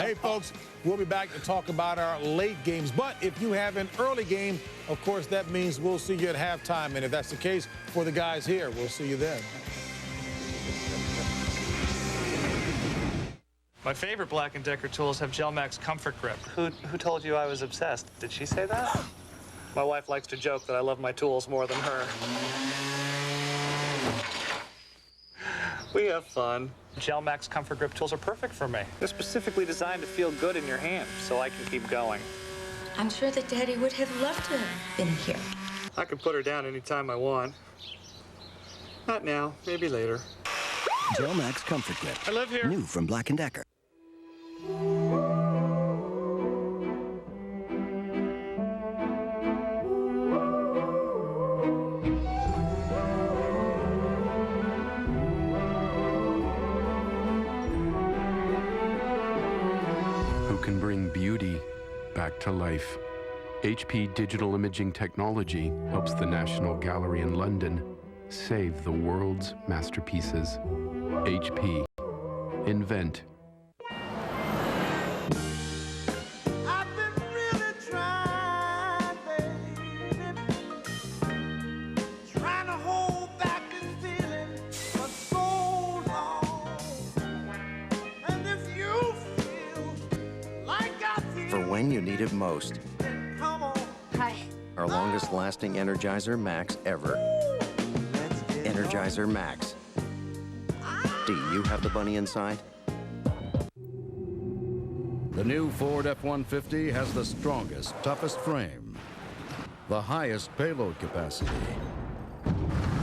Hey, folks, we'll be back to talk about our late games. But if you have an early game, of course, that means we'll see you at halftime. And if that's the case for the guys here, we'll see you then. My favorite Black & Decker tools have Gel Max Comfort Grip. Who told you I was obsessed? Did she say that? My wife likes to joke that I love my tools more than her. We have fun. Gel Max Comfort Grip tools are perfect for me. They're specifically designed to feel good in your hand, so I can keep going. I'm sure that Daddy would have loved to have been here. I can put her down anytime I want. Not now, maybe later. Gel Max Comfort Grip. I live here. New from Black & Decker. Who can bring beauty back to life? HP Digital Imaging Technology helps the National Gallery in London save the world's masterpieces. HP. Invent. When you need it most. Hi. Our longest lasting Energizer Max ever. Energizer Max. Do you have the bunny inside? The new Ford F-150 has the strongest, toughest frame, the highest payload capacity,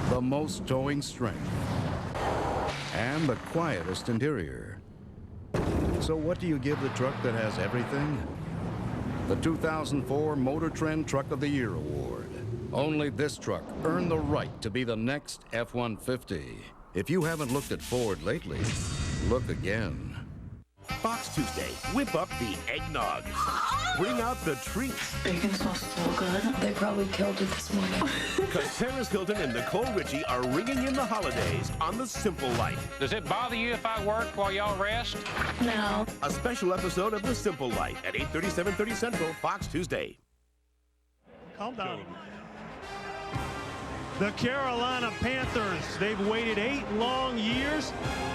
the most towing strength, and the quietest interior. So what do you give the truck that has everything? The 2004 Motor Trend Truck of the Year Award. Only this truck earned the right to be the next F-150. If you haven't looked at Ford lately, look again. Fox Tuesday, whip up the eggnog. Bring out the treats. Bacon smells so good. They probably killed it this morning. Because Paris Hilton and Nicole Richie are ringing in the holidays on The Simple Life. Does it bother you if I work while y'all rest? No. A special episode of The Simple Life at 8:30, 7:30 Central, Fox Tuesday. Calm down. The Carolina Panthers, they've waited 8 long years,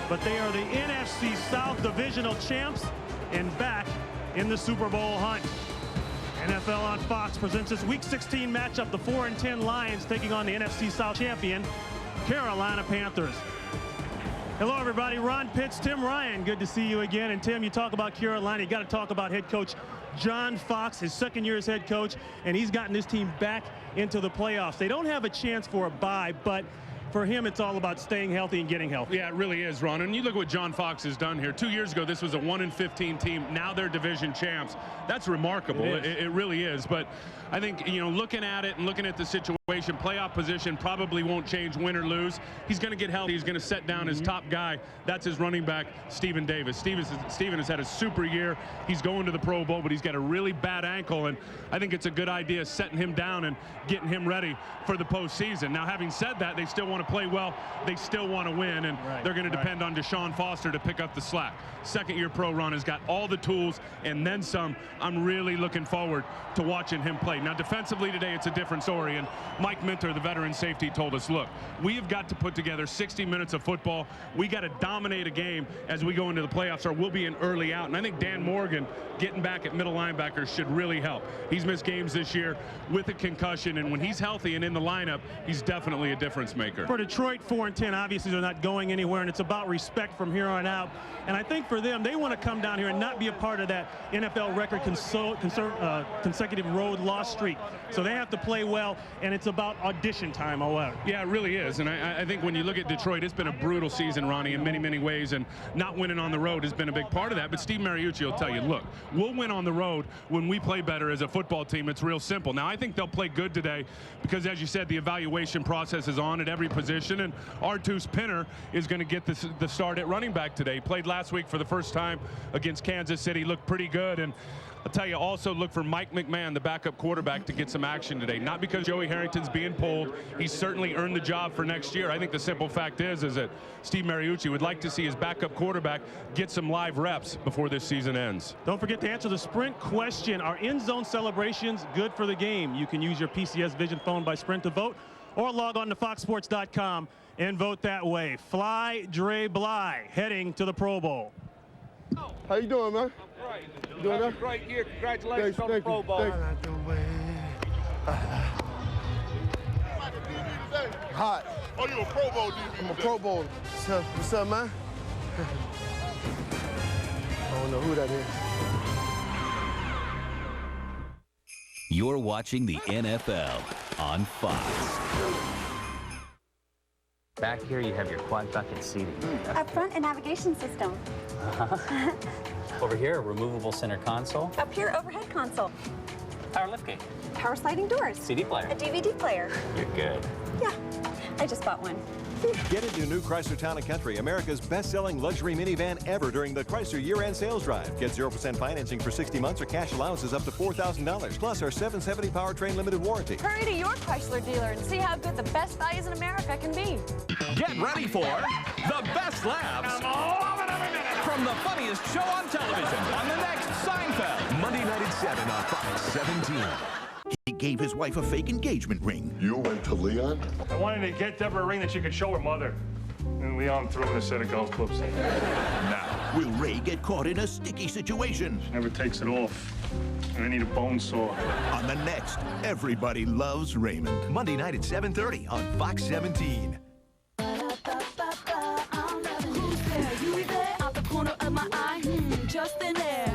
but they are the NFC South Divisional champs and back in the Super Bowl hunt. NFL on Fox presents this Week 16 matchup, the 4-10 Lions taking on the NFC South champion, Carolina Panthers. Hello, everybody. Ron Pitts, Tim Ryan, good to see you again. And Tim, you talk about Carolina, you got to talk about head coach John Fox, his second year as head coach, and he's gotten this team back into the playoffs. They don't have a chance for a bye, but for him, it's all about staying healthy and getting healthy. Yeah, it really is, Ron. And you look what John Fox has done here. 2 years ago, this was a 1-15 team. Now they're division champs. That's remarkable. It really is. But I think, you know, looking at it and looking at the situation, playoff position probably won't change, win or lose. He's going to get healthy. He's going to set down his top guy. That's his running back, Stephen Davis. Stephen has had a super year. He's going to the Pro Bowl, but he's got a really bad ankle, and I think it's a good idea setting him down and getting him ready for the postseason. Now, having said that, they still want to play well. They still want to win, and they're going to depend on Deshaun Foster to pick up the slack. Second-year pro Ron has got all the tools and then some. I'm really looking forward to watching him play. Now, defensively today, it's a different story, and Mike Minter, the veteran safety, told us, look, we have got to put together 60 minutes of football. We got to dominate a game as we go into the playoffs, or we'll be an early out. And I think Dan Morgan getting back at middle linebacker should really help. He's missed games this year with a concussion, and when he's healthy and in the lineup, he's definitely a difference maker. For Detroit, 4-10, obviously they're not going anywhere, and it's about respect from here on out. And I think for them, they want to come down here and not be a part of that NFL record consecutive road loss streak. So they have to play well, and it's about audition time. Yeah, it really is. And I think when you look at Detroit, it's been a brutal season, Ronnie, in many, many ways, and not winning on the road has been a big part of that. But Steve Mariucci will tell you, look, we'll win on the road when we play better as a football team. It's real simple. Now, I think they'll play good today because, as you said, the evaluation process is on at every position, and Artus Pinner is going to get the start at running back today. He played last week for the first time against Kansas City, looked pretty good, and I'll tell you, also look for Mike McMahon, the backup quarterback, to get some action today. Not because Joey Harrington's being pulled. He's certainly earned the job for next year. I think the simple fact is that Steve Mariucci would like to see his backup quarterback get some live reps before this season ends. Don't forget to answer the Sprint question. Are end zone celebrations good for the game? You can use your PCS Vision phone by Sprint to vote, or log on to foxsports.com and vote that way. Fly Dre Bly heading to the Pro Bowl. How you doing, man? I'm right. You doing that? Great year. Congratulations Thanks, on the Pro Bowl. Hot. Oh, you a Pro Bowl dude? I'm a Pro Bowl. What's up, man? I don't know who that is. You're watching the NFL on Fox. Back here, you have your quad bucket seating. Up front, a navigation system. Over here, a removable center console. Up here, overhead console. Power liftgate. Power sliding doors. CD player. A DVD player. You're good. Yeah, I just bought one. Get into new Chrysler Town & Country, America's best-selling luxury minivan ever during the Chrysler year-end sales drive. Get 0% financing for 60 months or cash allowances up to $4,000, plus our 770 powertrain limited warranty. Hurry to your Chrysler dealer and see how good the best values in America can be. Get ready for the best laughs from the funniest show on television on the next Seinfeld. Monday night at 7 on Fox 17. He gave his wife a fake engagement ring. You went to Leon? I wanted to get Deborah a ring that she could show her mother. And Leon threw in a set of golf clubs. Now, will Ray get caught in a sticky situation? She never takes it off. And I need a bone saw. On the next, Everybody Loves Raymond. Monday night at 7:30 on Fox 17. Just in there.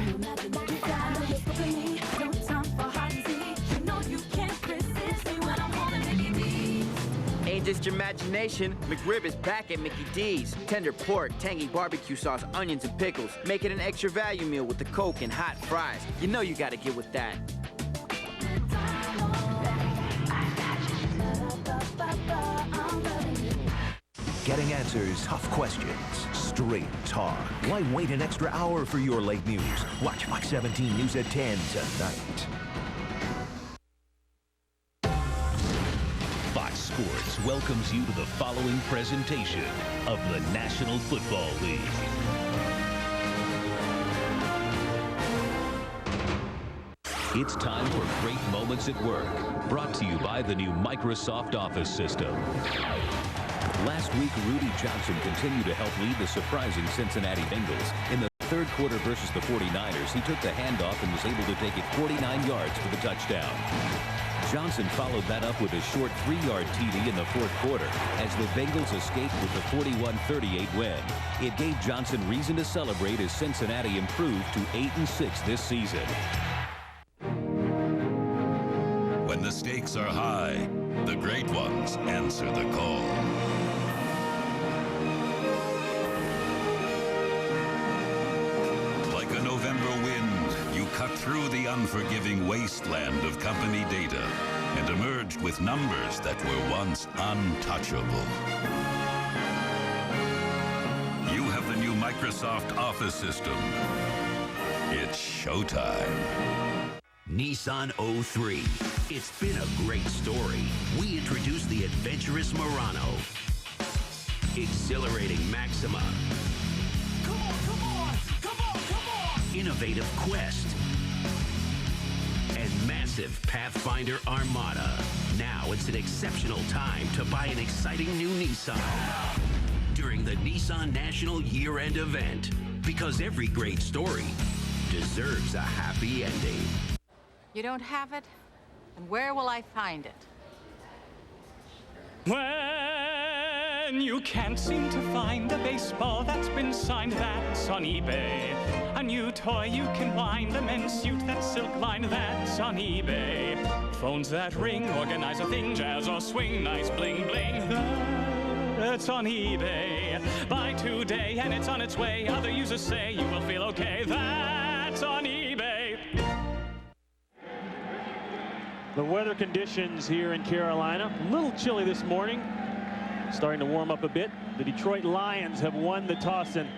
Ain't just your imagination. McRib is back at Mickey D's. Tender pork, tangy barbecue sauce, onions, and pickles. Make it an extra value meal with the Coke and hot fries. You know you gotta get with that. Getting answers, tough questions, straight talk. Why wait an extra hour for your late news? Watch Fox 17 News at 10 tonight. Fox Sports welcomes you to the following presentation of the National Football League. It's time for Great Moments at Work, brought to you by the new Microsoft Office system. Last week, Rudy Johnson continued to help lead the surprising Cincinnati Bengals. In the third quarter versus the 49ers, he took the handoff and was able to take it 49 yards for the touchdown. Johnson followed that up with a short 3-yard TD in the fourth quarter as the Bengals escaped with the 41-38 win. It gave Johnson reason to celebrate as Cincinnati improved to 8-6 this season. When the stakes are high, the great ones answer the call. Like a November wind, you cut through the unforgiving wasteland of company data and emerged with numbers that were once untouchable. You have the new Microsoft Office system. It's showtime. Nissan 03. It's been a great story. We introduced the adventurous Murano, exhilarating Maxima, innovative Quest, and massive Pathfinder Armada. Now it's an exceptional time to buy an exciting new Nissan during the Nissan National Year-End event, because every great story deserves a happy ending. You don't have it? And where will I find it? When you can't seem to find a baseball that's been signed, that's on eBay. A new toy you can wind, a men's suit that's silk-lined, that's on eBay. Phones that ring, organize a thing, jazz or swing, nice bling-bling, that's on eBay. Buy today and it's on its way. Other users say you will feel okay, that's on eBay. The weather conditions here in Carolina, a little chilly this morning, starting to warm up a bit. The Detroit Lions have won the toss and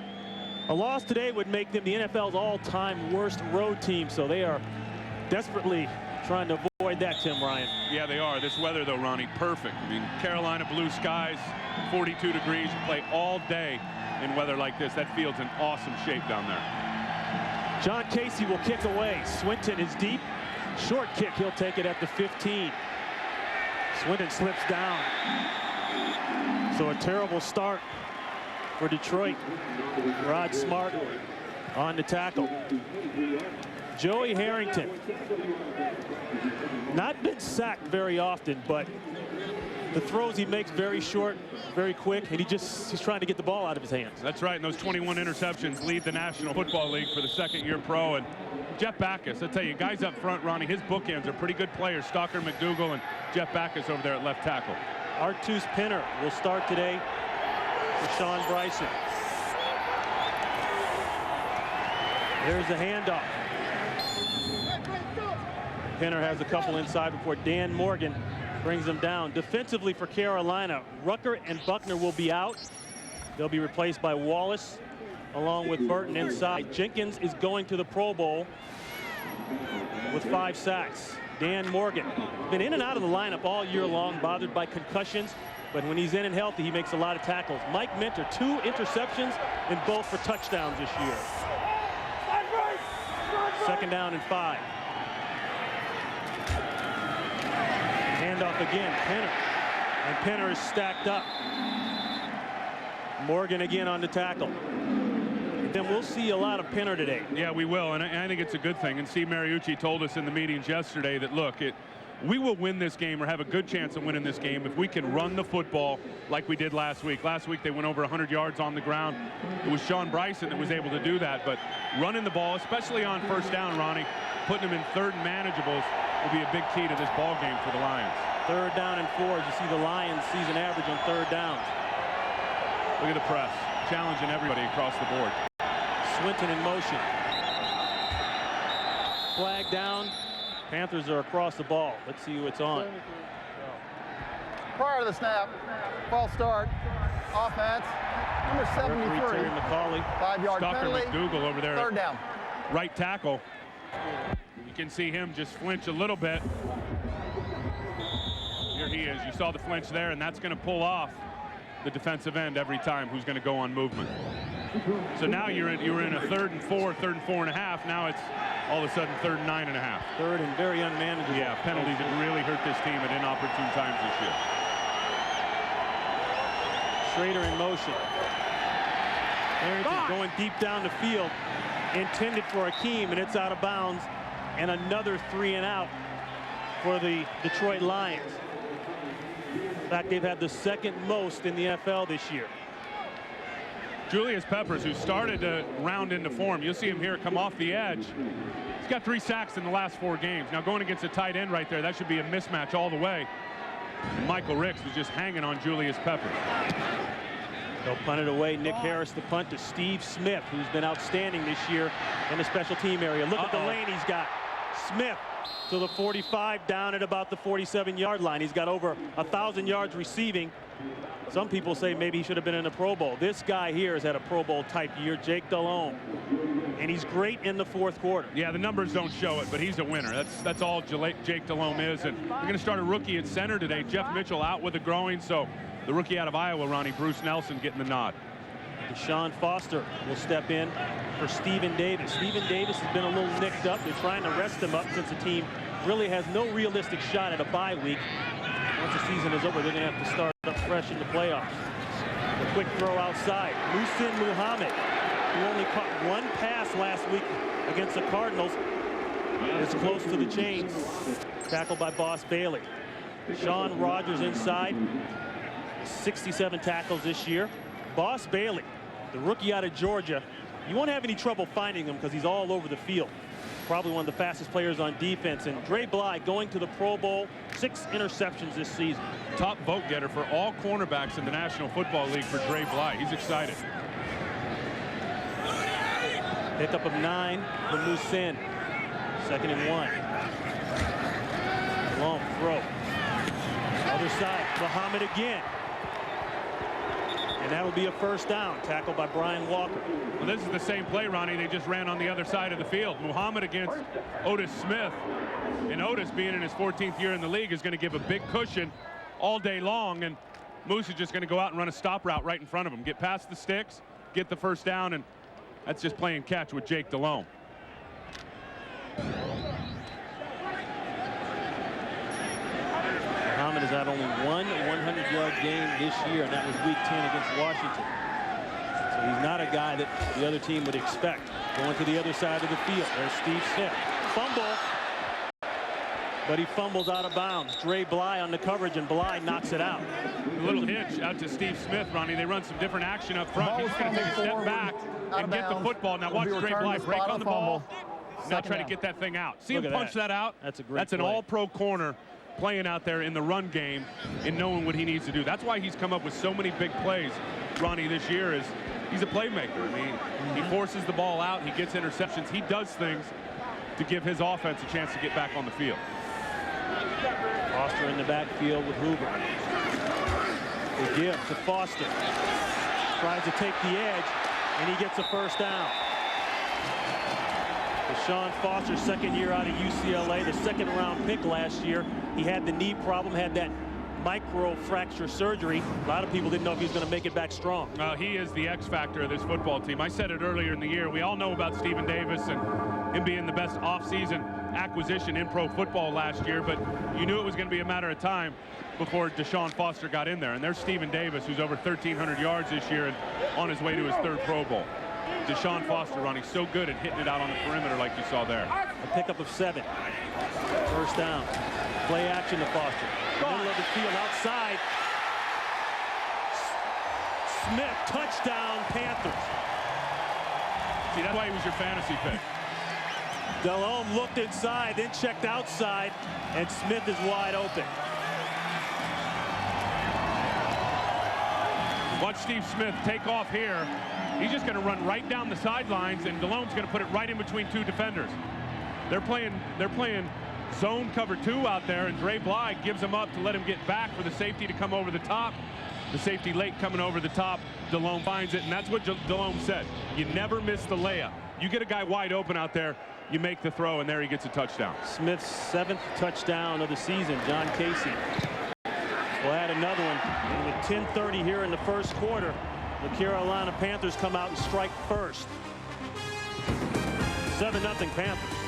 A loss today would make them the NFL's all-time worst road team, so they are desperately trying to avoid that, Tim Ryan. Yeah, they are. This weather, though, Ronnie, perfect. I mean, Carolina, blue skies, 42 degrees. You play all day in weather like this. That field's in awesome shape down there. John Casey will kick away. Swinton is deep. Short kick. He'll take it at the 15. Swinton slips down. So a terrible start for Detroit. Rod Smart on the tackle. Joey Harrington. Not been sacked very often, but the throws he makes very short, very quick, and he's trying to get the ball out of his hands. That's right, and those 21 interceptions lead the National Football League for the second-year pro. And Jeff Backus, I tell you, guys up front, Ronnie, his bookends are pretty good players. Stalker, McDougal, and Jeff Backus over there at left tackle. Artus Pinner will start today for Sean Bryson. There's the handoff. Pinner has a couple inside before Dan Morgan brings them down. Defensively for Carolina, Rucker and Buckner will be out. They'll be replaced by Wallace along with Burton inside. Jenkins is going to the Pro Bowl with 5 sacks. Dan Morgan, been in and out of the lineup all year long, bothered by concussions, but when he's in and healthy, he makes a lot of tackles. Mike Minter, 2 interceptions and both for touchdowns this year. Second down and 5. Handoff again, Pinner. And Pinner is stacked up. Morgan again on the tackle. Then we'll see a lot of Pinner today. Yeah, we will, and I think it's a good thing. And Steve Mariucci told us in the meetings yesterday that, look, we will win this game or have a good chance of winning this game if we can run the football like we did last week. Last week they went over 100 yards on the ground. It was Sean Bryson that was able to do that, but running the ball, especially on first down, Ronnie, putting them in third and manageables will be a big key to this ball game for the Lions. Third down and 4 as you see the Lions season average on third downs. Look at the press, challenging everybody across the board. Swinton in motion. Flag down. Panthers are across the ball. Let's see who it's on. Prior to the snap, false start, offense, number 73. Terry McCauley. 5-yard Stalker penalty. McDougal over there. Third down. Right tackle. You can see him just flinch a little bit. Here he is. You saw the flinch there, and that's going to pull off the defensive end every time who's going to go on movement. So now you're in a 3rd and 4, 3rd and 4.5. Now it's all of a sudden 3rd and 9.5. Third and very unmanageable. Yeah, penalties have really hurt this team at inopportune times this year. Schrader in motion. Harrington going deep down the field. Intended for Akeem, and it's out of bounds. And another 3 and out for the Detroit Lions. In fact, they've had the 2nd most in the NFL this year. Julius Peppers, who started to round into form, you'll see him here come off the edge. He's got 3 sacks in the last 4 games. Now going against a tight end right there, that should be a mismatch all the way. And Michael Ricks was just hanging on Julius Peppers. They'll punt it away. Nick Harris, the punt to Steve Smith, who's been outstanding this year in the special team area. Look at the lane he's got. Smith to the 45, down at about the 47-yard line. He's got over 1,000 yards receiving. Some people say maybe he should have been in the Pro Bowl. This guy here has had a Pro Bowl type year, Jake Delhomme. And he's great in the 4th quarter. Yeah, the numbers don't show it, but he's a winner. That's all Jake Delhomme is. And we're going to start a rookie at center today. Jeff Mitchell out with a groin, so the rookie out of Iowa, Ronnie, Bruce Nelson, getting the nod. Deshaun Foster will step in for Stephen Davis. Stephen Davis has been a little nicked up. They're trying to rest him up since the team really has no realistic shot at a bye week. Once the season is over, they're going to have to start up fresh in the playoffs. A quick throw outside. Muhsin Muhammad, who only caught 1 pass last week against the Cardinals, is close to the chains. Tackled by Boss Bailey. Sean Rogers inside. 67 tackles this year. Boss Bailey, the rookie out of Georgia, you won't have any trouble finding him because he's all over the field. Probably one of the fastest players on defense. And Dre Bly going to the Pro Bowl, 6 interceptions this season. Top vote getter for all cornerbacks in the National Football League for Dre Bly. He's excited. Pickup of 9 for Muhsin. 2nd and 1. Long throw. Other side, Muhammad again. And that'll be a first down, tackled by Brian Walker. Well, this is the same play, Ronnie. They just ran on the other side of the field. Muhammad against Otis Smith. And Otis, being in his 14th year in the league, is going to give a big cushion all day long. And Moose is just going to go out and run a stop route right in front of him. Get past the sticks, get the first down, and that's just playing catch with Jake Delhomme. Muhammad has had only one 100-yard game this year, and that was Week 10 against Washington. So he's not a guy that the other team would expect. Going to the other side of the field. There's Steve Smith. Fumble. But he fumbles out of bounds. Dre Bly on the coverage, and Bly knocks it out. A little hitch out to Steve Smith, Ronnie. They run some different action up front. He's going to take a step back and get the football. Now watch Dre Bly break on the ball. Now try to get that thing out. See him punch that out? That's a great That's an all-pro corner playing out there in the run game and knowing what he needs to do. That's why he's come up with so many big plays, Ronnie, this year. Is he's a playmaker. I mean, he forces the ball out. He gets interceptions. He does things to give his offense a chance to get back on the field. Foster in the backfield with Hoover. The give to Foster. Tries to take the edge, and he gets a first down. Deshaun Foster, second year out of UCLA, the second-round pick last year. He had the knee problem, had that microfracture surgery. A lot of people didn't know if he was going to make it back strong. He is the X factor of this football team. I said it earlier in the year. We all know about Stephen Davis and him being the best offseason acquisition in pro football last year, but you knew it was going to be a matter of time before Deshaun Foster got in there. And there's Stephen Davis, who's over 1,300 yards this year and on his way to his third Pro Bowl. Deshaun Foster, Ronnie, so good at hitting it out on the perimeter like you saw there. A pickup of 7. First down. Play action to Foster. Middle of the field outside. Smith, touchdown, Panthers. See, that's why he was your fantasy pick. Delhomme looked inside, then checked outside, and Smith is wide open. Watch Steve Smith take off here. He's just going to run right down the sidelines, and Delhomme's going to put it right in between two defenders. They're playing zone cover 2 out there, and Dre Bly gives him up to let him get back for the safety to come over the top. The safety late coming over the top. Delhomme finds it, and that's what Delhomme said. You never miss the layup. You get a guy wide open out there, you make the throw, and there he gets a touchdown. Smith's 7th touchdown of the season. John Casey will add another one. And with 10:30 here in the first quarter, the Carolina Panthers come out and strike first. 7-0 Panthers.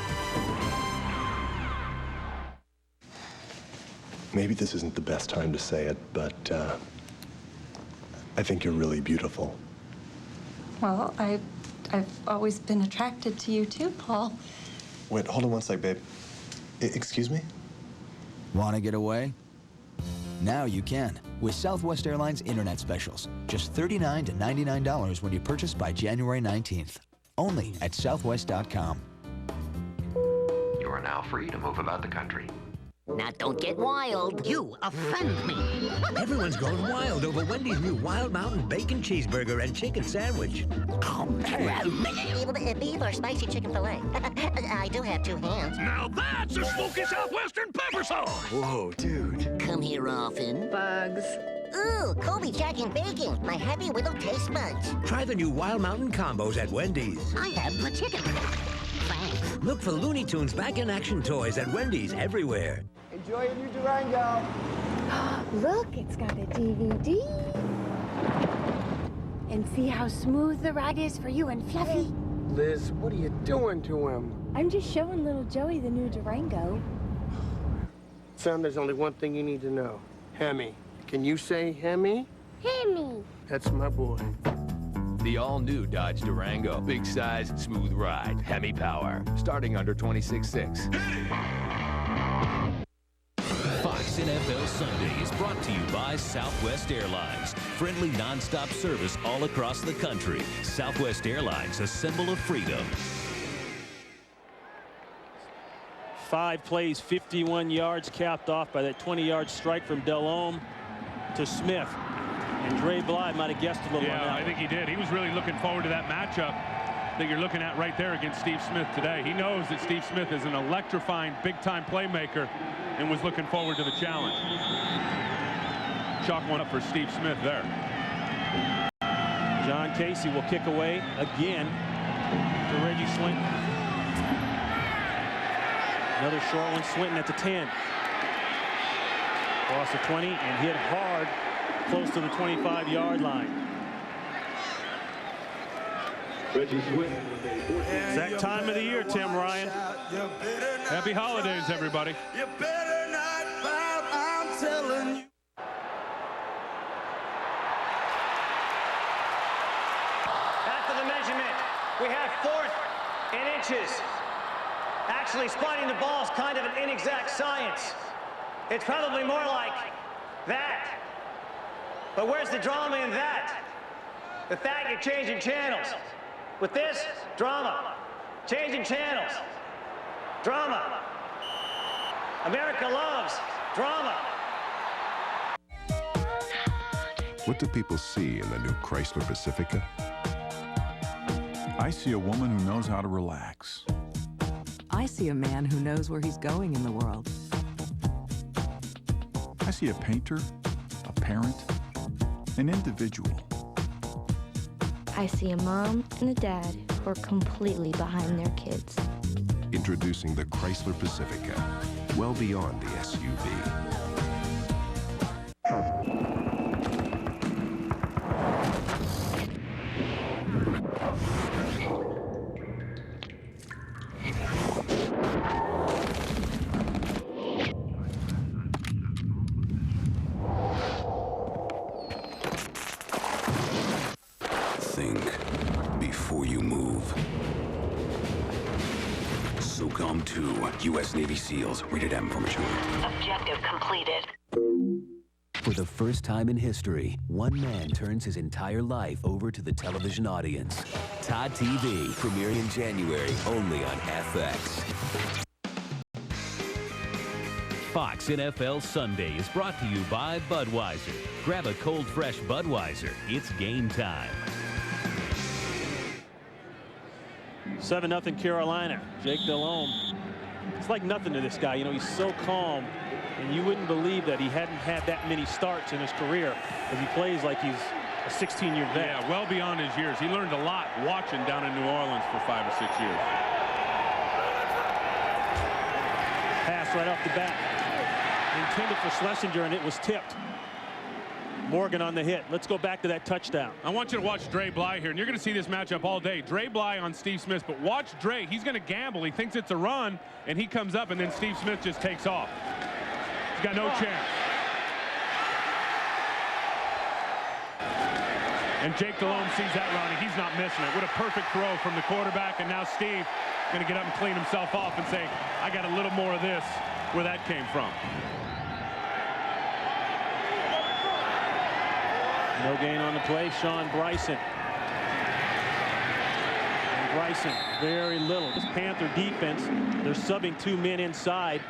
Maybe this isn't the best time to say it, but I think you're really beautiful. Well, I've always been attracted to you too, Paul. Wait, hold on one sec, babe. Excuse me? Want to get away? Now you can with Southwest Airlines Internet Specials. Just $39 to $99 when you purchase by January 19th. Only at Southwest.com. You are now free to move about the country. Now, don't get wild. You offend me. Everyone's going wild over Wendy's new Wild Mountain Bacon Cheeseburger and Chicken Sandwich. Beef or spicy chicken fillet? I do have 2 hands. Now that's a smoky Southwestern pepper sauce. Whoa, dude. Come here often. Bugs. Ooh, Colby Jack and Bacon. My happy little taste buds. Try the new Wild Mountain combos at Wendy's. I have the chicken. Thanks. Look for Looney Tunes back-in-action toys at Wendy's everywhere. Enjoy your new Durango. Look, it's got a DVD. And see how smooth the ride is for you and Fluffy? Liz, what are you doing to him? I'm just showing little Joey the new Durango. Son, there's only one thing you need to know. Hemi. Can you say Hemi? Hemi. That's my boy. The all-new Dodge Durango. Big size, smooth ride, Hemi power. Starting under $26,600. Fox NFL Sunday is brought to you by Southwest Airlines. Friendly nonstop service all across the country. Southwest Airlines, a symbol of freedom. 5 plays, 51 yards, capped off by that 20-yard strike from Delhomme to Smith. And Dre Bly might have guessed a little on that. Yeah, I think he did. He was really looking forward to that matchup that you're looking at right there against Steve Smith today. He knows that Steve Smith is an electrifying, big-time playmaker and was looking forward to the challenge. Chalk one up for Steve Smith there. John Casey will kick away again to Reggie Swinton. Another short one, Swinton at the 10. Across the 20 and hit hard close to the 25-yard line. Reggie Swinton. It's that time of the year, Tim Ryan. Happy holidays, everybody. You better not pout, I'm telling you. After the measurement, we have 4th and inches. Actually, spotting the ball is kind of an inexact science. It's probably more like that. But where's the drama in that? With that, you're changing channels. With this, drama. Changing channels. Drama. America loves drama. What do people see in the new Chrysler Pacifica? I see a woman who knows how to relax. I see a man who knows where he's going in the world. I see a painter, a parent, an individual. I see a mom and a dad who are completely behind their kids. Introducing the Chrysler Pacifica, well beyond the SUV. Think before you move. SOCOM 2, U.S. Navy SEALs, rated M for mature. Objective completed. For the first time in history, one man turns his entire life over to the television audience. Todd TV, premiering in January, only on FX. Fox NFL Sunday is brought to you by Budweiser. Grab a cold, fresh Budweiser. It's game time. 7-0 Carolina. Jake Delhomme. It's like nothing to this guy. You know, he's so calm, and you wouldn't believe that he hadn't had that many starts in his career, as he plays like he's a 16-year vet. Yeah, well beyond his years. He learned a lot watching down in New Orleans for 5 or 6 years. Pass right off the bat. Intended for Schlesinger, and it was tipped. Morgan on the hit. Let's go back to that touchdown. I want you to watch Dre Bly here, and you're going to see this matchup all day. Dre Bly on Steve Smith, but watch Dre. He's going to gamble. He thinks it's a run, and he comes up, and then Steve Smith just takes off. He's got no chance. And Jake Delhomme sees that run, and he's not missing it. What a perfect throw from the quarterback, and now Steve going to get up and clean himself off and say, I got a little more of this where that came from. No gain on the play. Sean Bryson. And Bryson, very little. This Panther defense, they're subbing 2 men inside.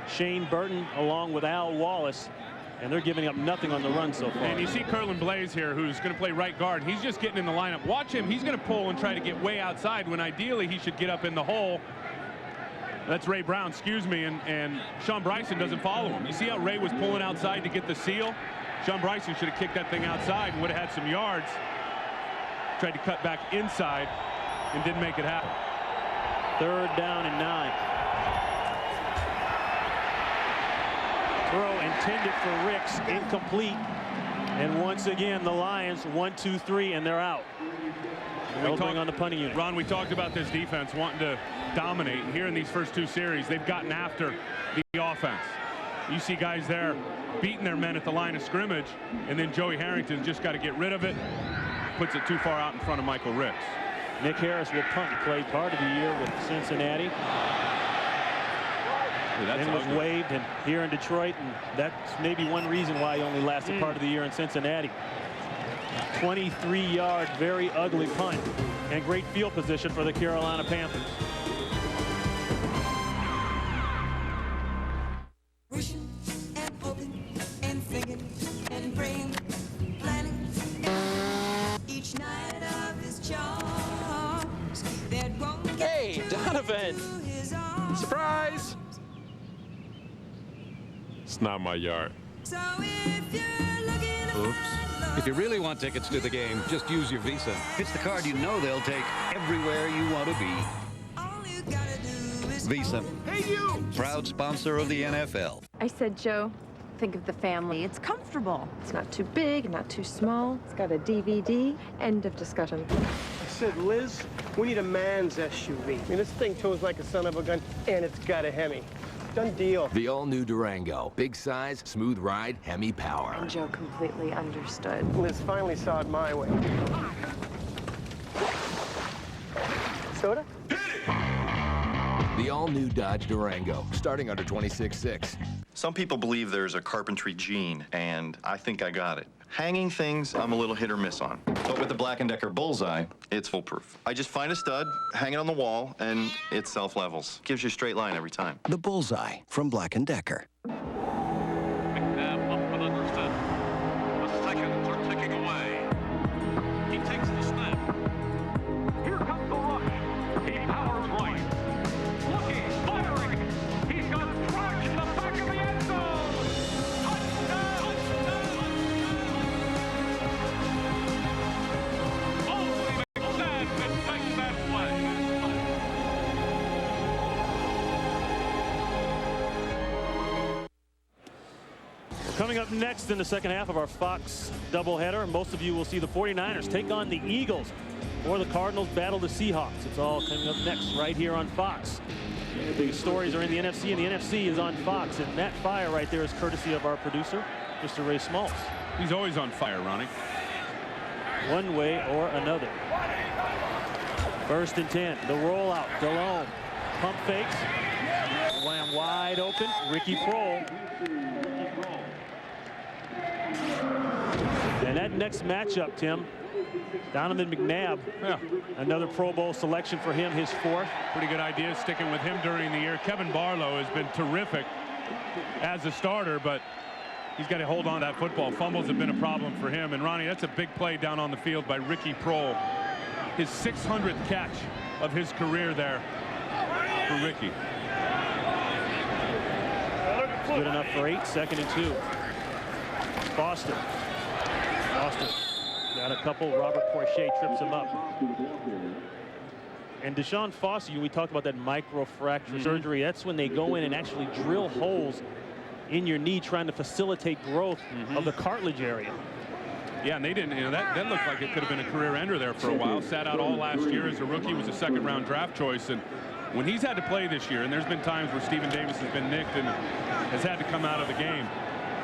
Shane Burton along with Al Wallace, and they're giving up nothing on the run so far. And you see Curlin Blaze here, who's going to play right guard. He's just getting in the lineup. Watch him. He's going to pull and try to get way outside when ideally he should get up in the hole. That's Ray Brown, excuse me, and Sean Bryson doesn't follow him. You see how Ray was pulling outside to get the seal? Sean Bryson should have kicked that thing outside and would have had some yards. Tried to cut back inside and didn't make it happen. 3rd down and 9. Throw intended for Ricks, incomplete. And once again, the Lions 1, 2, 3, and they're out. On the punting unit. Ron, we talked about this defense wanting to dominate. Here in these first 2 series, they've gotten after the offense. You see guys there beating their men at the line of scrimmage, and then Joey Harrington's just got to get rid of it. Puts it too far out in front of Michael Ricks. Nick Harris will punt. He played part of the year with Cincinnati. Then was waived and here in Detroit, and that's maybe one reason why he only lasted part of the year in Cincinnati. 23-yard, very ugly punt, and great field position for the Carolina Panthers. Hey, Donovan! Surprise! It's not my yard. So if you're looking Oops. If you really want tickets to the game, just use your Visa. It's the card you know they'll take everywhere you want to be. Visa. Hey, you! Proud sponsor of the NFL. I said, Joe, think of the family. It's comfortable. It's not too big, not too small. It's got a DVD. End of discussion. I said, Liz, we need a man's SUV. I mean, this thing tows like a son of a gun, and it's got a Hemi. Done deal. The all-new Durango. Big size, smooth ride, Hemi power. And Joe completely understood. Liz finally saw it my way. Soda? The all-new Dodge Durango, starting under $26,600. Some people believe there's a carpentry gene, and I think I got it. Hanging things, I'm a little hit or miss on. But with the Black & Decker Bullseye, it's foolproof. I just find a stud, hang it on the wall, and it self-levels. Gives you a straight line every time. The Bullseye from Black & Decker. McMahon up and understood. The seconds are ticking away. He takes the snap. Here comes the rush. He powers right. Looking, firing. He's got trash in the back of the end zone. Touchdown! Only McMahon can make that play. Coming up next in the second half of our Fox doubleheader, most of you will see the 49ers take on the Eagles or the Cardinals battle the Seahawks. It's all coming up next right here on Fox. The biggest stories are in the NFC, and the NFC is on Fox. And that fire right there is courtesy of our producer, Mr. Ray Smalls. He's always on fire, Ronnie. One way or another. 1st and 10. The rollout. Delhomme. Pump fakes. Wham, wide open. Ricky Prohl. And that next matchup, Tim, Donovan McNabb, another Pro Bowl selection for him, his 4th. Pretty good idea sticking with him during the year. Kevin Barlow has been terrific as a starter, but he's got to hold on to that football. Fumbles have been a problem for him. And Ronnie, that's a big play down on the field by Ricky Prohl. His 600th catch of his career there for Ricky. Good enough for 8. 2nd and 2. Foster got a couple. Robert Porcher trips him up. And Deshaun Foster, we talked about that microfracture surgery. That's when they go in and actually drill holes in your knee, trying to facilitate growth of the cartilage area. Yeah, and they didn't, that looked like it could have been a career ender there for a while. Sat out all last year as a rookie, was a 2nd-round draft choice. And when he's had to play this year, and there's been times where Stephen Davis has been nicked and has had to come out of the game,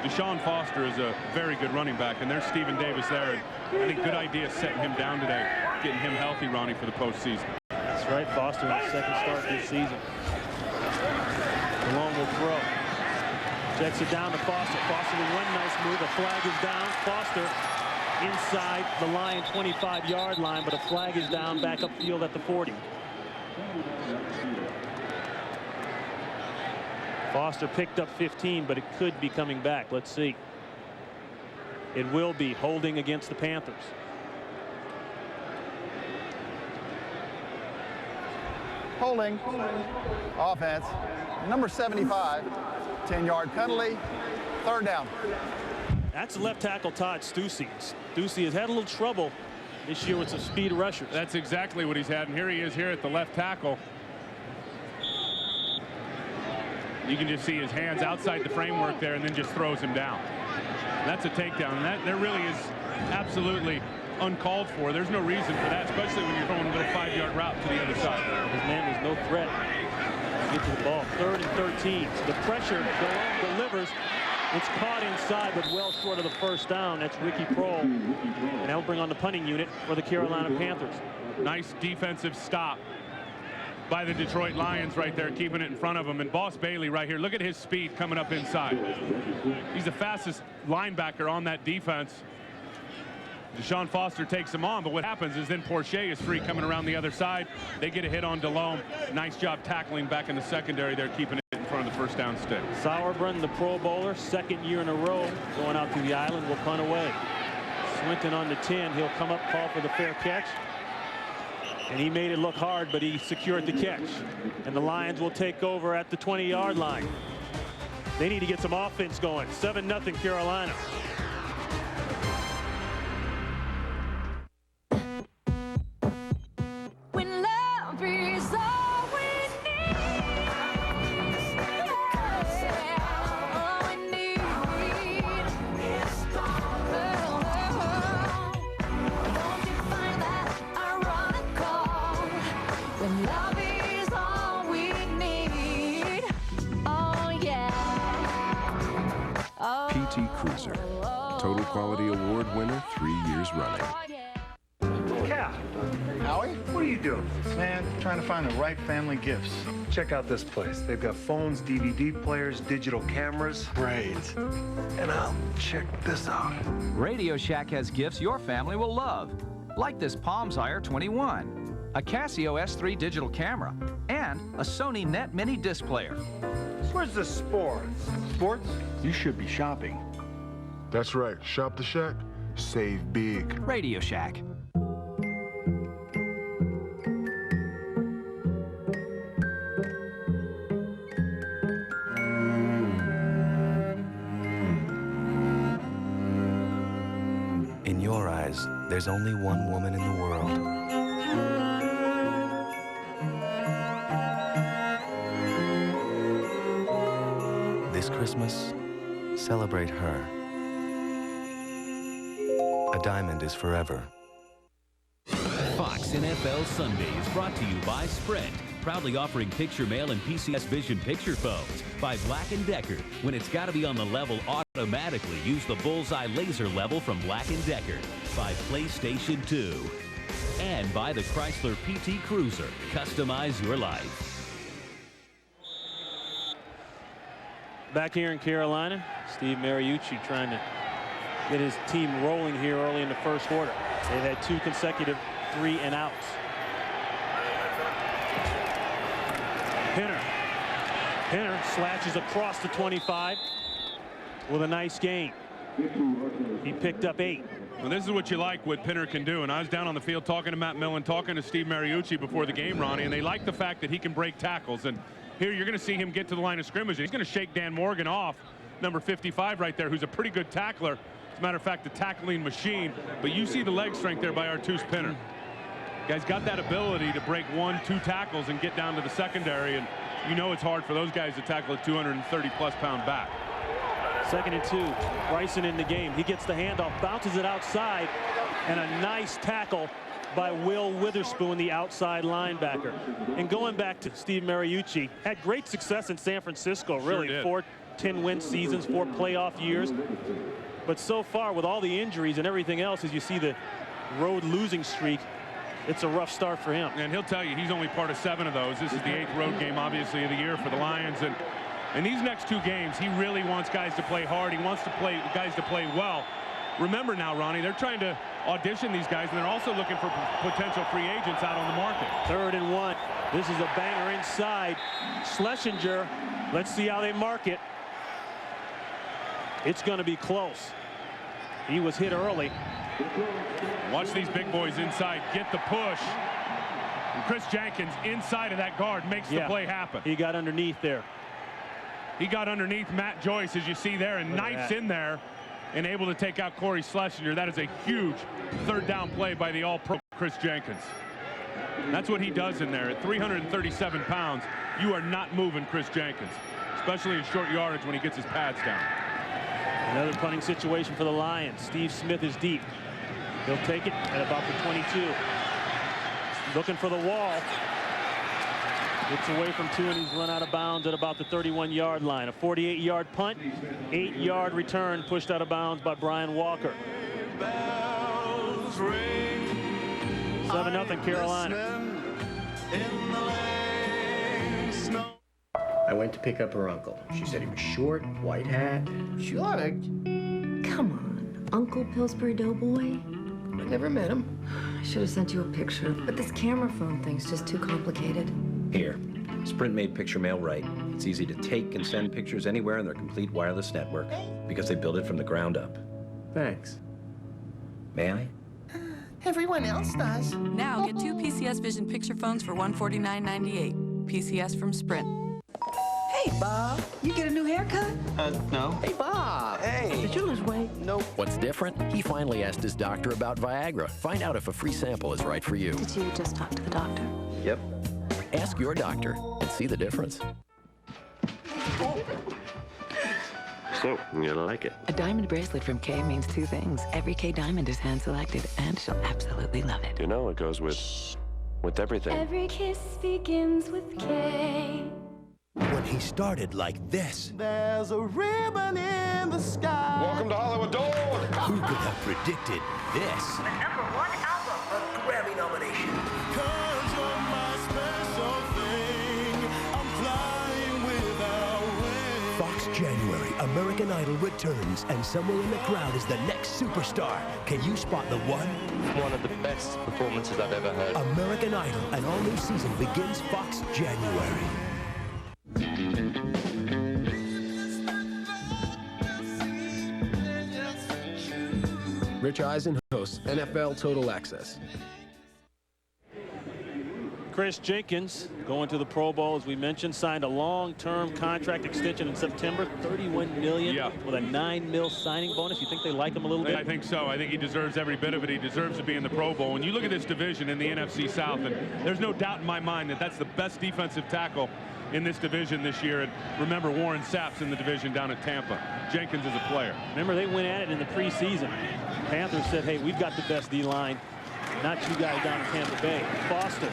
Deshaun Foster is a very good running back, and there's Stephen Davis there. And I think good idea setting him down today, getting him healthy, Ronnie, for the postseason. That's right, Foster, his 2nd start this season. Malone will throw. Checks it down to Foster. Foster with one nice move. A flag is down. Foster inside the Lion 25-yard line, but a flag is down back upfield at the 40. Foster picked up 15, but it could be coming back. Let's see. It will be holding against the Panthers. Holding. Offense. Number 75. 10-yard penalty. 3rd down. That's left tackle Todd Stussy. Stussy has had a little trouble this year with some speed rushers. That's exactly what he's had, and here he is here at the left tackle. You can just see his hands outside the framework there, and then just throws him down. That's a takedown, and that really is absolutely uncalled for. There's no reason for that, especially when you're going a little 5-yard route to the other side. His man was no threat to get to the ball. 3rd and 13. So the pressure delivers. It's caught inside, but well short of the 1st down. That's Ricky Prohl. And that will bring on the punting unit for the Carolina Panthers. Nice defensive stop by the Detroit Lions right there, keeping it in front of them. And Boss Bailey right here, look at his speed coming up inside. He's the fastest linebacker on that defense. Deshaun Foster takes him on, but what happens is then Porcher is free coming around the other side. They get a hit on Delhomme. Nice job tackling back in the secondary there, keeping it in front of the 1st down stick. Sauerbrunn, the Pro Bowler, 2nd year in a row, going out to the island, will punt away. Swinton on the 10. He'll come up, call for the fair catch. And he made it look hard, but he secured the catch. And the Lions will take over at the 20-yard line. They need to get some offense going. 7-0 Carolina. PT Cruiser. Total Quality Award winner 3 years running. Cal. Howie, what are you doing? Man, trying to find the right family gifts. Check out this place. They've got phones, DVD players, digital cameras. Great. And I'll check this out. Radio Shack has gifts your family will love. Like this Palms Ire 21, a Casio S3 digital camera, and a Sony Net Mini disc player. Where's the sports? Sports? You should be shopping. That's right. Shop the Shack, save big. Radio Shack. In your eyes, there's only one woman in the world. This Christmas, celebrate her. A diamond is forever. Fox NFL Sundays brought to you by Sprint. Proudly offering picture mail and PCS Vision picture phones by Black & Decker. When it's got to be on the level automatically, use the Bullseye Laser Level from Black & Decker. By PlayStation 2. And by the Chrysler PT Cruiser. Customize your life. Back here in Carolina, Steve Mariucci trying to get his team rolling here early in the first quarter. They've had 2 consecutive 3-and-outs. Pinner slashes across the 25 with a nice gain. He picked up 8. Well, this is what you like, what Pinner can do. And I was down on the field talking to Matt Millen, talking to Steve Mariucci before the game, Ronnie, and they like the fact that he can break tackles. And here you're going to see him get to the line of scrimmage. He's going to shake Dan Morgan off, number 55 right there, who's a pretty good tackler. As a matter of fact, a tackling machine. But you see the leg strength there by Artus Pinner. Guy's got that ability to break 1-2 tackles and get down to the secondary. And you know it's hard for those guys to tackle a 230-plus pound back. 2nd and 2. Bryson in the game. He gets the handoff, bounces it outside, and a nice tackle by Will Witherspoon, the outside linebacker. And going back to Steve Mariucci, had great success in San Francisco, really. Sure did. 4 10-win seasons, 4 playoff years. But so far, with all the injuries and everything else, as you see the road losing streak, it's a rough start for him. And he'll tell you he's only part of 7 of those. This is the 8th road game, obviously, of the year for the Lions. And in these next 2 games, he really wants guys to play hard. He wants guys to play well. Remember now, Ronnie, they're trying to audition these guys, and they're also looking for potential free agents out on the market. 3rd and 1. This is a banger inside. Schlesinger, let's see how they mark it. It's going to be close. He was hit early. Watch these big boys inside get the push. And Chris Jenkins inside of that guard makes the play happen. He got underneath there. He got underneath Matt Joyce, as you see there, and knifes in there and able to take out Corey Schlesinger. That is a huge 3rd down play by the all-pro Chris Jenkins. That's what he does in there. At 337 pounds, you are not moving Chris Jenkins, especially in short yardage when he gets his pads down. Another punting situation for the Lions. Steve Smith is deep. He'll take it at about the 22. Looking for the wall. Gets away from 2, and he's run out of bounds at about the 31-yard line. A 48-yard punt, 8-yard return pushed out of bounds by Brian Walker. 7-0 Carolina. I went to pick up her uncle. She said he was short, white hat. Short? Come on, Uncle Pillsbury Doughboy. I never met him. I should have sent you a picture, but this camera phone thing's just too complicated. Here, Sprint made picture mail right. It's easy to take and send pictures anywhere in their complete wireless network because they built it from the ground up. Thanks. May I? Everyone else does. Now get 2 PCS Vision picture phones for $149.98. PCS from Sprint. Hey, Bob, you get a new haircut? No. Hey, Bob. Hey. Did you lose weight? Nope. What's different? He finally asked his doctor about Viagra. Find out if a free sample is right for you. Did you just talk to the doctor? Yep. Ask your doctor and see the difference. So, you like it? A diamond bracelet from Kay means 2 things. Every Kay diamond is hand-selected, and she'll absolutely love it. You know, it goes with everything. Every kiss begins with K. When he started like this. There's a ribbon in the sky. Welcome to Hollywood Dog. Who could have predicted this? The #1 album. A Grammy nomination. 'Cause you're my special thing. I'm flying without wings. Fox January, American Idol returns, and somewhere in the crowd is the next superstar. Can you spot the one? One of the best performances I've ever heard. American Idol, an all-new season begins Fox January. Rich Eisen hosts NFL Total Access. Chris Jenkins going to the Pro Bowl, as we mentioned, signed a long-term contract extension in September, $31 million with a $9 million signing bonus. You think they like him a little bit? I think so. I think he deserves every bit of it. He deserves to be in the Pro Bowl. And you look at this division in the NFC South, and there's no doubt in my mind that that's the best defensive tackle in this division this year. And remember, Warren Sapp's in the division down at Tampa. Jenkins is a player. Remember, they went at it in the preseason. Panthers said, hey, we've got the best D-line, not you guys down in Tampa Bay. Foster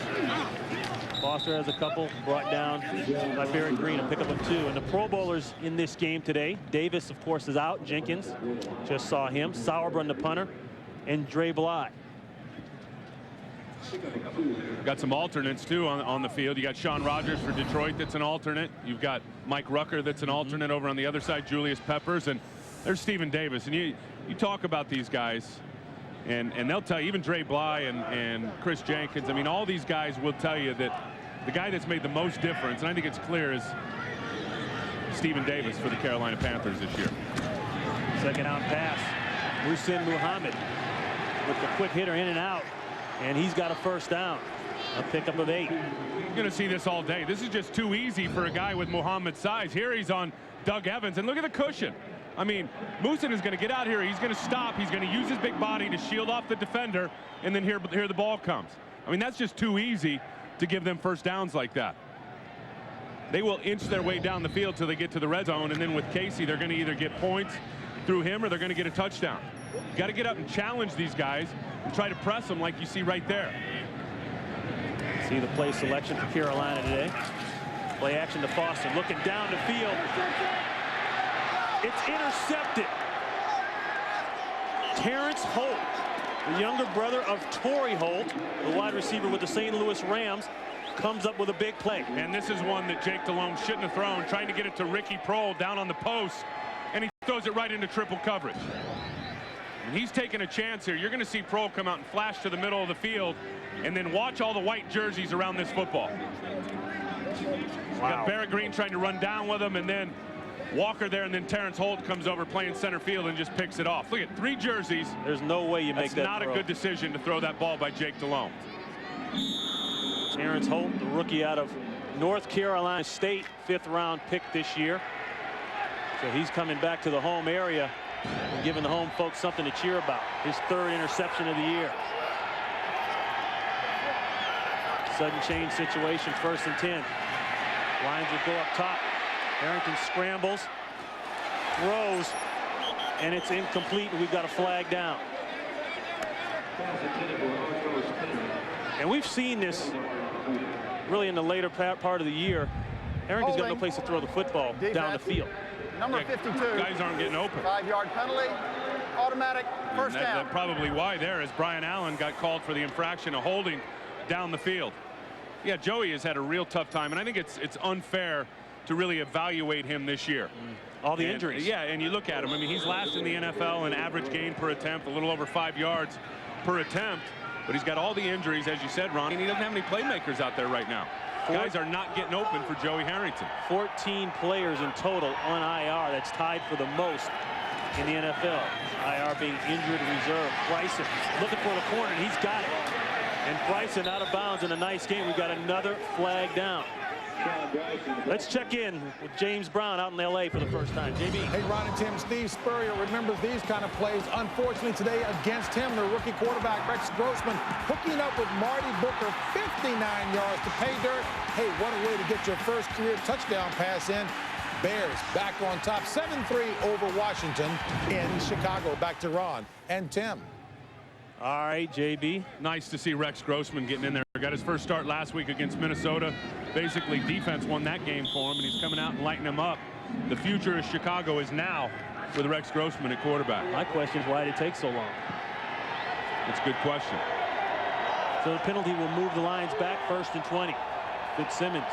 has a couple brought down by Barrett Green, a pickup of 2. And the Pro Bowlers in this game today, Davis, of course, is out. Jenkins, just saw him. Sauerbrunn, the punter, and Dre Bly. Got some alternates, too, on the field. You got Sean Rogers for Detroit that's an alternate. You've got Mike Rucker that's an alternate over on the other side, Julius Peppers, and there's Stephen Davis. And you talk about these guys, and they'll tell you, even Dre Bly and Chris Jenkins, I mean, all these guys will tell you that the guy that's made the most difference, and I think it's clear, is Stephen Davis for the Carolina Panthers this year. Second out pass. Muhsin Muhammad with the quick hitter in and out, and he's got a first down. A pickup of 8. You're going to see this all day. This is just too easy for a guy with Muhammad's size. Here he's on Doug Evans, and look at the cushion. I mean, Muhsin is going to get out here. He's going to stop. He's going to use his big body to shield off the defender, and then here the ball comes. I mean, that's just too easy to give them first downs like that. They will inch their way down the field till they get to the red zone, and then with Casey, they're going to either get points through him or they're going to get a touchdown. You got to get up and challenge these guys and try to press them like you see right there. See the play selection for Carolina today. Play action to Foster, looking down the field. It's intercepted. Terrence Holt, the younger brother of Torrey Holt, the wide receiver with the St. Louis Rams, comes up with a big play. And this is one that Jake Delhomme shouldn't have thrown, trying to get it to Ricky Prohl down on the post, and he throws it right into triple coverage. And he's taking a chance here. You're going to see Prohl come out and flash to the middle of the field, and then watch all the white jerseys around this football. Wow. Got Barrett Green trying to run down with him, and then Walker there, and then Terrence Holt comes over playing center field and just picks it off. Look at 3 jerseys. There's no way you make that That's not a good decision to throw that ball by Jake Delhomme. Terrence Holt, the rookie out of North Carolina State, 5th round pick this year. So he's coming back to the home area and giving the home folks something to cheer about. His 3rd interception of the year. Sudden change situation, 1st and 10. Lions will go up top. Harrington scrambles, throws, and it's incomplete, and we've got a flag down. And we've seen this really in the later part of the year. Harrington's got no place to throw the football down the field. Number 52. Guys aren't getting open. 5-yard penalty, automatic first down. That's probably why there, as Brian Allen got called for the infraction of holding down the field. Yeah, Joey has had a real tough time, and I think it's unfair to really evaluate him this year. All the injuries. Yeah, and you look at him. I mean, he's last in the NFL in average gain per attempt, a little over 5 yards per attempt. But he's got all the injuries, as you said, Ron, and he doesn't have any playmakers out there right now. Guys are not getting open for Joey Harrington. 14 players in total on IR. That's tied for the most in the NFL. IR being injured reserve. Bryson looking for the corner, and he's got it. And Bryson out of bounds in a nice game. We've got another flag down. Let's check in with James Brown out in L.A. for the first time. JB. Hey, Ron and Tim, Steve Spurrier remembers these kind of plays. Unfortunately today against him, the rookie quarterback Rex Grossman hooking up with Marty Booker, 59 yards to pay dirt. Hey, what a way to get your first career touchdown pass in. Bears back on top, 7-3 over Washington in Chicago. Back to Ron and Tim. All right, JB. Nice to see Rex Grossman getting in there got his first start last week against Minnesota. Basically, defense won that game for him, and he's coming out and lighting them up. The future of Chicago is now with Rex Grossman at quarterback. My question is, why did it take so long? That's a good question. So the penalty will move the Lions back 1st and 20. Fitzsimmons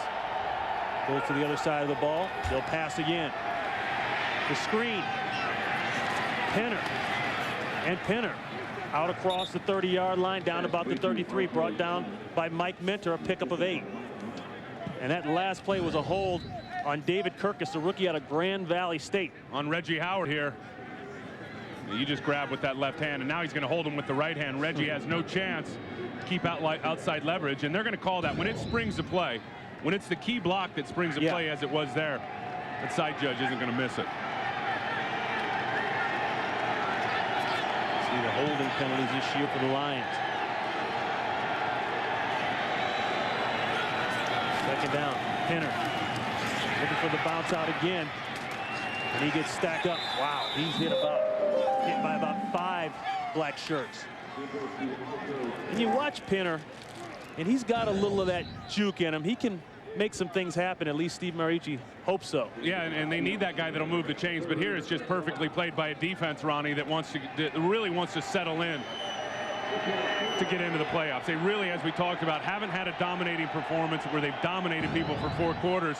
goes to the other side of the ball. They'll pass again. The screen. Penner. And Penner out across the 30-yard line, down about the 33, brought down by Mike Minter, a pickup of 8. And that last play was a hold on David Kirkus, the rookie out of Grand Valley State. On Reggie Howard here. You just grab with that left hand, and now he's going to hold him with the right hand. Reggie has no chance to keep outside leverage, and they're going to call that when it springs the play. When it's the key block that springs the play as it was there, that side judge isn't going to miss it. See the holding penalties this year for the Lions. Second down, Penner looking for the bounce out again, and he gets stacked up. Wow, he's hit by about 5 black shirts. And you watch Penner, and he's got a little of that juke in him. He can make some things happen. At least Steve Marici hopes so. Yeah, and they need that guy that'll move the chains. But here it's just perfectly played by a defense, Ronnie, that really wants to settle in to get into the playoffs. They really, as we talked about, haven't had a dominating performance where they've dominated people for 4 quarters.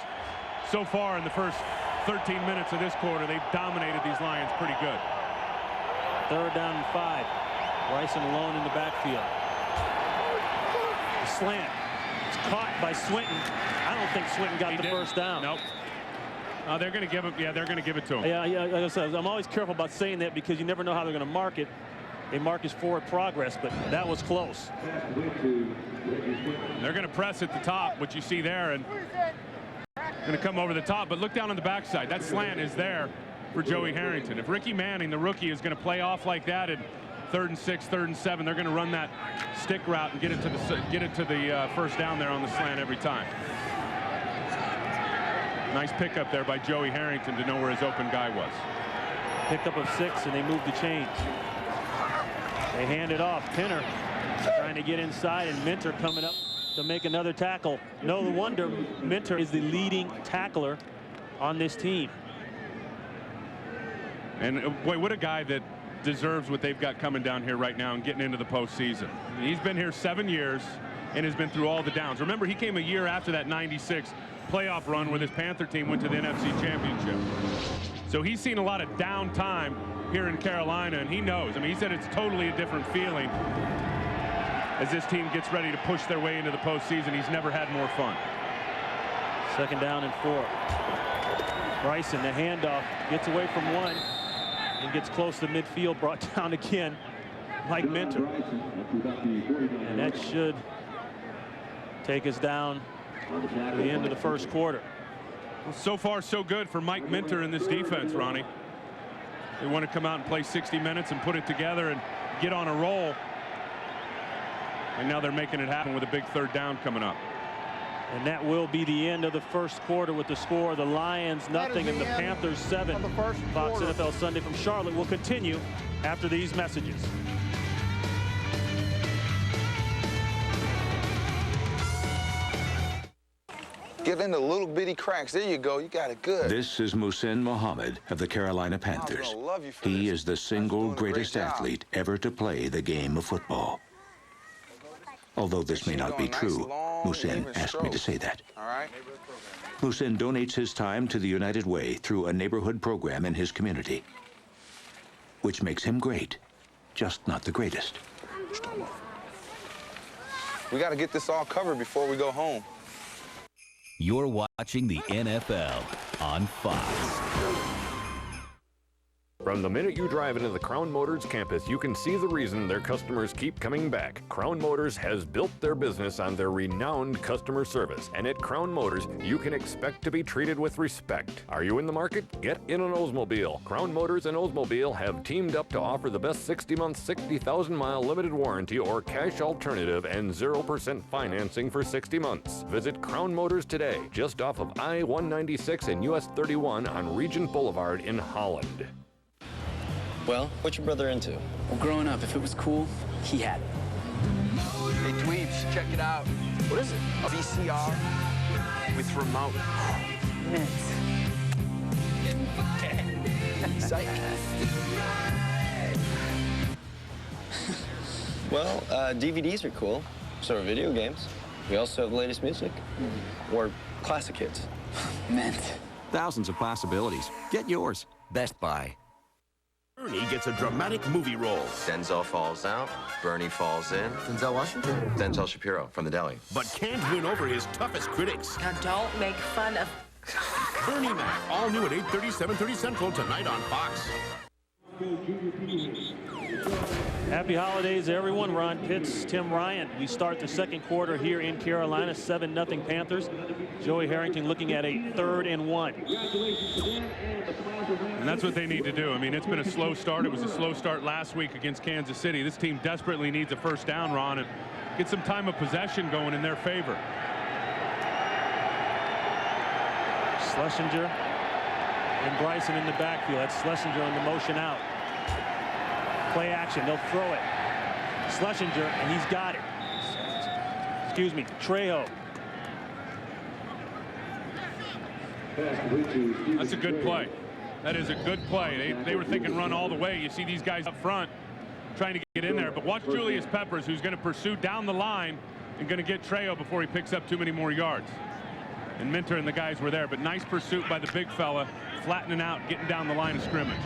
So far in the first 13 minutes of this quarter, they've dominated these Lions pretty good. 3rd down and 5. Bryson alone in the backfield. The slant. It's caught by Swinton. I don't think Swinton got the first down. Nope. They're going to give it. Yeah, they're going to give it to him. Yeah. Like I said, I'm always careful about saying that because you never know how they're going to mark it. They mark his forward progress, but that was close. They're going to press at the top, which you see there, and going to come over the top. But look down on the backside. That slant is there for Joey Harrington. If Ricky Manning, the rookie, is going to play off like that at 3rd and 6, 3rd and 7, they're going to run that stick route and get it to the first down there on the slant every time. Nice pickup there by Joey Harrington to know where his open guy was. Pickup of 6, and they move the chains. They hand it off. Penner trying to get inside, and Minter coming up to make another tackle. No wonder Minter is the leading tackler on this team. And boy, what a guy that deserves what they've got coming down here right now and getting into the postseason. He's been here 7 years and has been through all the downs. Remember, he came a year after that '96 playoff run where this Panther team went to the NFC Championship. So he's seen a lot of downtime here in Carolina, and he knows. I mean, he said it's totally a different feeling as this team gets ready to push their way into the postseason. He's never had more fun. 2nd down and 4. Bryson, the handoff, gets away from one and gets close to midfield, brought down again. Mike Minter. And that should take us down to the end of the first quarter. Well, so far, so good for Mike Minter in this defense, Ronnie. They want to come out and play 60 minutes and put it together and get on a roll. And now they're making it happen with a big 3rd down coming up. And that will be the end of the first quarter with the score. The Lions nothing and the Panthers 7. Fox NFL Sunday from Charlotte will continue after these messages. Get in the little bitty cracks. There you go. You got it good. This is Muhsin Muhammad of the Carolina Panthers. He is the single greatest athlete ever to play the game of football. Although this may not be true, Muhsin asked me to say that. Muhsin donates his time to the United Way through a neighborhood program in his community, which makes him great, just not the greatest. We got to get this all covered before we go home. You're watching the NFL on Fox. From the minute you drive into the Crown Motors campus, you can see the reason their customers keep coming back. Crown Motors has built their business on their renowned customer service. And at Crown Motors, you can expect to be treated with respect. Are you in the market? Get in an Oldsmobile. Crown Motors and Oldsmobile have teamed up to offer the best 60-month, 60,000-mile limited warranty or cash alternative and 0% financing for 60 months. Visit Crown Motors today, just off of I-196 and US 31 on Regent Boulevard in Holland. Well, what's your brother into? Well, growing up, if it was cool, he had it. Hey, dweebs, check it out. What is it? A VCR with remote. Psych. Well, DVDs are cool. So are video games. We also have the latest music. Or classic hits. Mint. Thousands of possibilities. Get yours. Best Buy. Bernie gets a dramatic movie role. Denzel falls out, Bernie falls in. Denzel Washington? Denzel Shapiro from the deli. But can't win over his toughest critics. Now don't make fun of... Bernie Mac, all new at 8:30, 7:30 Central tonight on Fox. Happy holidays, everyone. Ron Pitts, Tim Ryan. We start the second quarter here in Carolina, 7-0 Panthers. Joey Harrington looking at a 3rd and 1. And that's what they need to do. I mean, it's been a slow start. It was a slow start last week against Kansas City. This team desperately needs a first down, Ron, and get some time of possession going in their favor. Schlesinger and Bryson in the backfield. That's Schlesinger on the motion out. Play action, they'll throw it. Schlesinger, and he's got it. Excuse me, Trejo. That's a good play. That is a good play. They were thinking run all the way. You see these guys up front trying to get in there, but watch Julius Peppers, who's going to pursue down the line and going to get Trejo before he picks up too many more yards. And Minter and the guys were there, but nice pursuit by the big fella, flattening out, getting down the line of scrimmage.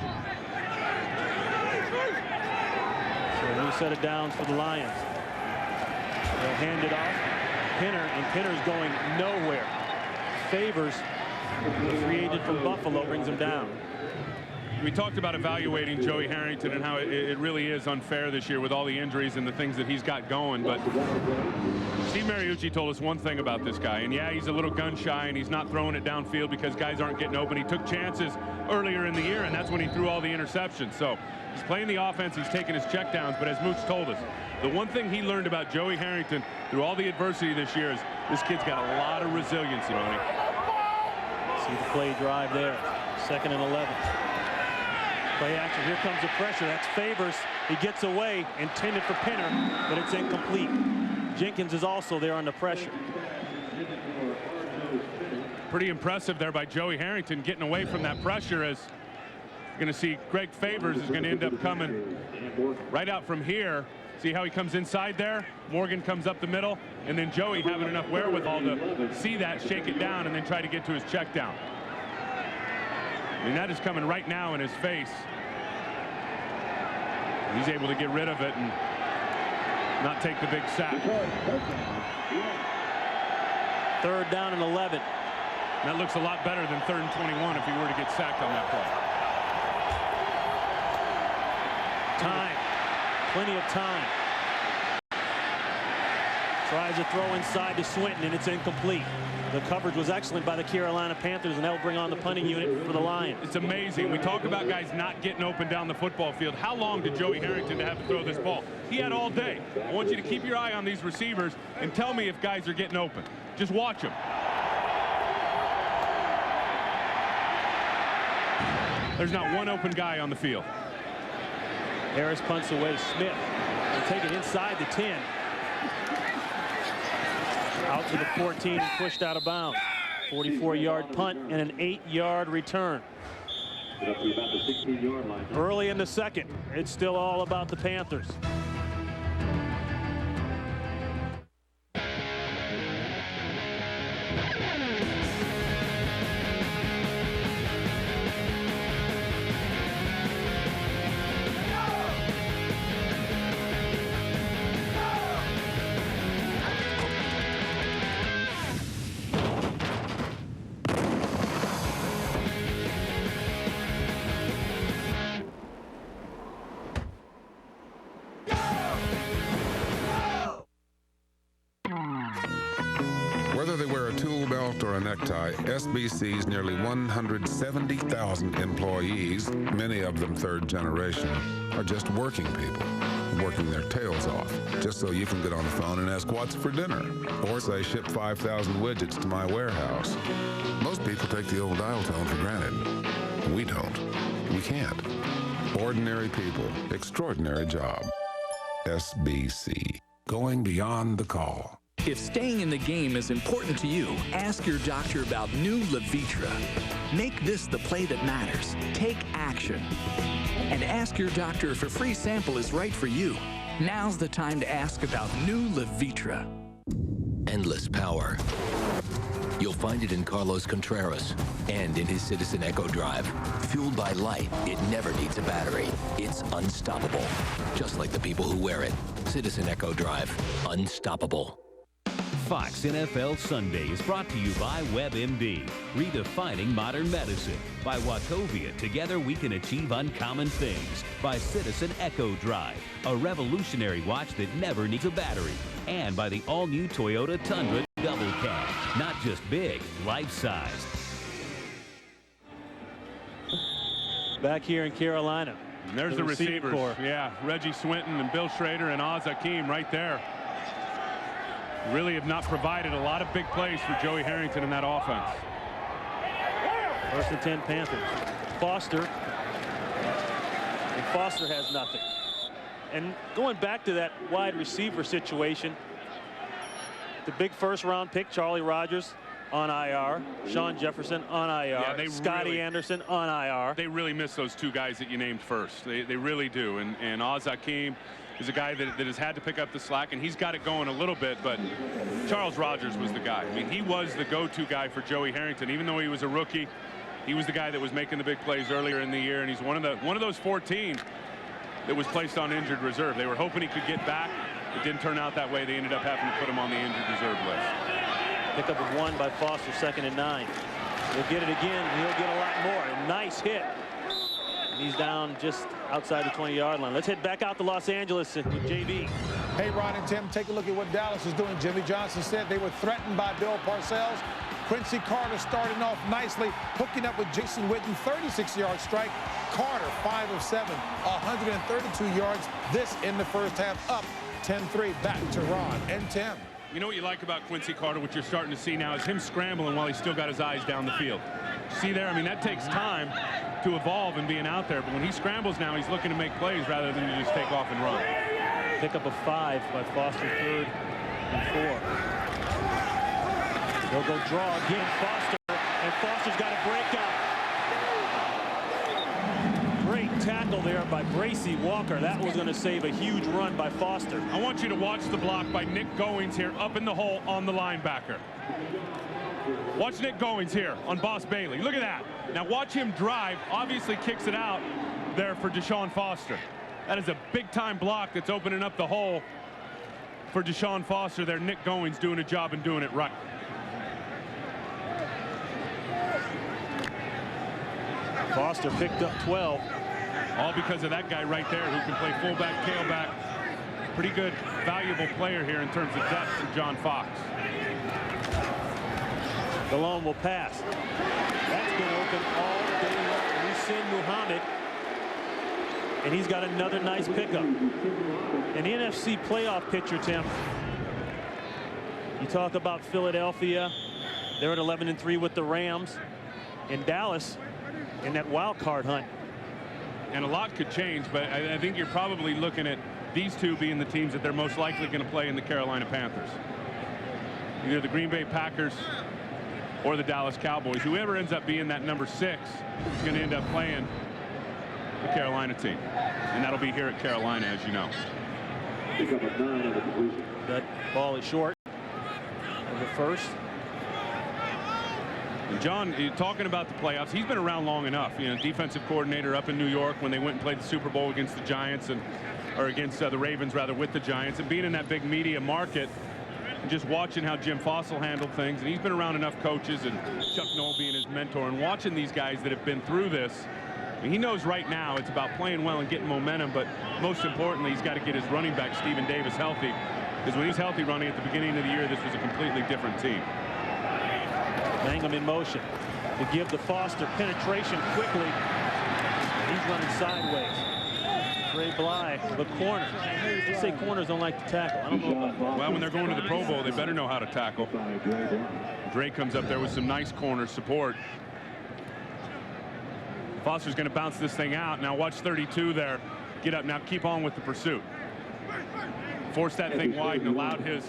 So a new set of downs for the Lions. They'll hand it off. Pinner, and Pinner's going nowhere. Favors, the free agent from Buffalo, brings him down. We talked about evaluating Joey Harrington and how it really is unfair this year with all the injuries and the things that he's got going. But Steve Mariucci told us one thing about this guy. And yeah, he's a little gun shy and he's not throwing it downfield because guys aren't getting open. He took chances earlier in the year, and that's when he threw all the interceptions. So he's playing the offense. He's taking his checkdowns. But as Mooch told us, the one thing he learned about Joey Harrington through all the adversity this year is this kid's got a lot of resiliency, Tony. See the play drive there. 2nd and 11. Play action. Here comes the pressure. That's Favors. He gets away, intended for Pinner, but it's incomplete. Jenkins is also there under pressure. Pretty impressive there by Joey Harrington getting away from that pressure, as you're going to see Greg Favors is going to end up coming right out from here. See how he comes inside there? Morgan comes up the middle, and then Joey having enough wherewithal to see that, shake it down, and then try to get to his check down. I mean, that is coming right now in his face. He's able to get rid of it and not take the big sack. 3rd down and 11. That looks a lot better than 3rd and 21 if he were to get sacked on that play. Time. Plenty of time. Tries to throw inside to Swinton, and it's incomplete. The coverage was excellent by the Carolina Panthers, and that'll bring on the punting unit for the Lions. It's amazing. We talk about guys not getting open down the football field. How long did Joey Harrington have to throw this ball? He had all day. I want you to keep your eye on these receivers and tell me if guys are getting open. Just watch them. There's not one open guy on the field. Harris punts away. Smith will take it inside the 10. Out to the 14 and pushed out of bounds. 44-yard punt and an 8-yard return. Early in the second, it's still all about the Panthers. Whether they wear a tool belt or a necktie, SBC's nearly 170,000 employees, many of them third generation, are just working people, working their tails off, just so you can get on the phone and ask what's for dinner, or say ship 5,000 widgets to my warehouse. Most people take the old dial tone for granted. We don't. We can't. Ordinary people, extraordinary job. SBC. going beyond the call. If staying in the game is important to you, ask your doctor about new Levitra. Make this the play that matters. Take action. And ask your doctor if a free sample is right for you. Now's the time to ask about new Levitra. Endless power. You'll find it in Carlos Contreras and in his Citizen Echo Drive. Fueled by light, it never needs a battery. It's unstoppable. Just like the people who wear it. Citizen Echo Drive. Unstoppable. Fox NFL Sunday is brought to you by WebMD, redefining modern medicine. By Wachovia, together we can achieve uncommon things. By Citizen Echo Drive, a revolutionary watch that never needs a battery. And by the all-new Toyota Tundra Double Cab. Not just big, life-sized. Back here in Carolina. And there's the receivers. Corps. Yeah, Reggie Swinton and Bill Schrader and Oz Hakeem right there. Really have not provided a lot of big plays for Joey Harrington in that offense. First and 10 Panthers. Foster. And Foster has nothing. And going back to that wide receiver situation, the big first-round pick, Charlie Rogers, on IR. Sean Jefferson on IR. Yeah, Scotty Anderson on IR. They really miss those two guys that you named first. They really do. And Oz Hakeem is a guy that has had to pick up the slack, and he's got it going a little bit, but Charles Rogers was the guy. I mean, he was the go-to guy for Joey Harrington. Even though he was a rookie, he was the guy that was making the big plays earlier in the year, and he's one of those 14 that was placed on injured reserve. They were hoping he could get back. It didn't turn out that way. They ended up having to put him on the injured reserve list. Pickup of 1 by Foster, 2nd and 9. He'll get it again. He'll get a lot more. A nice hit. And he's down just outside the 20-yard line. Let's head back out to Los Angeles with JB. Hey, Ron and Tim, take a look at what Dallas is doing. Jimmy Johnson said they were threatened by Bill Parcells. Quincy Carter starting off nicely, hooking up with Jason Witten, 36-yard strike. Carter, 5 of 7, 132 yards. This in the first half, up 10-3. Back to Ron and Tim. You know what you like about Quincy Carter, what you're starting to see now, is him scrambling while he's still got his eyes down the field. See there? I mean, that takes time to evolve and being out there, but when he scrambles now, he's looking to make plays rather than to just take off and run. Pickup of 5 by Foster, 3rd and 4. They'll go draw again, Foster, and Foster's got a breakout. Great tackle there by Bracy Walker. That was going to save a huge run by Foster. I want you to watch the block by Nick Goings here up in the hole on the linebacker. Watch Nick Goings here on Boss Bailey. Look at that. Now watch him drive. Obviously kicks it out there for Deshaun Foster. That is a big-time block that's opening up the hole for Deshaun Foster there. Nick Goings doing a job and doing it right. Foster picked up 12. All because of that guy right there who can play fullback, tailback. Pretty good, valuable player here in terms of depth for John Fox. Malone will pass. That's been open all day long. Muhsin Muhammad. And he's got another nice pickup. An NFC playoff picture, Tim. You talk about Philadelphia. They're at 11-3 with the Rams. And Dallas in that wild card hunt. And a lot could change, but I think you're probably looking at these two being the teams that they're most likely going to play in the Carolina Panthers. Either the Green Bay Packers or the Dallas Cowboys. Whoever ends up being that number 6 is going to end up playing the Carolina team. And that'll be here at Carolina, as you know. That ball is short. Over first. And John, talking about the playoffs, he's been around long enough. You know, defensive coordinator up in New York when they went and played the Super Bowl against the Giants, or against the Ravens, rather, with the Giants, and being in that big media market and just watching how Jim Fossel handled things. And he's been around enough coaches, and Chuck Noll being his mentor, and watching these guys that have been through this. I mean, he knows right now it's about playing well and getting momentum, but most importantly, he's got to get his running back, Stephen Davis, healthy. Because when he's healthy running at the beginning of the year, this was a completely different team. Mangum in motion to give the Foster penetration quickly. He's running sideways. Ray Bly, the corner. They say corners don't like to tackle. I don't know about that. Well, when they're going to the Pro Bowl, they better know how to tackle. Dre comes up there with some nice corner support. Foster's going to bounce this thing out. Now watch 32 there. Get up now. Keep on with the pursuit. forced that thing wide and allowed his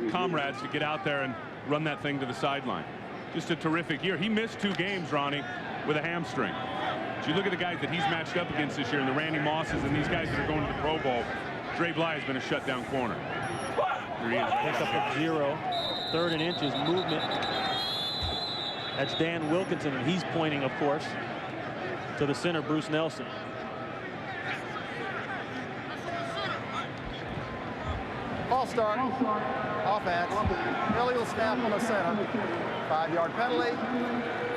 comrades to get out there and run that thing to the sideline. Just a terrific year. He missed 2 games, Ronnie, with a hamstring. But you look at the guys that he's matched up against this year, and the Randy Mosses and these guys that are going to the Pro Bowl. Dre Bly has been a shutdown corner. Here he is. Pick up of 0, 3rd and inches, movement. That's Dan Wilkinson, and he's pointing, of course, to the center, Bruce Nelson. Ball start. Offense. Illegal snap on the center. 5-yard penalty.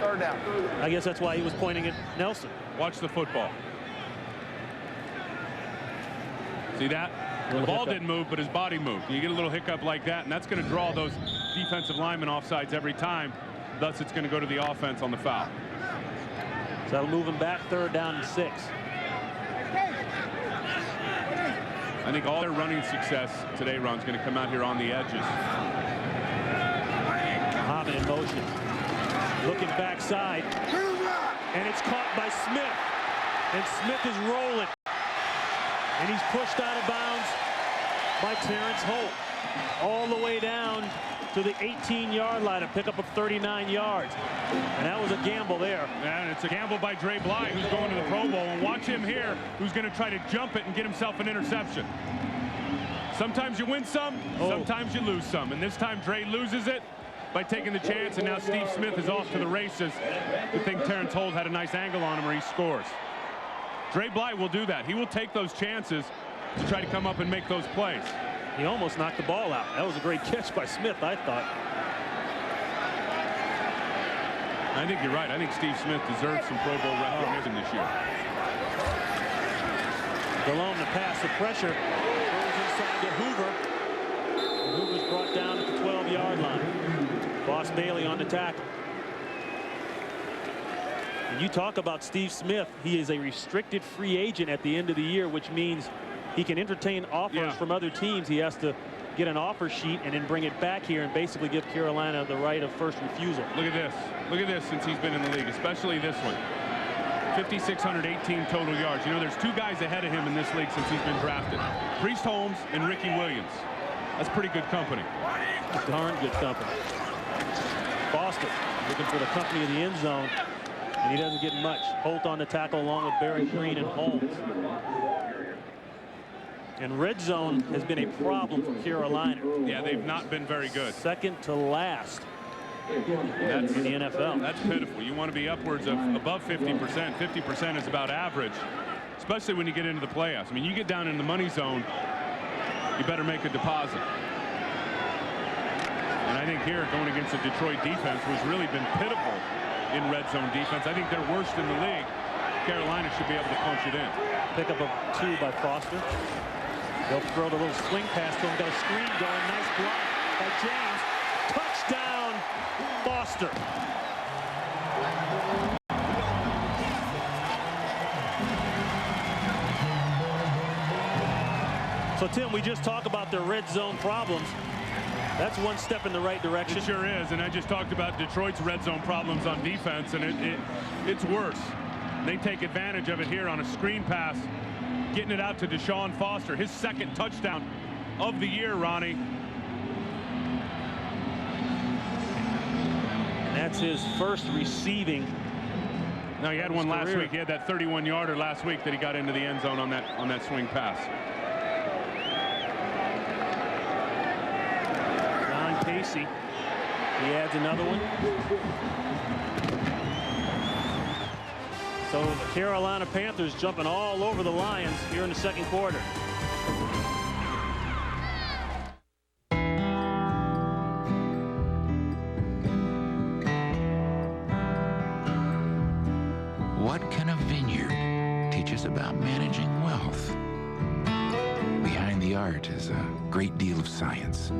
3rd down. I guess that's why he was pointing at Nelson. Watch the football. See that? The ball didn't move, but his body moved. You get a little hiccup like that, and that's going to draw those defensive linemen offsides every time. Thus, it's going to go to the offense on the foul. So that'll move him back 3rd down and 6. I think all their running success today, Ron, is going to come out here on the edges. Muhammad in motion. Looking backside. And it's caught by Smith. And Smith is rolling. And he's pushed out of bounds by Terrence Holt. All the way down to the 18-yard line, a pickup of 39 yards. And that was a gamble there. Yeah, and it's a gamble by Dre Bly, who's going to the Pro Bowl. And watch him here, who's going to try to jump it and get himself an interception. Sometimes you win some, sometimes you lose some. And this time Dre loses it by taking the chance, and now Steve Smith is off to the races. I think Terrence Holt had a nice angle on him, or he scores. Dre Bly will do that. He will take those chances to try to come up and make those plays. He almost knocked the ball out. That was a great catch by Smith, I thought. I think you're right. I think Steve Smith deserves some Pro Bowl recognition this year. Delhomme to pass the pressure. Goes inside to Hoover. And Hoover's brought down at the 12-yard line. Boss Bailey on the tackle. And you talk about Steve Smith. He is a restricted free agent at the end of the year, which means he can entertain offers from other teams. He has to get an offer sheet and then bring it back here and basically give Carolina the right of first refusal. Look at this. Look at this since he's been in the league, especially this one. 5,618 total yards. You know, there's 2 guys ahead of him in this league since he's been drafted. Priest Holmes and Ricky Williams. That's pretty good company. Darn good company. Foster looking for the company of the end zone, and he doesn't get much. Holt on the tackle along with Barry Green and Holmes. And red zone has been a problem for Carolina. Yeah, they've not been very good. Second to last in the NFL. That's pitiful. You want to be upwards of above 50%. 50% is about average, especially when you get into the playoffs. I mean, you get down in the money zone, you better make a deposit. And I think here, going against the Detroit defense, who's really been pitiful in red zone defense. I think they're worst in the league. Carolina should be able to punch it in. Pickup of 2 by Foster. They'll throw the little swing pass to him. Got a screen going. Nice block by James. Touchdown, Foster. So, Tim, we just talked about their red zone problems. That's one step in the right direction. It sure is, and I just talked about Detroit's red zone problems on defense, and it's worse. They take advantage of it here on a screen pass, getting it out to Deshaun Foster, his 2nd touchdown of the year, Ronnie. And that's his first receiving. No, he had one last week. He had that 31-yarder last week that he got into the end zone on that swing pass. John Casey, he adds another one. So the Carolina Panthers jumping all over the Lions here in the 2nd quarter. What can a vineyard teach us about managing wealth? Behind the art is a great deal of science.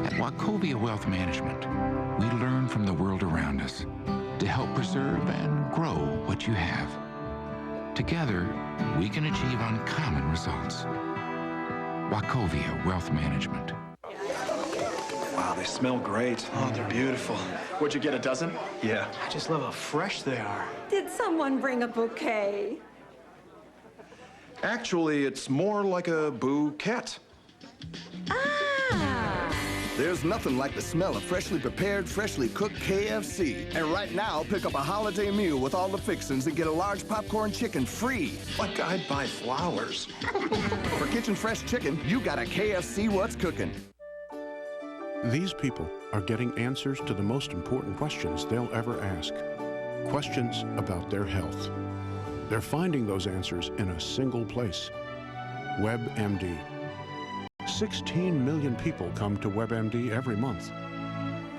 At Wachovia Wealth Management, we learn from the world around us to help preserve and grow what you have. Together, we can achieve uncommon results. Wachovia Wealth Management. Wow, they smell great. Oh, they're beautiful. What'd you get, a dozen? Yeah. I just love how fresh they are. Did someone bring a bouquet? Actually, it's more like a bouquet. There's nothing like the smell of freshly prepared, freshly cooked KFC. And right now, pick up a holiday meal with all the fixings and get a large popcorn chicken free. Like I'd buy flowers. For kitchen fresh chicken, you got a KFC What's Cooking. These people are getting answers to the most important questions they'll ever ask. Questions about their health. They're finding those answers in a single place. WebMD. 16 million people come to WebMD every month.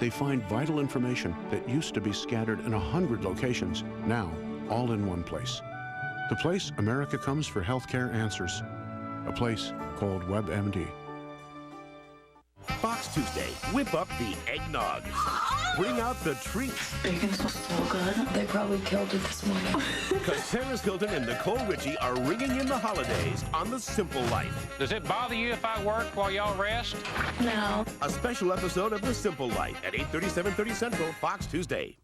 They find vital information that used to be scattered in 100 locations, now all in one place. The place America comes for healthcare answers. A place called WebMD. Fox Tuesday, whip up the eggnog. Bring out the treats. Bacon's so good. They probably killed it this morning. Because Paris Hilton and Nicole Richie are ringing in the holidays on The Simple Life. Does it bother you if I work while y'all rest? No. A special episode of The Simple Life at 8:30, 7:30 Central, Fox Tuesday.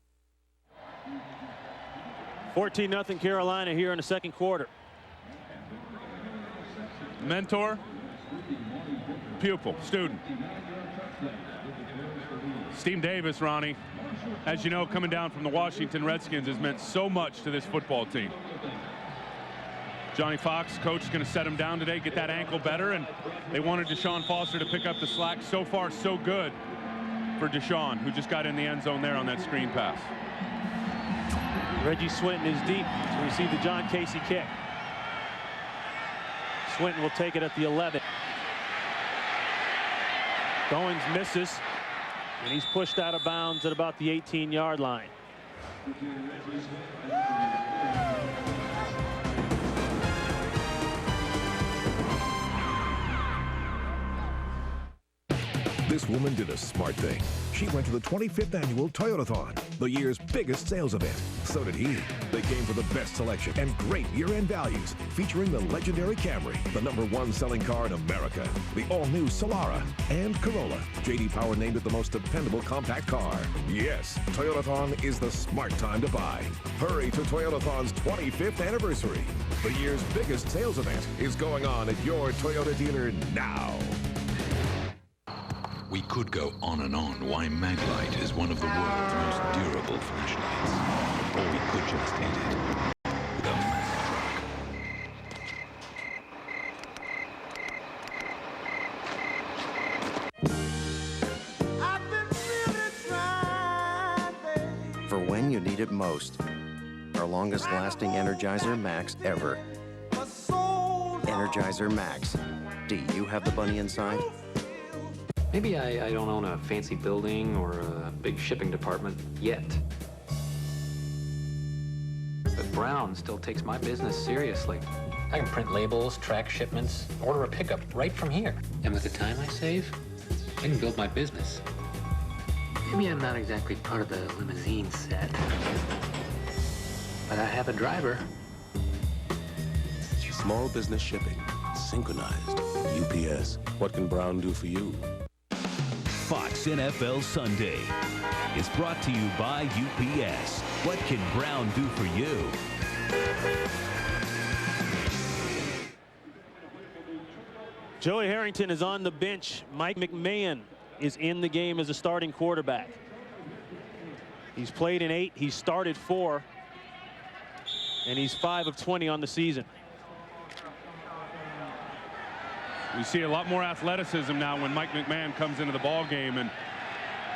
14-0 Carolina here in the second quarter. Mentor, pupil, student. Steve Davis, Ronnie, as you know, coming down from the Washington Redskins has meant so much to this football team. Johnny Fox, coach, is going to set him down today, get that ankle better, and they wanted Deshaun Foster to pick up the slack. So far, so good for Deshaun, who just got in the end zone there on that screen pass. Reggie Swinton is deep to receive the John Casey kick. Swinton will take it at the 11. Goings misses, and he's pushed out of bounds at about the 18-yard line. This woman did a smart thing. She went to the 25th annual Toyotathon, the year's biggest sales event. So did he. They came for the best selection and great year-end values, featuring the legendary Camry, the #1 selling car in America, the all-new Solara, and Corolla. J.D. Power named it the most dependable compact car. Yes, Toyotathon is the smart time to buy. Hurry to Toyotathon's 25th anniversary. The year's biggest sales event is going on at your Toyota dealer now. We could go on and on why Maglite is one of the world's most durable flashlights. Or we could just hit it. The Mag For when you need it most. Our longest lasting Energizer Max ever. Energizer Max. Do you have the bunny inside? Maybe I don't own a fancy building or a big shipping department yet. But Brown still takes my business seriously. I can print labels, track shipments, order a pickup right from here. And with the time I save, I can build my business. Maybe I'm not exactly part of the limousine set, but I have a driver. Small business shipping, synchronized. UPS, what can Brown do for you? Fox NFL Sunday is brought to you by UPS. What can Brown do for you? Joey Harrington is on the bench. Mike McMahon is in the game as a starting quarterback. He's played in 8. He's started 4. And he's 5 of 20 on the season. We see a lot more athleticism now when Mike McMahon comes into the ball game, and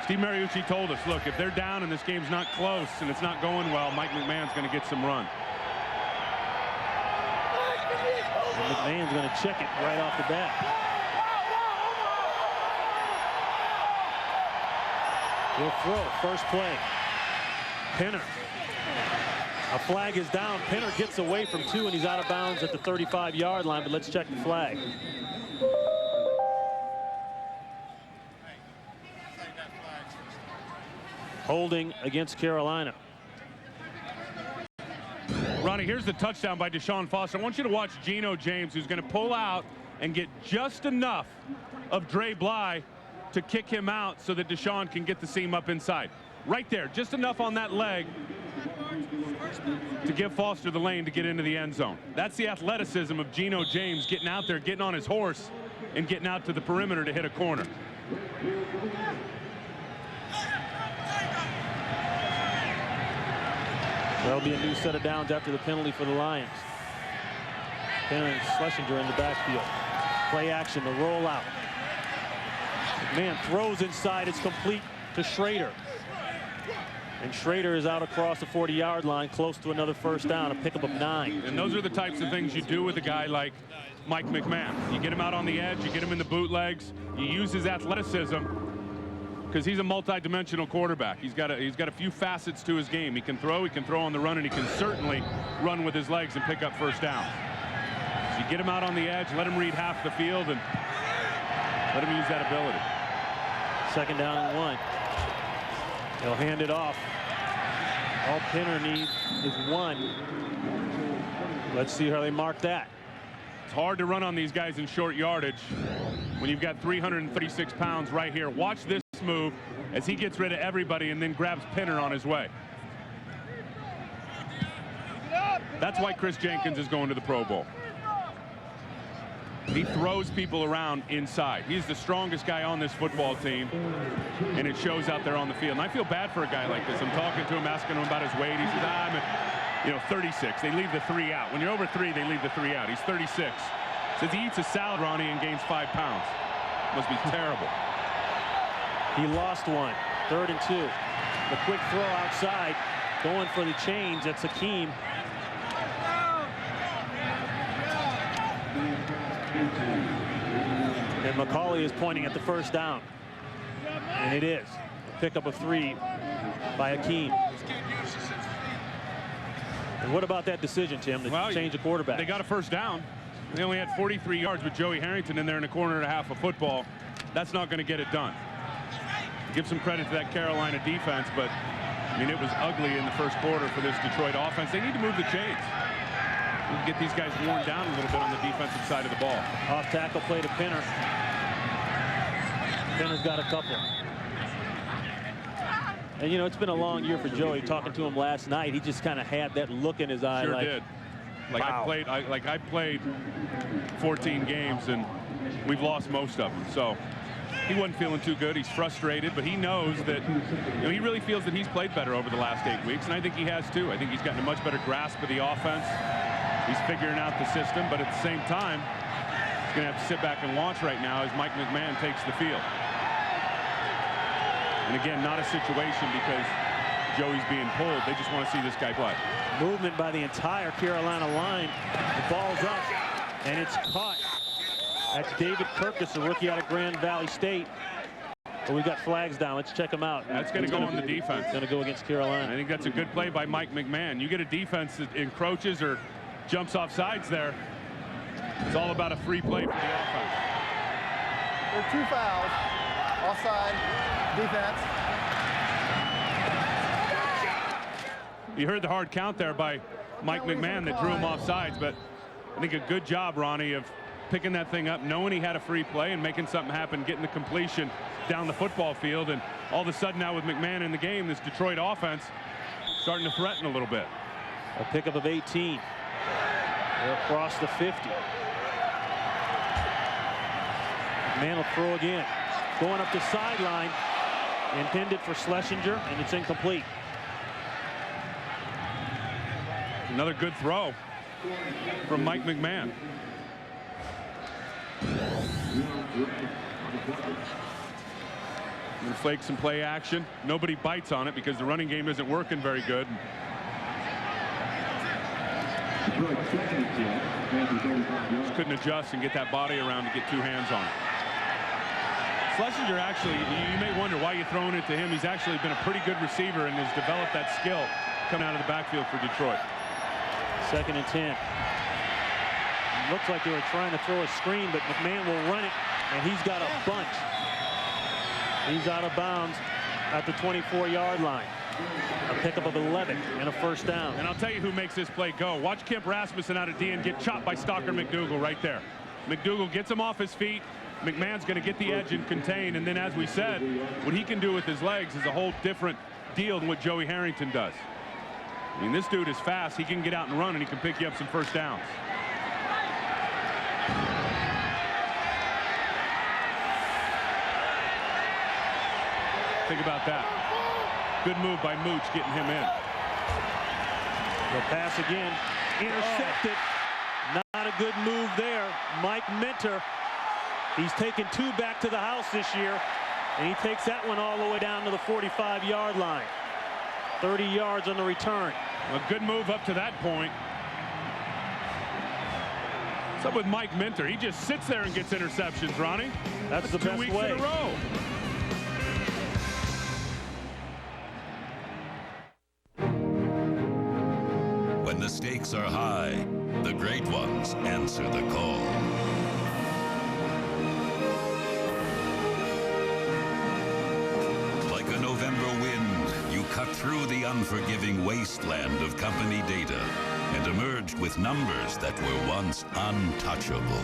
Steve Mariucci told us, look, if they're down and this game's not close and it's not going well, Mike McMahon's going to get some run. And McMahon's going to check it right off the bat. He'll throw first play. Pinner. A flag is down. Pinner gets away from 2, and he's out of bounds at the 35-yard line, but let's check the flag. Holding against Carolina. Ronnie, here's the touchdown by Deshaun Foster. I want you to watch Geno James, who's going to pull out and get just enough of Dre Bly to kick him out so that Deshaun can get the seam up inside. Right there, just enough on that leg to give Foster the lane to get into the end zone. That's the athleticism of Geno James, getting out there, getting on his horse, and getting out to the perimeter to hit a corner. That'll be a new set of downs after the penalty for the Lions. And Schlesinger in the backfield. Play action, the rollout. McMahon throws inside, it's complete to Schrader. And Schrader is out across the 40-yard line, close to another first down, a pickup of 9. And those are the types of things you do with a guy like Mike McMahon. You get him out on the edge, you get him in the bootlegs, you use his athleticism, because he's a multi-dimensional quarterback. He's got a few facets to his game. He can throw on the run, and he can certainly run with his legs and pick up first downs. So you get him out on the edge, let him read half the field, and let him use that ability. 2nd down and 1. They'll hand it off. All Pinner needs is 1. Let's see how they mark that. It's hard to run on these guys in short yardage when you've got 336 pounds right here. Watch this move as he gets rid of everybody and then grabs Pinner on his way. That's why Chris Jenkins is going to the Pro Bowl. He throws people around inside. He's the strongest guy on this football team, and it shows out there on the field. And I feel bad for a guy like this. I'm talking to him, asking him about his weight. He says, I'm 36. They leave the 3 out. When you're over 3, they leave the 3 out. He's 36. Says he eats a salad, Ronnie, and gains 5 pounds. Must be terrible. He lost 1. 3rd and 2. The quick throw outside, going for the change. That's Hakeem. And McCauley is pointing at the first down. And it is. A pickup of 3 by Hakeem. And what about that decision, Tim, to change the quarterback? They got a first down. They only had 43 yards with Joey Harrington in there in a quarter and a half of football. That's not going to get it done. Give some credit to that Carolina defense, but I mean, it was ugly in the first quarter for this Detroit offense. They need to move the chains. Get these guys worn down a little bit on the defensive side of the ball. Off tackle play to Pinner. Pinner's got a couple. And it's been a long year for Joey. Talking to him last night, he just kind of had that look in his eye. Sure like, did. Like wow. I played 14 games and we've lost most of them. So he wasn't feeling too good. He's frustrated, but he knows that he really feels that he's played better over the last 8 weeks, and I think he has too. I think he's gotten a much better grasp of the offense. He's figuring out the system, but at the same time, he's going to have to sit back and watch right now as Mike McMahon takes the field. And again, not a situation because Joey's being pulled. They just want to see this guy play. Movement by the entire Carolina line. The ball's up, and it's caught. That's David Kirkus, a rookie out of Grand Valley State. But we've got flags down. Let's check them out. That's going to go on the defense. Going to go against Carolina. I think that's a good play by Mike McMahon. You get a defense that encroaches or jumps off sides there. It's all about a free play for the offense. There are 2 fouls. Offside, defense. You heard the hard count there by Mike McMahon that drew him off sides, but I think a good job, Ronnie, of picking that thing up, knowing he had a free play and making something happen, getting the completion down the football field. And all of a sudden now with McMahon in the game, this Detroit offense starting to threaten a little bit. A pickup of 18. They're across the 50. McMahon will throw again. Going up the sideline. Intended for Schlesinger, and it's incomplete. Another good throw from Mike McMahon. And flake some play action. Nobody bites on it because the running game isn't working very good. Just couldn't adjust and get that body around to get 2 hands on it. Schlesinger actually, you may wonder why you're throwing it to him. He's actually been a pretty good receiver and has developed that skill coming out of the backfield for Detroit. 2nd and 10. Looks like they were trying to throw a screen, but McMahon will run it, and he's got a bunch. He's out of bounds at the 24-yard line. A pickup of 11 and a first down. And I'll tell you who makes this play go. Watch Kemp Rasmussen out of D and get chopped by Stalker McDougal right there. McDougal gets him off his feet. McMahon's going to get the edge and contain, and then as we said, what he can do with his legs is a whole different deal than what Joey Harrington does. I mean, this dude is fast. He can get out and run, and he can pick you up some first downs. Think about that. Good move by Mooch getting him in. They'll pass again. Intercepted. Not a good move there. Mike Minter. He's taken 2 back to the house this year, and he takes that one all the way down to the 45-yard line. 30 yards on the return. A good move up to that point. What's up with Mike Minter? He just sits there and gets interceptions, Ronnie. That's the 2 best weeks way. in a row. When the stakes are high, the great ones answer the call. Like a November wind, you cut through the unforgiving wasteland of company data and emerged with numbers that were once untouchable.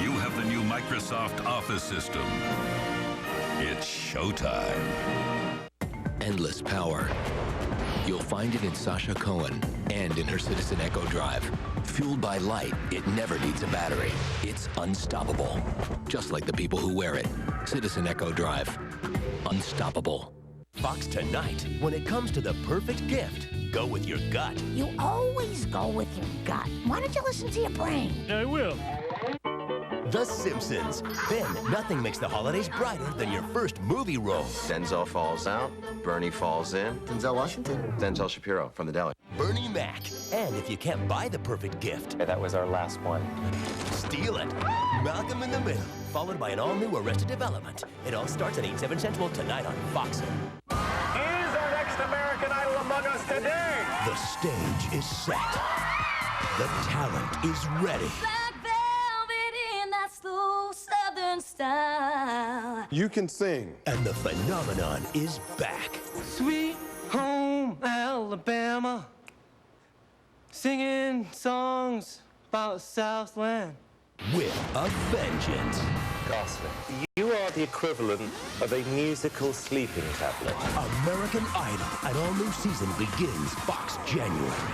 You have the new Microsoft Office system. It's showtime. Endless power. You'll find it in Sasha Cohen and in her Citizen Echo Drive. Fueled by light, it never needs a battery. It's unstoppable. Just like the people who wear it. Citizen Echo Drive. Unstoppable. Fox tonight, when it comes to the perfect gift, go with your gut. You always go with your gut. Why don't you listen to your brain? I will. The Simpsons. Then, nothing makes the holidays brighter than your first movie role. Denzel falls out, Bernie falls in. Denzel Washington? Denzel Shapiro from the deli. Bernie Mac. And if you can't buy the perfect gift, That was our last one. steal it. Malcolm in the Middle, followed by an all-new Arrested Development. It all starts at 8/7 Central tonight on Fox. Is our next American Idol among us today? The stage is set. The talent is ready. Style. You can sing. And the phenomenon is back. Sweet home Alabama, singing songs about Southland. With a vengeance. Gosling, you are the equivalent of a musical sleeping tablet. American Idol. An all-new season begins Fox January.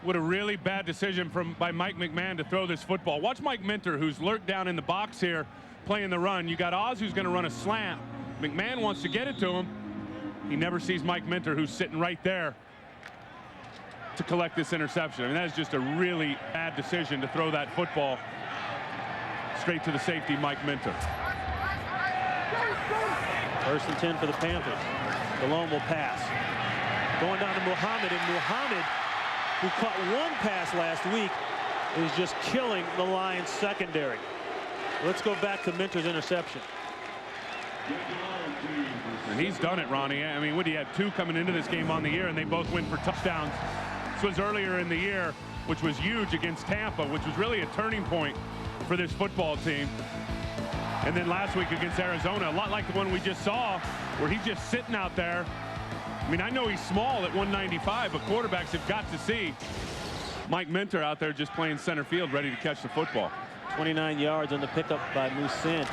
What a really bad decision by Mike McMahon to throw this football. Watch Mike Minter, who's lurked down in the box here, playing the run. You got Oz, who's going to run a slant. McMahon wants to get it to him. He never sees Mike Minter, who's sitting right there to collect this interception. I mean, that is just a really bad decision to throw that football straight to the safety, Mike Minter. 1st and 10 for the Panthers. Malone will pass. Going down to Muhammad, and Muhammad, who caught 1 pass last week, is just killing the Lions secondary. Let's go back to Minter's interception. And he's done it, Ronnie. I mean, Woody had 2 coming into this game on the year, and they both went for touchdowns. This was earlier in the year, which was huge against Tampa, which was really a turning point for this football team. And then last week against Arizona, a lot like the one we just saw, where he's just sitting out there. I mean, I know he's small at 195, but quarterbacks have got to see Mike Minter out there just playing center field, ready to catch the football. 29 yards on the pickup by Musin.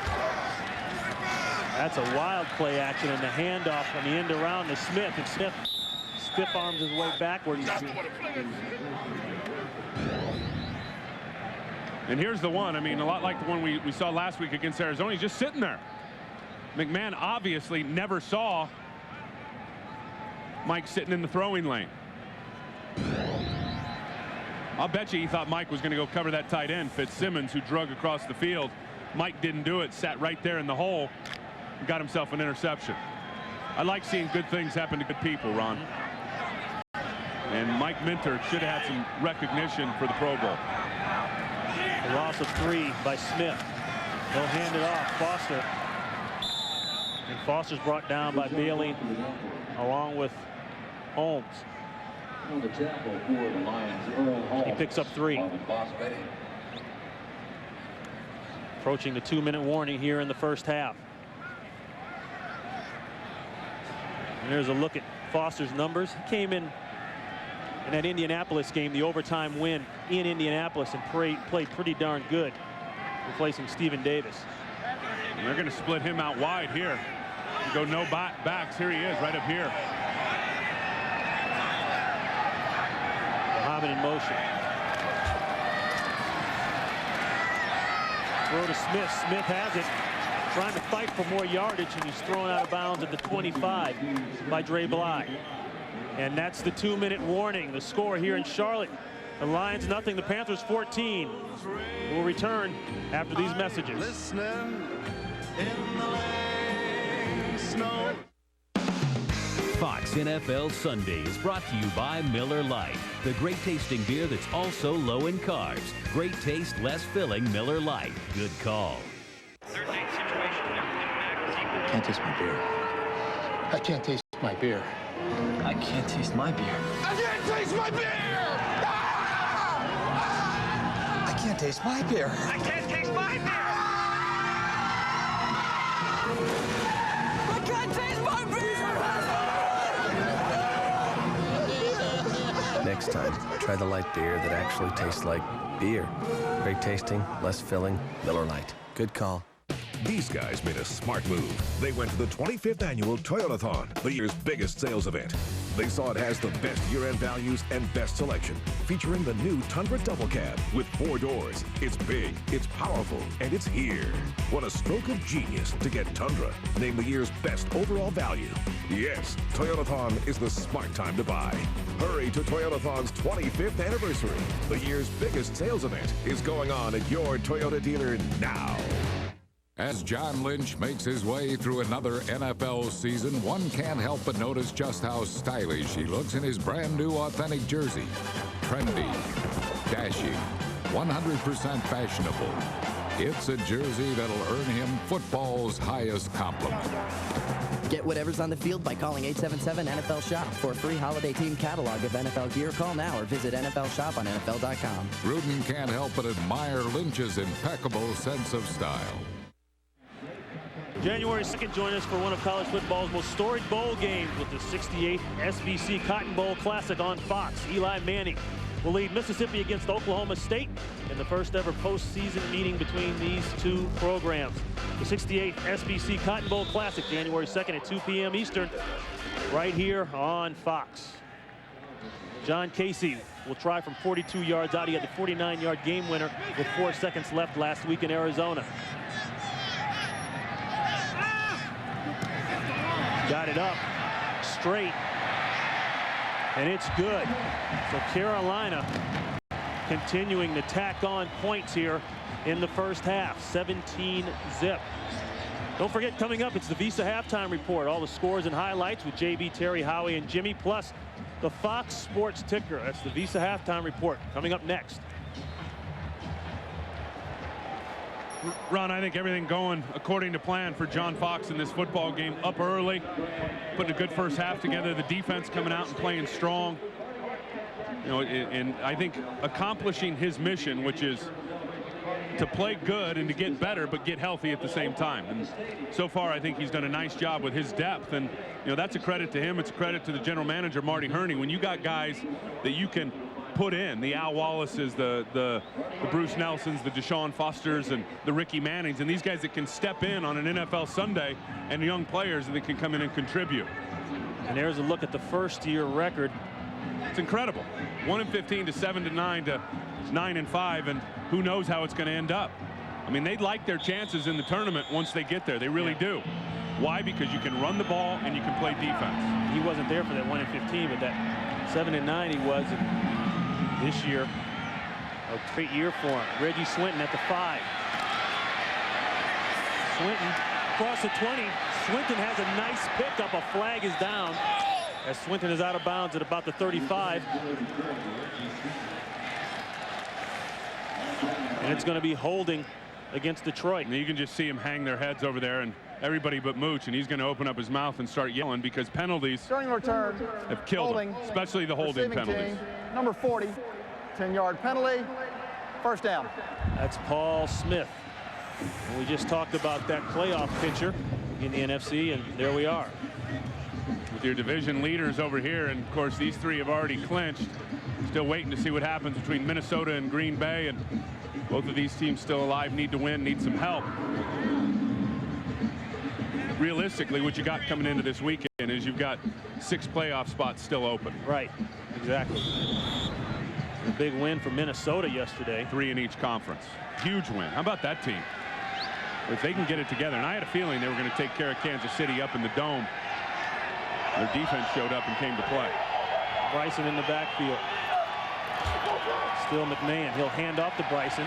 That's a wild play action, and the handoff on the end around to Smith, and Smith stiff arms his way backwards. And here's the one, I mean, a lot like the one we saw last week against Arizona. He's just sitting there. McMahon obviously never saw Mike sitting in the throwing lane. I'll bet you he thought Mike was going to go cover that tight end, Fitzsimmons, who drug across the field. Mike didn't do it, sat right there in the hole, and got himself an interception. I like seeing good things happen to good people, Ron. And Mike Minter should have had some recognition for the Pro Bowl. A loss of 3 by Smith. He'll hand it off. Foster. And Foster's brought down by Bailey along with Holmes. He picks up 3. Approaching the 2-minute warning here in the first half. And there's a look at Foster's numbers. He came in that Indianapolis game, the overtime win in Indianapolis, and played pretty darn good, replacing Stephen Davis. And they're going to split him out wide here. Go no backs. Here he is, right up here. Muhammad in motion. Throw to Smith. Smith has it. Trying to fight for more yardage, and he's thrown out of bounds at the 25 by Dre Bly. And that's the 2-minute warning. The score here in Charlotte. The Lions nothing, the Panthers 14. We'll return after these messages. Listening in the lane, snow. Fox NFL Sunday is brought to you by Miller Lite, the great tasting beer that's also low in carbs. Great taste, less filling. Miller Lite. Good call. Can't taste my beer. I can't taste my beer. I can't taste my beer. I can't taste my beer! I can't taste my beer. I can't taste my beer! I can't taste my beer! Next time, try the light beer that actually tastes like beer. Great tasting, less filling, Miller Lite. Good call. These guys made a smart move. They went to the 25th annual Toyotathon, the year's biggest sales event. They saw it has the best year-end values and best selection, featuring the new Tundra Double Cab with 4 doors. It's big, it's powerful, and it's here. What a stroke of genius to get Tundra named the year's best overall value. Yes, Toyotathon is the smart time to buy. Hurry to Toyotathon's 25th anniversary. The year's biggest sales event is going on at your Toyota dealer now. As John Lynch makes his way through another NFL season, one can't help but notice just how stylish he looks in his brand new authentic jersey. Trendy, dashing, 100% fashionable. It's a jersey that'll earn him football's highest compliment. Get whatever's on the field by calling 877-NFL-SHOP for a free holiday team catalog of NFL gear. Call now or visit NFL Shop on NFL.com. Gruden can't help but admire Lynch's impeccable sense of style. January 2nd, join us for one of college football's most storied bowl games with the 68th SBC Cotton Bowl Classic on Fox. Eli Manning will lead Mississippi against Oklahoma State in the first ever postseason meeting between these two programs. The 68th SBC Cotton Bowl Classic, January 2nd at 2 p.m. Eastern, right here on Fox. John Casey will try from 42 yards out. He had the 49-yard game winner with 4 seconds left last week in Arizona. Got it up, straight, and it's good. So Carolina continuing to tack on points here in the first half, 17-zip. Don't forget, coming up, it's the Visa Halftime Report. All the scores and highlights with JB, Terry, Howie, and Jimmy, plus the Fox Sports Ticker. That's the Visa Halftime Report coming up next. Ron, I think everything going according to plan for John Fox in this football game. Up early, putting a good first half together. The defense coming out and playing strong. You know, and I think accomplishing his mission, which is to play good and to get better, but get healthy at the same time. And so far, I think he's done a nice job with his depth. And, you know, that's a credit to him. It's a credit to the general manager, Marty Herney. When you got guys that you can put in, the Al Wallaces, the Bruce Nelsons, the Deshaun Fosters, and the Ricky Mannings, and these guys that can step in on an NFL Sunday, and young players that can come in and contribute. And there's a look at the first-year record. It's incredible. 1-15 to 7-9 to 9-5, and who knows how it's going to end up. I mean, they'd like their chances in the tournament once they get there. They really do. Why? Because you can run the ball and you can play defense. He wasn't there for that 1-15, but that 7-9 he was. This year, a great year for him. Reggie Swinton at the 5. Swinton across the 20. Swinton has a nice pickup. A flag is down as Swinton is out of bounds at about the 35. And it's going to be holding against Detroit. And you can just see him hang their heads over there, and everybody but Mooch, and he's going to open up his mouth and start yelling because penalties During return, have killed him, especially the holding penalties. Team, number 40, 10-yard penalty, first down. That's Paul Smith. And we just talked about that playoff picture in the NFC, and there we are. With your division leaders over here, and of course these three have already clinched. Still waiting to see what happens between Minnesota and Green Bay, and both of these teams still alive, need to win, need some help. Realistically, what you got coming into this weekend is you've got 6 playoff spots still open. Right, exactly. A big win for Minnesota yesterday. 3 in each conference. Huge win. How about that team? If they can get it together, and I had a feeling they were going to take care of Kansas City up in the Dome. Their defense showed up and came to play. Bryson in the backfield. Still McMahon. He'll hand off to Bryson.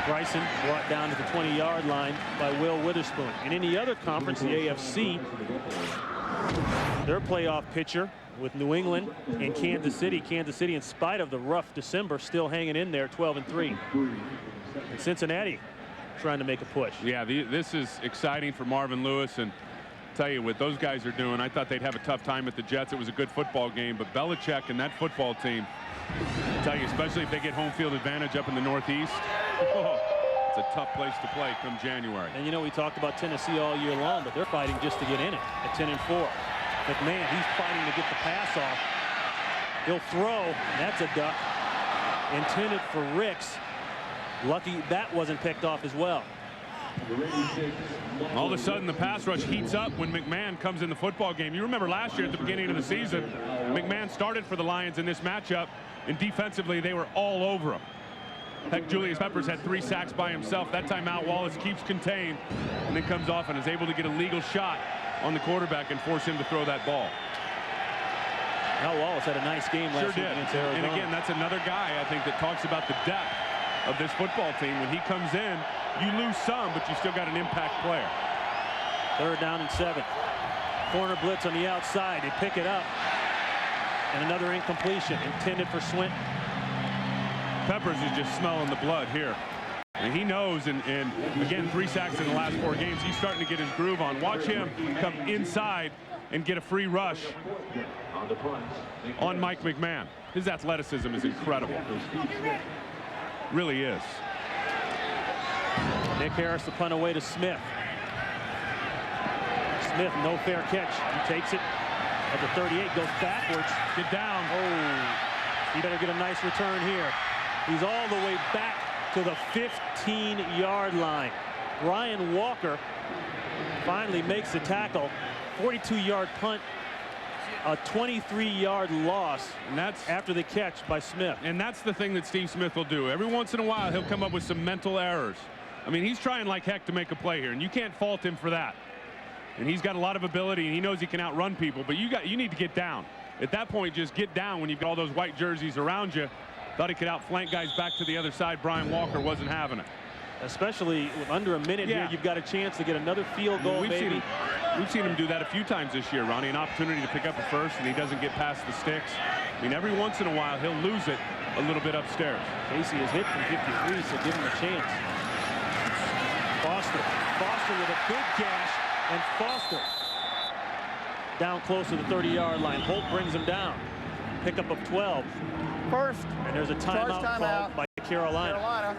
Bryson brought down to the 20-yard line by Will Witherspoon. And in the other conference, the AFC, their playoff pitcher with New England and Kansas City. Kansas City, in spite of the rough December, still hanging in there, 12-3. And Cincinnati trying to make a push. Yeah, this is exciting for Marvin Lewis, and tell you what those guys are doing. I thought they'd have a tough time at the Jets. It was a good football game, but Belichick and that football team, I tell you, especially if they get home field advantage up in the Northeast, it's a tough place to play come January. And you know, we talked about Tennessee all year long, but they're fighting just to get in it at 10-4. McMahon, he's fighting to get the pass off. He'll throw, and that's a duck. Intended for Ricks. Lucky that wasn't picked off as well. All of a sudden, the pass rush heats up when McMahon comes in the football game. You remember last year at the beginning of the season, McMahon started for the Lions in this matchup, and defensively, they were all over him. Heck, Julius Peppers had 3 sacks by himself. That time out, Wallace keeps contained and then comes off and is able to get a legal shot on the quarterback and force him to throw that ball. Now Wallace had a nice game last week against Arizona. And again, that's another guy, I think, that talks about the depth of this football team. When he comes in, you lose some, but you still got an impact player. 3rd down and 7. Corner blitz on the outside. They pick it up. And another incompletion intended for Swinton. Peppers is just smelling the blood here. And he knows, and again, 3 sacks in the last 4 games. He's starting to get his groove on. Watch him come inside and get a free rush on Mike McMahon. His athleticism is incredible. Really is. Nick Harris, the punt away to Smith. Smith, no fair catch. He takes it at the 38, goes backwards. Get down. Oh, he better get a nice return here. He's all the way back to the 15-yard line. Brian Walker finally makes the tackle. 42-yard punt, a 23-yard loss, and that's after the catch by Smith. And that's the thing that Steve Smith will do. Every once in a while, he'll come up with some mental errors. I mean, he's trying like heck to make a play here, and you can't fault him for that. And he's got a lot of ability, and he knows he can outrun people, but you need to get down. At that point, just get down when you've got all those white jerseys around you. Thought he could outflank guys back to the other side. Brian Walker wasn't having it. Especially with under a minute here, you've got a chance to get another field goal, we've seen him do that a few times this year, Ronnie. An opportunity to pick up a first, and he doesn't get past the sticks. I mean, every once in a while, he'll lose it a little bit upstairs. Casey has hit from 53, so give him a chance. Foster with a big gash, and Foster down close to the 30-yard line. Holt brings him down. Pickup of 12. First. And there's a timeout called by Carolina.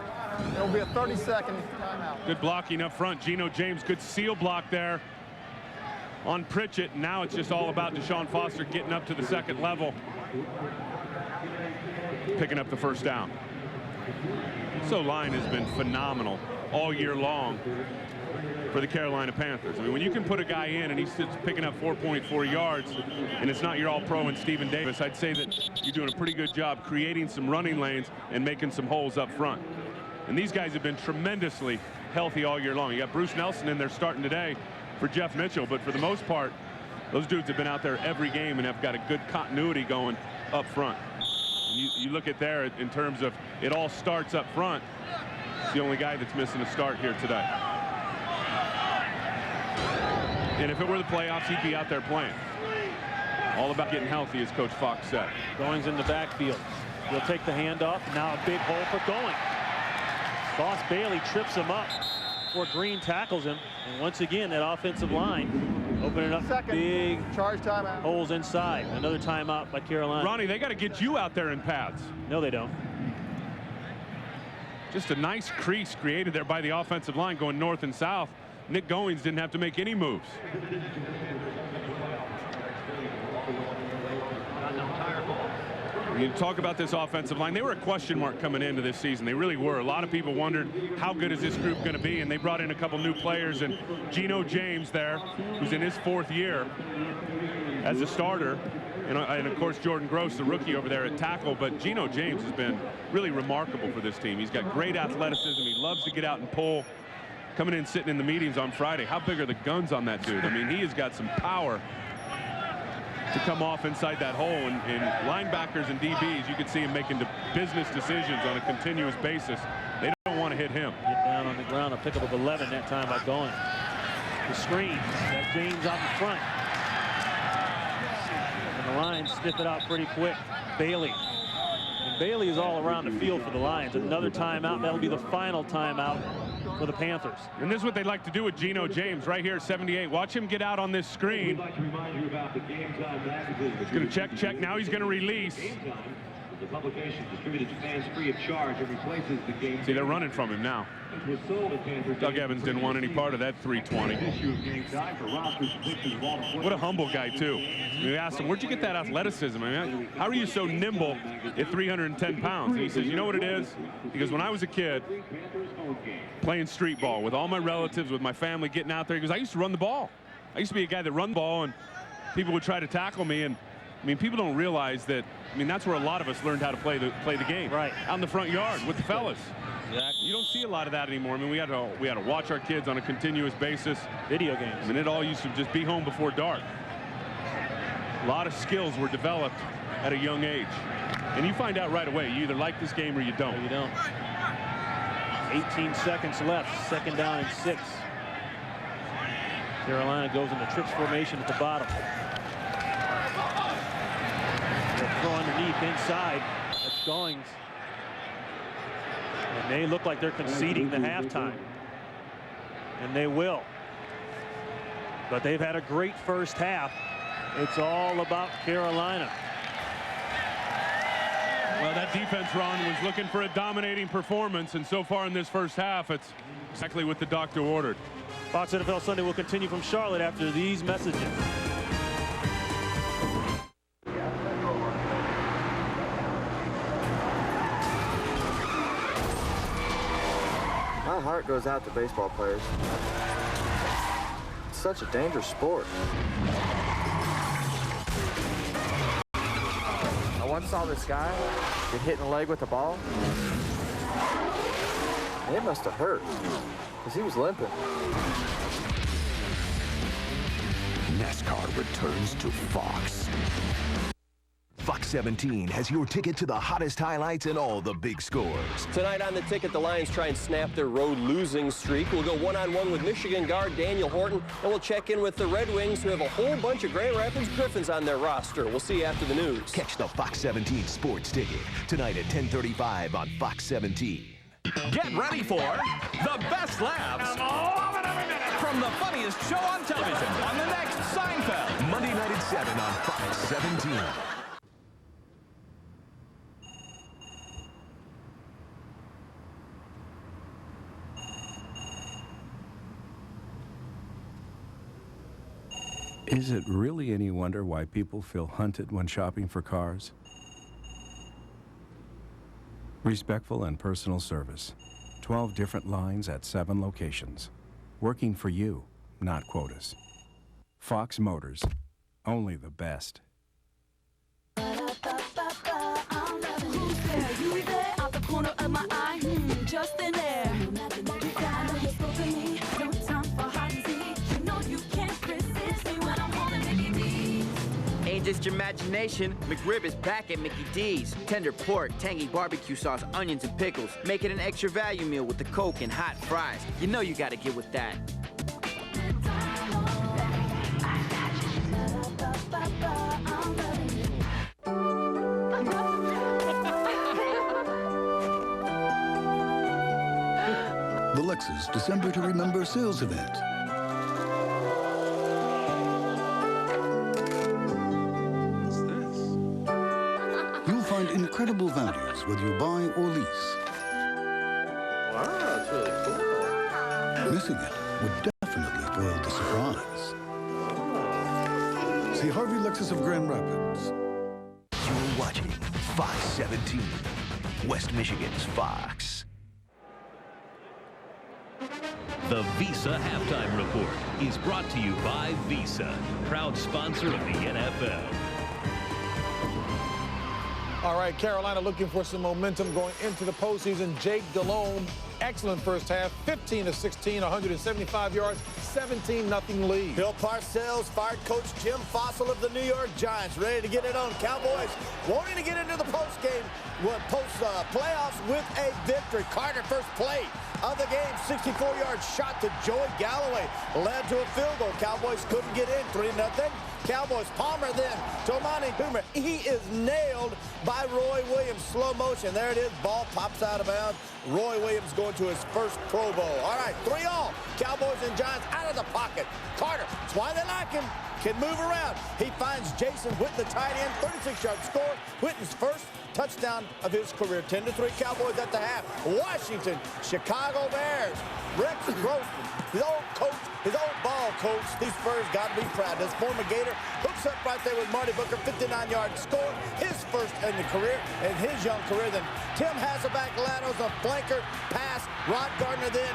It'll be a 30-second timeout. Good blocking up front. Geno James, good seal block there on Pritchett. Now it's just all about Deshaun Foster getting up to the 2nd level, picking up the 1st down. So line has been phenomenal all year long for the Carolina Panthers. I mean, when you can put a guy in and he's picking up 4.4 yards and it's not your all-pro and Stephen Davis, I'd say that you're doing a pretty good job creating some running lanes and making some holes up front. And these guys have been tremendously healthy all year long. You got Bruce Nelson in there starting today for Jeff Mitchell, but for the most part, those dudes have been out there every game and have got a good continuity going up front. You look at there in terms of it all starts up front. It's the only guy that's missing a start here today. And if it were the playoffs, he'd be out there playing. All about getting healthy, as Coach Fox said. Goings in the backfield. He'll take the handoff. Now a big hole for Going. Boss Bailey trips him up before Green tackles him. And once again, that offensive line opening up big charge timeout. Holes inside. Another timeout by Carolina. Ronnie, they got to get you out there in pads. No, they don't. Just a nice crease created there by the offensive line going north and south. Nick Goings didn't have to make any moves. You talk about this offensive line. They were a question mark coming into this season. They really were. A lot of people wondered how good is this group going to be, and they brought in a couple new players, and Geno James there, who's in his 4th year as a starter, And of course, Jordan Gross, the rookie over there at tackle. But Geno James has been really remarkable for this team. He's got great athleticism. He loves to get out and pull. Coming in, sitting in the meetings on Friday. How big are the guns on that dude? I mean, he has got some power to come off inside that hole. And linebackers and DBs, you can see him making business decisions on a continuous basis. They don't want to hit him. Get down on the ground, a pickup of 11 that time by going. The screen, got James out in front. And the Lions sniff it out pretty quick. Bailey. And Bailey is all around the field for the Lions. Another timeout. That'll be the final timeout for the Panthers. And this is what they like to do with Geno James right here, 78. Watch him get out on this screen. He's going to check. Now he's going to release. The publication distributed to fans free of charge and replaces the game. See, they're running from him now. Doug Evans didn't want any part of that 320. What a humble guy, too. We asked him, where'd you get that athleticism? I mean, how are you so nimble at 310 pounds? And he says, you know what it is? He goes, when I was a kid, playing street ball with all my relatives, with my family, getting out there, he goes, I used to run the ball. I used to be a guy that run the ball, and people would try to tackle me. And I mean, people don't realize that. I mean, that's where a lot of us learned how to play the game. Right. Out in the front yard with the fellas. Exactly. You don't see a lot of that anymore. I mean, we had to watch our kids on a continuous basis. Video games. I mean, it all used to just be home before dark. A lot of skills were developed at a young age. And you find out right away. You either like this game or you don't. No, you don't. 18 seconds left. Second down and 6. Carolina goes in the trips formation at the bottom. They'll throw underneath inside. That's Goings. And they look like they're conceding the halftime. And they will. But they've had a great first half. It's all about Carolina. Well, that defense, Ron, was looking for a dominating performance, and so far in this first half, it's exactly what the doctor ordered. Fox NFL Sunday will continue from Charlotte after these messages. My heart goes out to baseball players. It's such a dangerous sport. I once saw this guy get hit in the leg with a ball. It must have hurt, because he was limping. NASCAR returns to Fox. Fox 17 has your ticket to the hottest highlights and all the big scores. Tonight on the ticket, the Lions try and snap their road losing streak. We'll go one-on-one with Michigan guard Daniel Horton, and we'll check in with the Red Wings, who have a whole bunch of Grand Rapids Griffins on their roster. We'll see you after the news. Catch the Fox 17 sports ticket tonight at 10:35 on Fox 17. Get ready for the best laughs from the funniest show on television on the next Seinfeld. Monday night at 7 on Fox 17. Is it really any wonder why people feel hunted when shopping for cars? Respectful and personal service. 12 different lines at 7 locations. Working for you, not quotas. Fox Motors. Only the best. Just in there. Ain't just your imagination. McRib is back at Mickey D's. Tender pork, tangy barbecue sauce, onions, and pickles. Make it an extra value meal with the Coke and hot fries. You know you gotta get with that. The Lexus December to Remember sales event. You'll find incredible values whether you buy or lease. Wow, that's really cool. Missing it would definitely spoil the surprise. See Harvey Lexus of Grand Rapids. You're watching Fox 17, West Michigan's Fox. The Visa Halftime Report is brought to you by Visa, proud sponsor of the NFL. All right, Carolina looking for some momentum going into the postseason. Jake Delhomme, excellent first half, 15 of 16, 175 yards, 17-0 lead. Bill Parcells fired Coach Jim Fossil of the New York Giants, ready to get it on. Cowboys wanting to get into the playoffs with a victory. Carter, first play of the game, 64-yard shot to Joey Galloway, led to a field goal. Cowboys couldn't get in, 3-0. Cowboys, Palmer then to Amani Boomer. He is nailed by Roy Williams. Slow motion. There it is. Ball pops out of bounds. Roy Williams going to his first Pro Bowl. All right, 3-all. Cowboys and Giants out of the pocket. Carter, that's why they like him. Can move around. He finds Jason Witten, the tight end, 36-yard score. Witten's first touchdown of his career. 10-3 Cowboys at the half. Washington, Chicago Bears. Rex Grossman, his old coach, his old ball coach. These Spurs got to be proud. This former Gator hooks up right there with Marty Booker, 59-yard score. His first in the career, in his young career. Then Tim Hasselback laterals a flanker pass. Rod Gardner then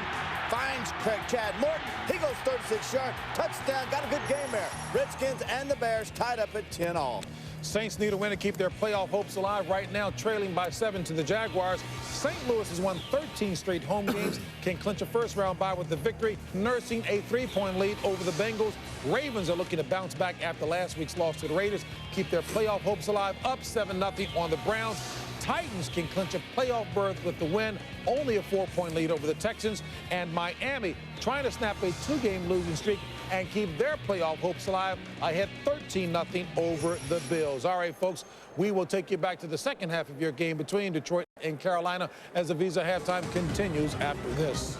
finds Chad Morton. He goes 36-yard. Touchdown. Got a good game there. Redskins and the Bears tied up at 10-all. Saints need a win to keep their playoff hopes alive right now, trailing by 7 to the Jaguars. St. Louis has won 13 straight home games, can clinch a first-round bye with the victory, nursing a 3-point lead over the Bengals. Ravens are looking to bounce back after last week's loss to the Raiders, keep their playoff hopes alive, up 7-0 on the Browns. Titans can clinch a playoff berth with the win, only a 4-point lead over the Texans. And Miami trying to snap a 2-game losing streak and keep their playoff hopes alive, ahead 13-0 over the Bills. All right, folks, we will take you back to the second half of your game between Detroit and Carolina as the Visa halftime continues after this.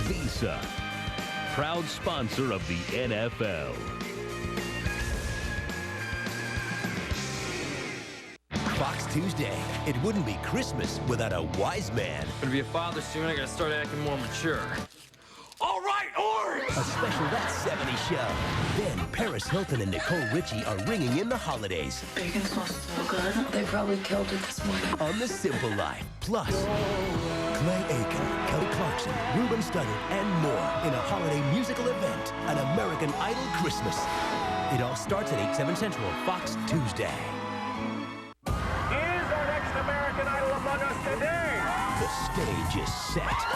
Visa, proud sponsor of the NFL. Fox Tuesday. It wouldn't be Christmas without a wise man. Gonna be a father soon. I gotta start acting more mature. All right, Orange! A special That 70s show. Then Paris Hilton and Nicole Richie are ringing in the holidays. Bacon smells so good. They probably killed it this morning. On The Simple Life. Plus, Clay Aiken, Kelly Clarkson, Ruben Studdard, and more in a holiday musical event, An American Idol Christmas. It all starts at 8/7 Central, Fox Tuesday. Is our next American Idol among us today? The stage is set.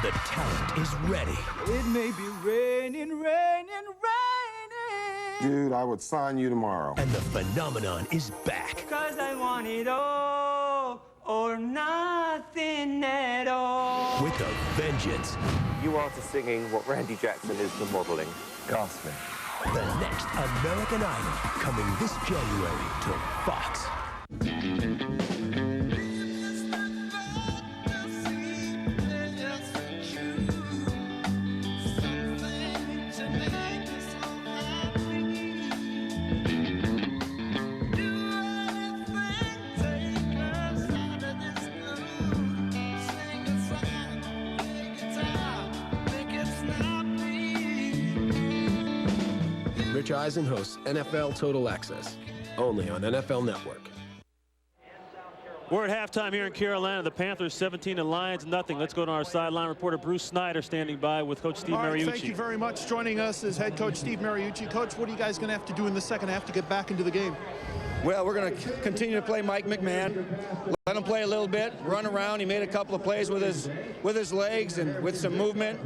The talent is ready. It may be raining, raining, raining. Dude, I would sign you tomorrow. And the phenomenon is back. 'Cause I want it all or nothing at all. With a vengeance. You are to singing what Randy Jackson is to modeling. Gasping. The next American Idol coming this January to Fox. Rich Eisen hosts NFL Total Access, only on NFL Network. We're at halftime here in Carolina. The Panthers 17 and Lions nothing. Let's go to our sideline reporter Bruce Snyder standing by with Coach Steve Mariucci. Thank you very much. Joining us is head coach Steve Mariucci. Coach, what are you guys going to have to do in the second half to get back into the game? Well, we're going to continue to play Mike McMahon. Let him play a little bit, run around. He made a couple of plays with his legs and with some movement.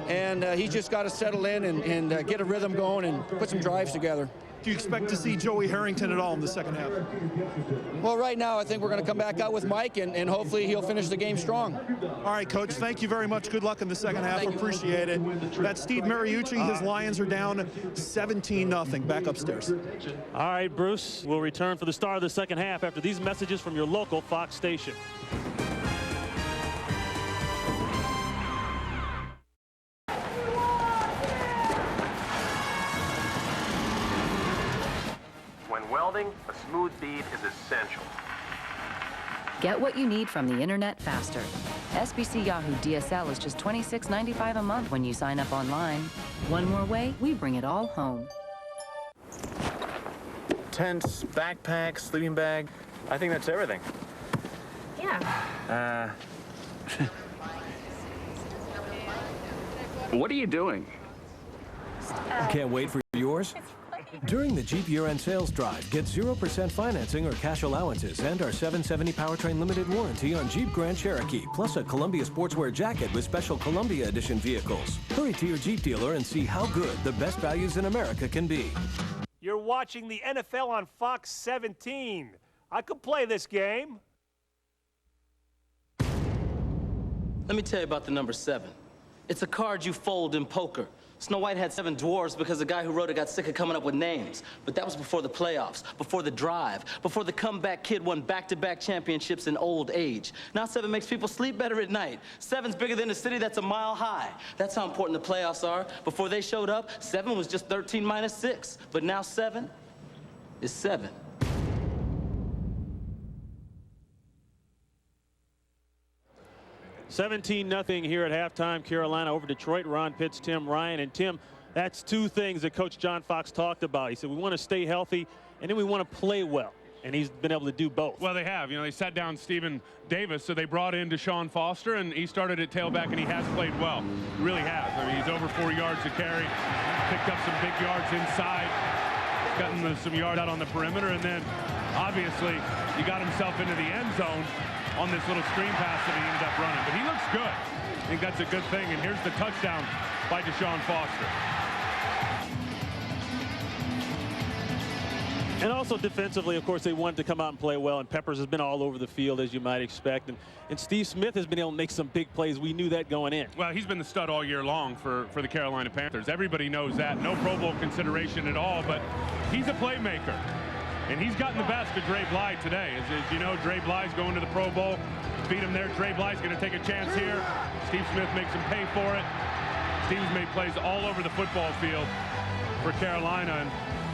And he's just got to settle in and get a rhythm going and put some drives together. Do you expect to see Joey Harrington at all in the second half? Well, right now, I think we're going to come back out with Mike, and hopefully he'll finish the game strong. All right, Coach, thank you very much. Good luck in the second half. Appreciate it. That's Steve Mariucci. His Lions are down 17-0. Back upstairs. All right, Bruce, we'll return for the start of the second half after these messages from your local Fox station. Welding, a smooth bead is essential. Get what you need from the internet faster. SBC Yahoo DSL is just $26.95 a month when you sign up online. One more way, we bring it all home. Tents, backpack, sleeping bag. I think that's everything. Yeah. What are you doing? best. Can't wait for yours? During the Jeep year-end sales drive, get 0% financing or cash allowances and our 770 powertrain limited warranty on Jeep Grand Cherokee, plus a Columbia sportswear jacket with special Columbia edition vehicles. Hurry to your Jeep dealer and see how good the best values in America can be. You're watching the NFL on Fox 17. I could play this game. Let me tell you about the number 7. It's a card you fold in poker. Snow White had 7 dwarves because the guy who wrote it got sick of coming up with names. But that was before the playoffs, before the drive, before the comeback kid won back-to-back championships in old age. Now 7 makes people sleep better at night. 7's bigger than a city that's a mile high. That's how important the playoffs are. Before they showed up, 7 was just 13 minus 6. But now 7 is 7. $17-0 here at halftime. Carolina over Detroit. Ron Pitts, Tim Ryan. And Tim, that's two things that Coach John Fox talked about. He said we want to stay healthy, and then we want to play well. And he's been able to do both. Well, they have. You know, they sat down Stephen Davis, so they brought in Deshaun Foster, and he started at tailback, and he has played well. He really has. I mean, he's over 4 yards a carry, picked up some big yards inside, gotten some yards out on the perimeter, and then obviously he got himself into the end zone on this little screen pass that he ended up running. But he looks good. I think that's a good thing. And here's the touchdown by Deshaun Foster. And also defensively, of course, they wanted to come out and play well. And Peppers has been all over the field, as you might expect. And Steve Smith has been able to make some big plays. We knew that going in. Well, he's been the stud all year long for the Carolina Panthers. Everybody knows that. No Pro Bowl consideration at all. But he's a playmaker. And he's gotten the best of Dre Bly today. As you know, Dre Bly's going to the Pro Bowl. Beat him there. Dre Bly's going to take a chance here. Steve Smith makes him pay for it. Steve's made plays all over the football field for Carolina. And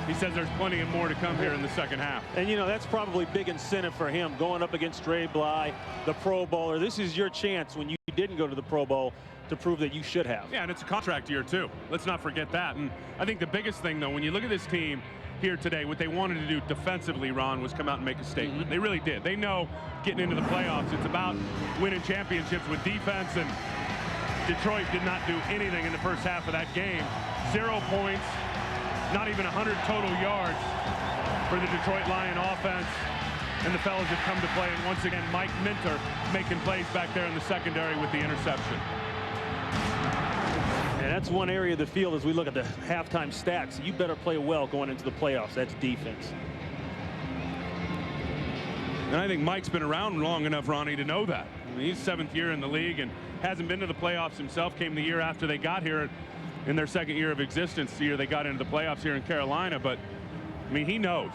he says there's plenty and more to come here in the second half. And, you know, that's probably big incentive for him going up against Dre Bly, the Pro Bowler. This is your chance when you didn't go to the Pro Bowl to prove that you should have. Yeah, and it's a contract year, too. Let's not forget that. And I think the biggest thing, though, when you look at this team here today, what they wanted to do defensively, Ron, was come out and make a statement. They really did. They know getting into the playoffs, it's about winning championships with defense, and Detroit did not do anything in the first half of that game. 0 points, not even 100 total yards for the Detroit Lion offense. And the fellas have come to play, and once again, Mike Minter making plays back there in the secondary with the interception. And that's one area of the field as we look at the halftime stats. You better play well going into the playoffs. That's defense. And I think Mike's been around long enough, Ronnie, to know that. I mean, he's 7th year in the league and hasn't been to the playoffs himself. Came the year after they got here in their 2nd year of existence, the year they got into the playoffs here in Carolina. But, I mean, he knows.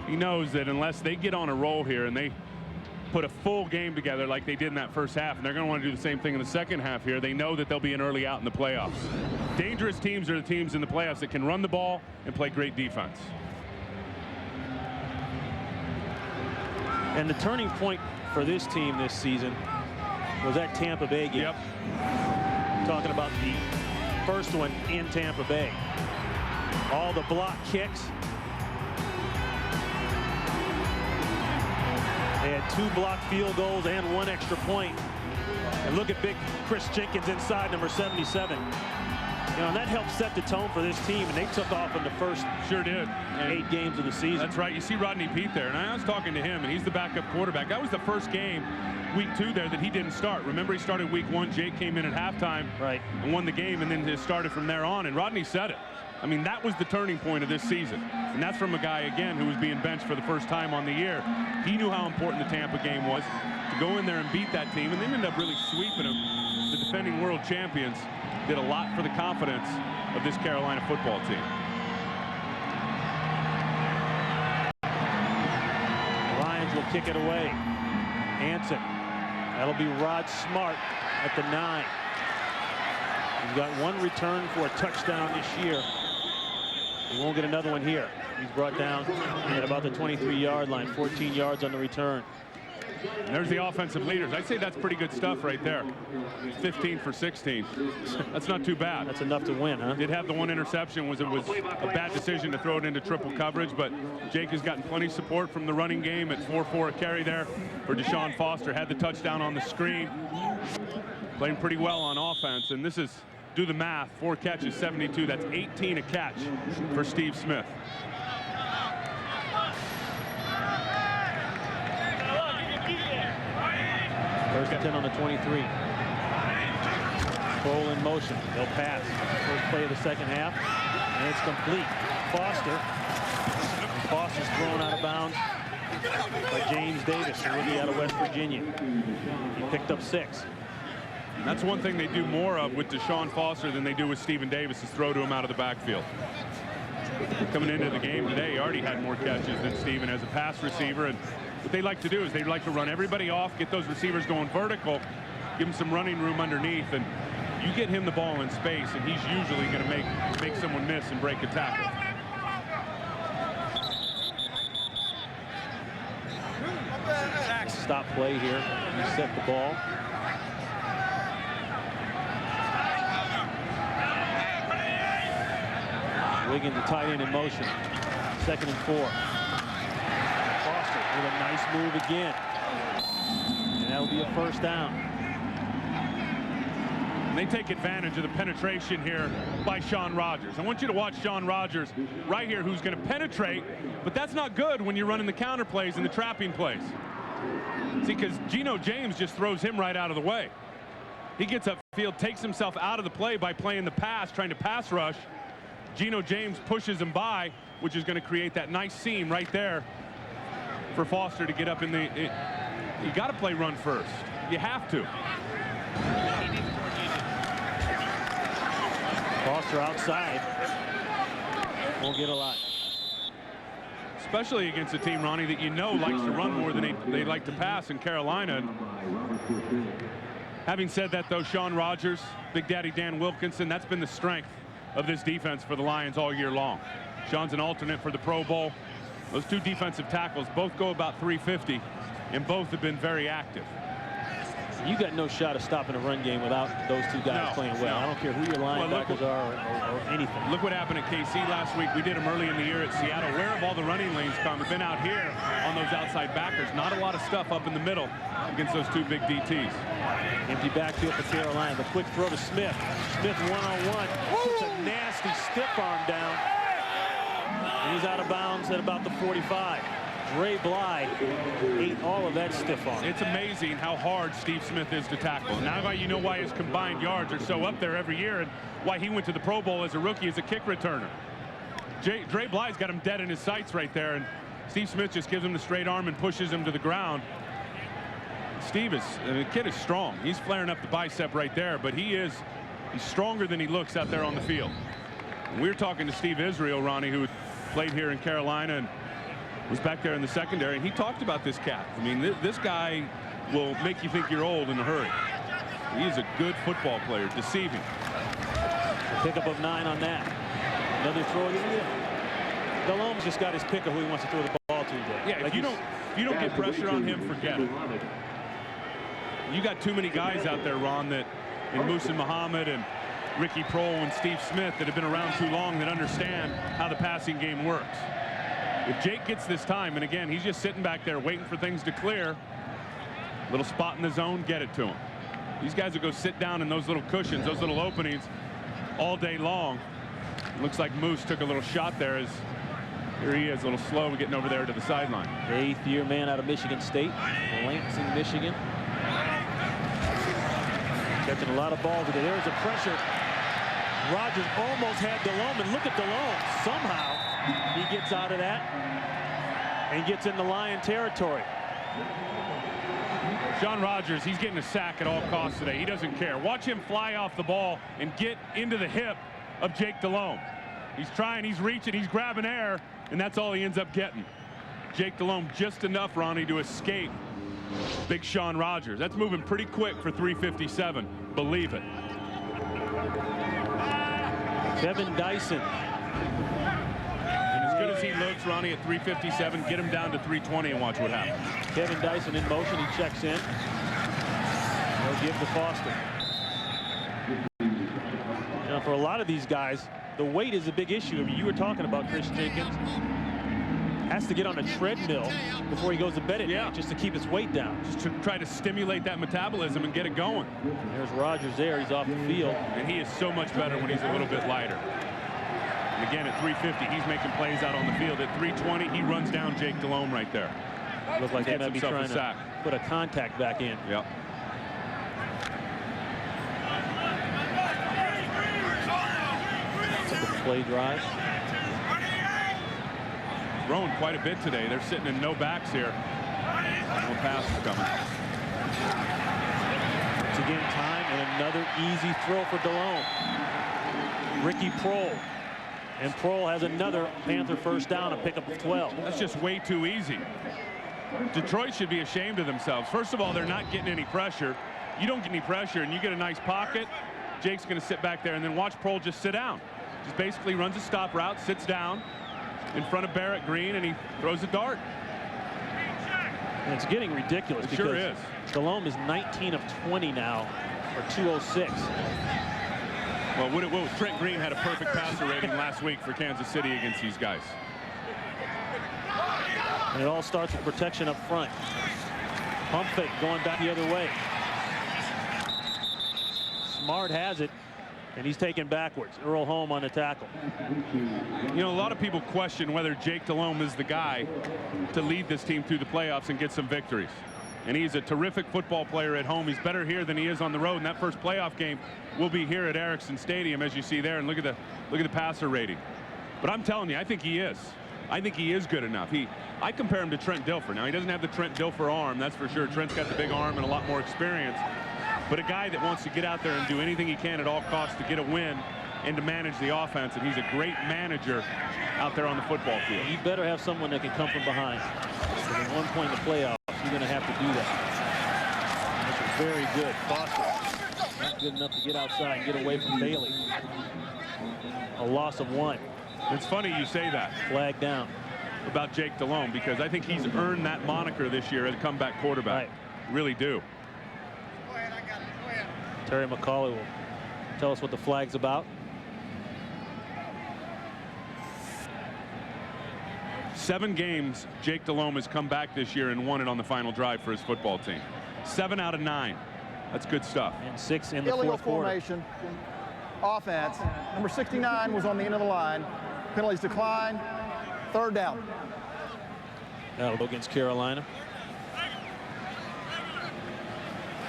He knows that unless they get on a roll here and they put a full game together like they did in that first half, and they're going to want to do the same thing in the second half here, they know that they'll be an early out in the playoffs. Dangerous teams are the teams in the playoffs that can run the ball and play great defense. And the turning point for this team this season was that Tampa Bay game. Yep. Talking about the first one in Tampa Bay. All the block kicks. They had 2 blocked field goals and 1 extra point. And look at big Chris Jenkins inside, number 77. You know, and that helped set the tone for this team, and they took off in the first sure did 8 games of the season. That's right. You see Rodney Peete there, and I was talking to him, and he's the backup quarterback. That was the first game, week 2 there, that he didn't start. Remember, he started week 1. Jake came in at halftime and won the game, and then it started from there on. And Rodney said it. I mean, that was the turning point of this season. And that's from a guy, again, who was being benched for the first time on the year. He knew how important the Tampa game was to go in there and beat that team, and they ended up really sweeping them. The defending world champions did a lot for the confidence of this Carolina football team. The Lions will kick it away. Hansen. That'll be Rod Smart at the 9. He's got 1 return for a touchdown this year. He won't get another one here. He's brought down at about the 23-yard line, 14 yards on the return. And there's the offensive leaders. I'd say that's pretty good stuff right there. 15 for 16. That's not too bad. That's enough to win, huh? Did have the 1 interception. It was a bad decision to throw it into triple coverage, but Jake has gotten plenty of support from the running game at 4-4 a carry there for Deshaun Foster. Had the touchdown on the screen. Playing pretty well on offense, and this is do the math. 4 catches, 72. That's 18 a catch for Steve Smith. First and 10 on the 23. Kroll in motion. They'll pass. First play of the second half, and it's complete. Foster. And Foster's thrown out of bounds by James Davis, a rookie out of West Virginia. He picked up 6. And that's one thing they do more of with Deshaun Foster than they do with Stephen Davis, is throw to him out of the backfield. Coming into the game today, he already had more catches than Stephen as a pass receiver. And what they like to do is they like to run everybody off, get those receivers going vertical, give them some running room underneath, and you get him the ball in space, and he's usually going to make someone miss and break a tackle. Stop play here. You set the ball. Wiggins, the tight end, in motion. 2nd and 4. Foster with a nice move again. And that'll be a first down. And they take advantage of the penetration here by Sean Rogers. I want you to watch Sean Rogers right here, who's going to penetrate, but that's not good when you're running the counter plays and the trapping plays. See, because Geno James just throws him right out of the way. He gets upfield, takes himself out of the play by playing the pass, trying to pass rush. Geno James pushes him by, which is going to create that nice seam right there for Foster to get up in the... You got to play run first. You have to. Foster outside. Won't get a lot. Especially against a team, Ronnie, that you know likes to run more than they like to pass in Carolina. Having said that, though, Sean Rogers, Big Daddy Dan Wilkinson, that's been the strength of this defense for the Lions all year long. Sean's an alternate for the Pro Bowl. Those 2 defensive tackles both go about 350, and both have been very active. You got no shot of stopping a run game without those 2 guys playing well. I don't care who your linebackers are or anything. Look what happened at KC last week. We did them early in the year at Seattle. Where have all the running lanes come? We've been out here on those outside backers. Not a lot of stuff up in the middle against those 2 big DTs. Empty backfield for Carolina. The quick throw to Smith. Smith one-on-one. Puts a nasty stiff arm down. And he's out of bounds at about the 45. Ray Bly ate all of that stiff arm. It's amazing how hard Steve Smith is to tackle. Now you know why his combined yards are so up there every year and why he went to the Pro Bowl as a rookie as a kick returner. Dre Bly's got him dead in his sights right there, and Steve Smith just gives him the straight arm and pushes him to the ground. The kid is strong. He's flaring up the bicep right there, but he's stronger than he looks out there on the field. And we were talking to Steve Israel, Ronnie, who played here in Carolina and was back there in the secondary, and he talked about this cat. I mean, this guy will make you think you're old in a hurry. He's a good football player, deceiving. Pickup of 9 on that. Another throw. Dalome's just got his pick of who he wants to throw the ball to today. Yeah, if you don't get pressure on him, forget it. You got too many guys out there, Ron, that in Musa Muhammad and Ricky Prohl and Steve Smith that have been around too long that understand how the passing game works. If Jake gets this time, and again, he's just sitting back there waiting for things to clear, little spot in the zone, get it to him. These guys will go sit down in those little cushions, those little openings all day long. Looks like Moose took a little shot there as here he is, a little slow getting over there to the sideline. The 8th-year man out of Michigan State, Lansing, Michigan. Catching a lot of balls today. There's a pressure. Rogers almost had Delhomme, and look at Delhomme. Somehow he gets out of that and gets into Lion territory. Sean Rogers, he's getting a sack at all costs today. He doesn't care. Watch him fly off the ball and get into the hip of Jake Delhomme. He's trying, he's reaching, he's grabbing air, and that's all he ends up getting. Jake Delhomme just enough, Ronnie, to escape big Sean Rogers. That's moving pretty quick for 357. Believe it. Kevin Dyson. And as good as he looks, Ronnie, at 357, get him down to 320 and watch what happens. Kevin Dyson in motion. He checks in. They'll give to Foster. Now, for a lot of these guys, the weight is a big issue. I mean, you were talking about Chris Jenkins. Has to get on a treadmill before he goes to bed at night just to keep his weight down. Just to try to stimulate that metabolism and get it going. There's Rodgers there. He's off the field. And he is so much better when he's a little bit lighter. And again, at 350, he's making plays out on the field. At 320, he runs down Jake Delhomme right there. Looks like he might be trying to put a contact back in. Yep. Play drive. Throwing quite a bit today. They're sitting in no backs here. No pass is coming. Once again, time and another easy throw for Delhomme. Ricky Prohl. And Prohl has another Panther first down, a pickup of 12. That's just way too easy. Detroit should be ashamed of themselves. First of all, they're not getting any pressure. You don't get any pressure and you get a nice pocket. Jake's going to sit back there and then watch Prohl just sit down. Just basically runs a stop route, sits down in front of Barrett Green, and he throws a dart. And it's getting ridiculous because sure is. Delhomme is 19 of 20 now for 206. Well, Trent Green had a perfect passer rating last week for Kansas City against these guys. And it all starts with protection up front. Pump fake going back the other way. Smart has it. And he's taken backwards. Earl Holm on the tackle. You know, a lot of people question whether Jake Delhomme is the guy to lead this team through the playoffs and get some victories. And he's a terrific football player at home. He's better here than he is on the road. And that first playoff game will be here at Ericsson Stadium, as you see there. And look at the passer rating. But I'm telling you, I think he is. I think he is good enough. I compare him to Trent Dilfer. Now, he doesn't have the Trent Dilfer arm, that's for sure. Trent's got the big arm and a lot more experience. But a guy that wants to get out there and do anything he can at all costs to get a win and to manage the offense. And he's a great manager out there on the football field. You better have someone that can come from behind. So at one point in the playoffs, you're going to have to do that. That's very good. Foster not good enough to get outside and get away from Bailey. A loss of 1. It's funny you say that. Flag down. About Jake Delhomme, because I think he's earned that moniker this year as a comeback quarterback. Right. Really do. Terry McCauley will tell us what the flag's about. 7 games Jake Delhomme has come back this year and won it on the final drive for his football team. 7 out of 9. That's good stuff. And 6 in the illegal fourth quarter. Formation. Offense. Number 69 was on the end of the line. Penalties decline. 3rd down. That'll go against Carolina.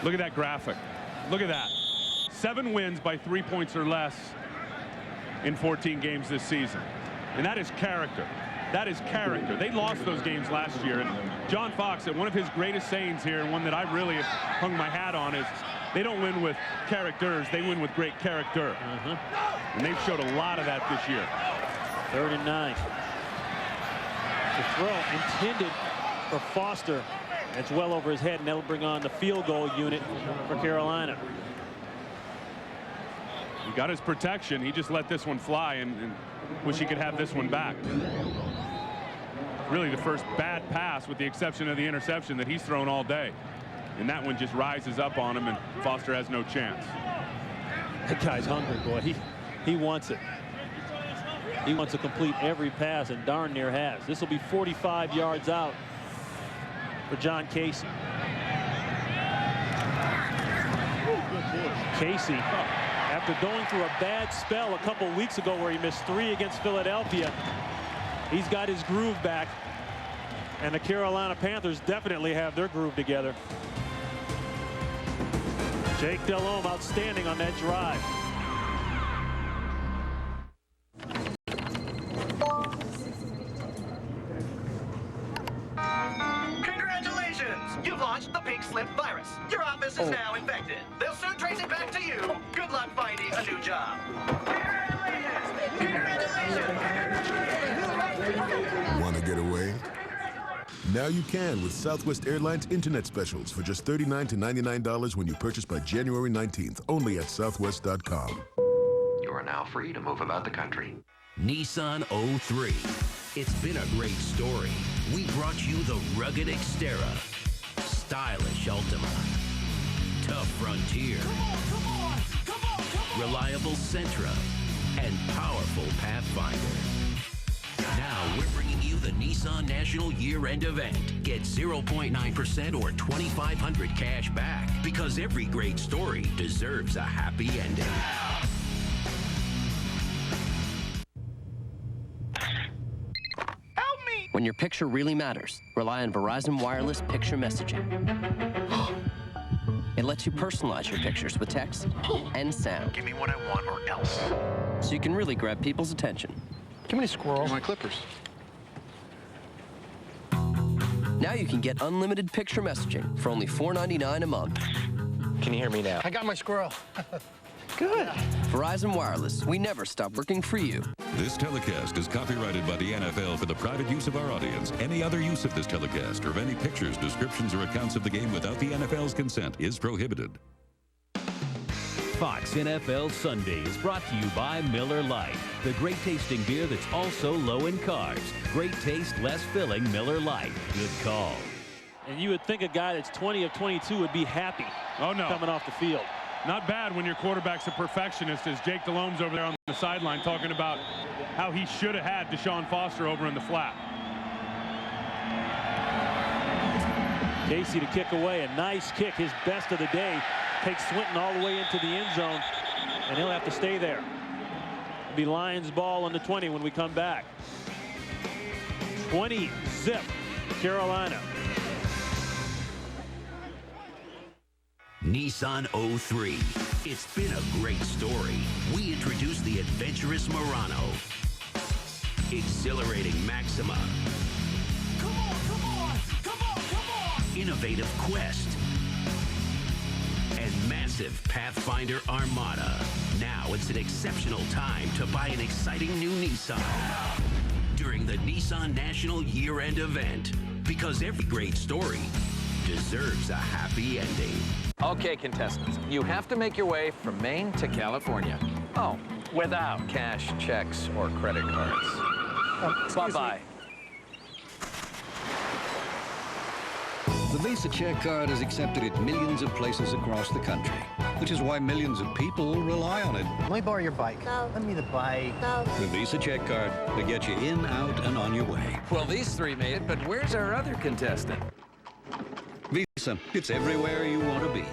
Look at that graphic. Look at that. 7 wins by 3 points or less in 14 games this season. And that is character. That is character. They lost those games last year. And John Fox said one of his greatest sayings here, and one that I really have hung my hat on, is they don't win with characters, they win with great character. And they've showed a lot of that this year. 3rd and 9. The throw intended for Foster. It's well over his head, and that'll bring on the field goal unit for Carolina. He got his protection. He just let this one fly and wish he could have this one back. Really the first bad pass, with the exception of the interception, that he's thrown all day. And that one just rises up on him, and Foster has no chance. That guy's hungry, boy. He wants it. He wants to complete every pass, and darn near has. This will be 45 yards out for John Casey. Casey, after going through a bad spell a couple weeks ago where he missed 3 against Philadelphia, he's got his groove back, and the Carolina Panthers definitely have their groove together. Jake Delhomme outstanding on that drive. Congratulations! You've launched the pink slip virus. Your office is now infected. They'll soon trace it back to you. Good luck finding a new job. Want to get away? Now you can with Southwest Airlines Internet Specials for just $39 to $99 when you purchase by January 19th, only at Southwest.com. You are now free to move about the country. Nissan 03. It's been a great story. We brought you the rugged Xterra, stylish Altima, tough Frontier, reliable Sentra, and powerful Pathfinder. Now we're bringing you the Nissan National Year-End Event. Get 0.9% or $2,500 cash back, because every great story deserves a happy ending. When your picture really matters, rely on Verizon Wireless Picture Messaging. It lets you personalize your pictures with text and sound. Give me what I want or else. So you can really grab people's attention. Too many squirrels. My clippers. Now you can get unlimited picture messaging for only $4.99 a month. Can you hear me now? I got my squirrel. Good. Verizon Wireless, we never stop working for you. This telecast is copyrighted by the NFL for the private use of our audience. Any other use of this telecast or of any pictures, descriptions, or accounts of the game without the NFL's consent is prohibited. Fox NFL Sunday is brought to you by Miller Lite, the great tasting beer that's also low in carbs. Great taste, less filling, Miller Lite. Good call. And you would think a guy that's 20 of 22 would be happy coming off the field. Not bad when your quarterback's a perfectionist, as Jake Delhomme's over there on the sideline talking about how he should have had Deshaun Foster over in the flat. Casey to kick away. A nice kick, his best of the day. Takes Swinton all the way into the end zone, and he'll have to stay there. It'll be Lions ball on the 20 when we come back. 20 zip, Carolina. Nissan 03. It's been a great story. We introduced the adventurous Murano, exhilarating Maxima, innovative Quest, and massive Pathfinder Armada. Now it's an exceptional time to buy an exciting new Nissan during the Nissan National Year-End Event, because every great story deserves a happy ending. Okay, contestants, you have to make your way from Maine to California. Oh, without cash, checks, or credit cards. Bye-bye. The Visa Check Card is accepted at millions of places across the country, which is why millions of people rely on it. Let me borrow your bike. No. Let me the bike. No. The Visa Check Card to get you in, out, and on your way. Well, these three made it, but where's our other contestant? Visa, it's everywhere you want to be.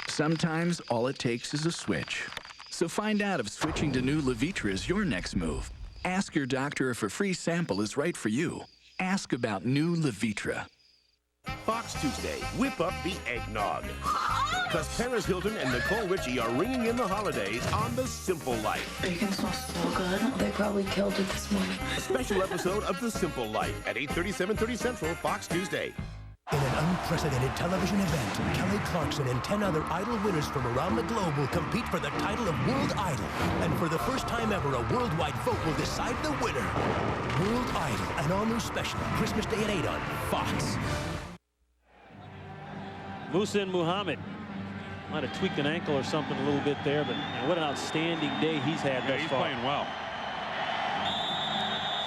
Sometimes all it takes is a switch. So find out if switching to new Levitra is your next move. Ask your doctor if a free sample is right for you. Ask about new Levitra. Fox Tuesday, whip up the eggnog. Because Paris Hilton and Nicole Richie are ringing in the holidays on The Simple Life. Bacon sauce is so good. They probably killed it this morning. A special episode of The Simple Life at 8:30, 7:30 Central, Fox Tuesday. In an unprecedented television event, Kelly Clarkson and 10 other Idol winners from around the globe will compete for the title of World Idol. And for the first time ever, a worldwide vote will decide the winner. World Idol, an all-new special, Christmas Day at 8 on Fox. Muhsin Muhammad might have tweaked an ankle or something a little bit there, but what an outstanding day he's had thus he's far. Playing well.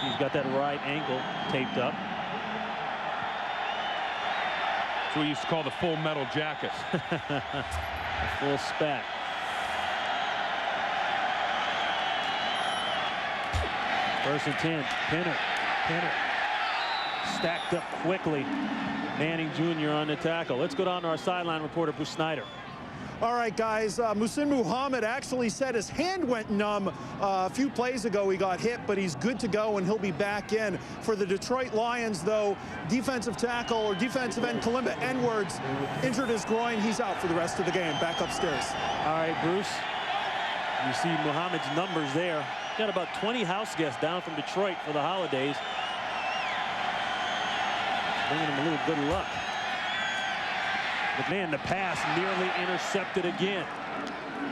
So he's got that right ankle taped up. That's what we used to call the full metal jacket. A full spat. First and 10. Pinner. Stacked up quickly. Manning Jr. on the tackle. Let's go down to our sideline reporter, Bruce Snyder. All right, guys, Muhsin Muhammad actually said his hand went numb a few plays ago. He got hit, but he's good to go, and he'll be back in. For the Detroit Lions, though, defensive tackle or defensive end Kalimba Edwards injured his groin. He's out for the rest of the game. Back upstairs. All right, Bruce. You see Muhammad's numbers there. Got about 20 house guests down from Detroit for the holidays. Bringing him a little good luck. McMahon, the pass nearly intercepted again.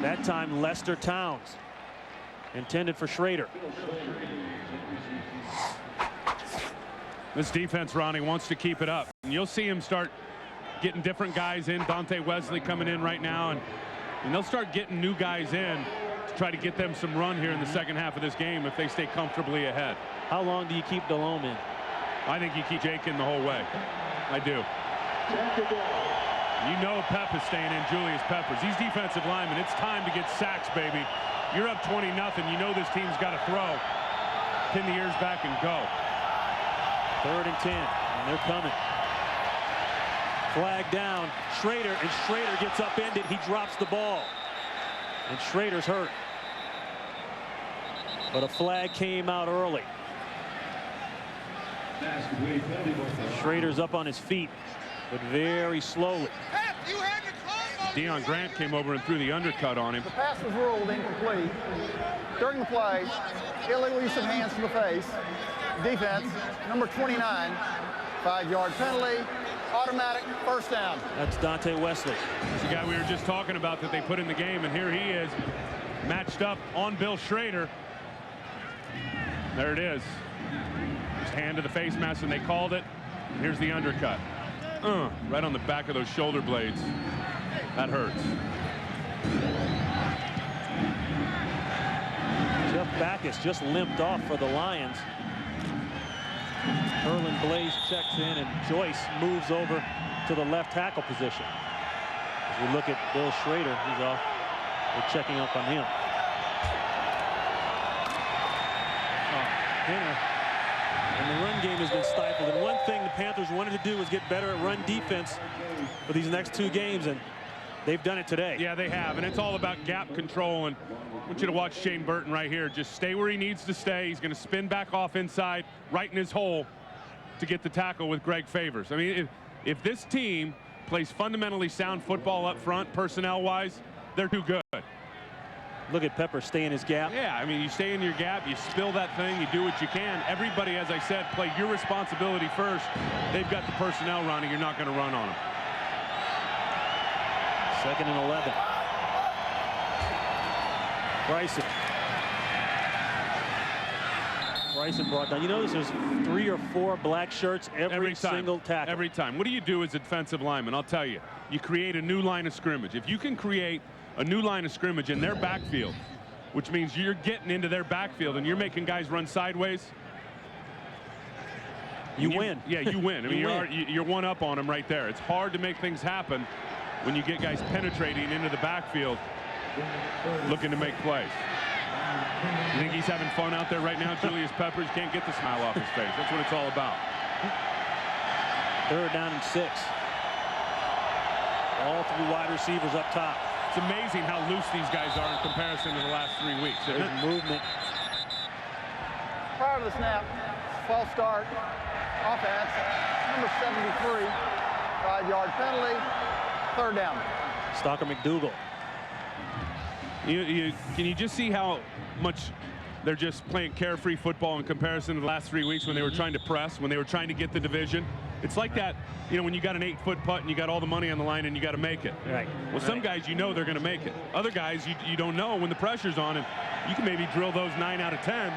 That time Lester Towns. Intended for Schrader. This defense, Ronnie, wants to keep it up. And you'll see him start getting different guys in. Dante Wesley coming in right now. And they'll start getting new guys in to try to get them some run here in the second half of this game if they stay comfortably ahead. How long do you keep Delhomme in? I think you keep Jake in the whole way. I do. You know Pep is staying in, Julius Peppers. These defensive linemen, it's time to get sacks, baby. You're up 20-0. You know this team's got to throw. Pin the ears back and go. 3rd and 10, and they're coming. Flag down, Schrader, and Schrader gets upended. He drops the ball, and Schrader's hurt. But a flag came out early. Schrader's up on his feet, but very slowly. Deion Grant came over and threw the undercut on him. The pass was ruled incomplete. During the play, illegal use of hands to the face. Defense, number 29, 5-yard penalty, automatic first down. That's Dante Wesley. It's the guy we were just talking about that they put in the game, and here he is, matched up on Bill Schrader. There it is. Just hand to the face mask, and they called it. Here's the undercut. Right on the back of those shoulder blades. That hurts. Jeff Backus just limped off for the Lions. Erlen Blaze checks in, and Joyce moves over to the left tackle position. As we look at Bill Schrader, he's off. We're checking up on him. And the run game has been stifled. And one thing the Panthers wanted to do was get better at run defense for these next 2 games, and they've done it today. Yeah, they have, and it's all about gap control. And I want you to watch Shane Burton right here. Just stay where he needs to stay. He's going to spin back off inside, right in his hole, to get the tackle with Greg Favors. I mean, if this team plays fundamentally sound football up front, personnel-wise, they're too good. Look at Pepper stay in his gap. Yeah, I mean, you stay in your gap, you spill that thing, you do what you can. Everybody, as I said, play your responsibility first. They've got the personnel running. You're not going to run on them. 2nd and 11. Bryson brought down. You notice there's 3 or 4 black shirts every single tackle. Every time. What do you do as a defensive lineman? I'll tell you. You create a new line of scrimmage. If you can create a new line of scrimmage in their backfield, which means you're getting into their backfield and you're making guys run sideways, you win. Yeah, you win. I mean, you're one up on them right there. It's hard to make things happen when you get guys penetrating into the backfield looking to make plays. You think he's having fun out there right now? Julius Peppers can't get the smile off his face. That's what it's all about. 3rd down and 6. All 3 wide receivers up top. It's amazing how loose these guys are in comparison to the last 3 weeks. There's movement. Prior to the snap, false start, offense, number 73, 5-yard penalty, 3rd down. Stalker McDougal. Can you just see how much they're just playing carefree football in comparison to the last 3 weeks when they were trying to press, when they were trying to get the division? It's like that, you know, when you got an 8-foot putt and you got all the money on the line and you got to make it. Right. Well, some guys, you know they're going to make it. Other guys, you don't know when the pressure's on, and you can maybe drill those 9 out of 10.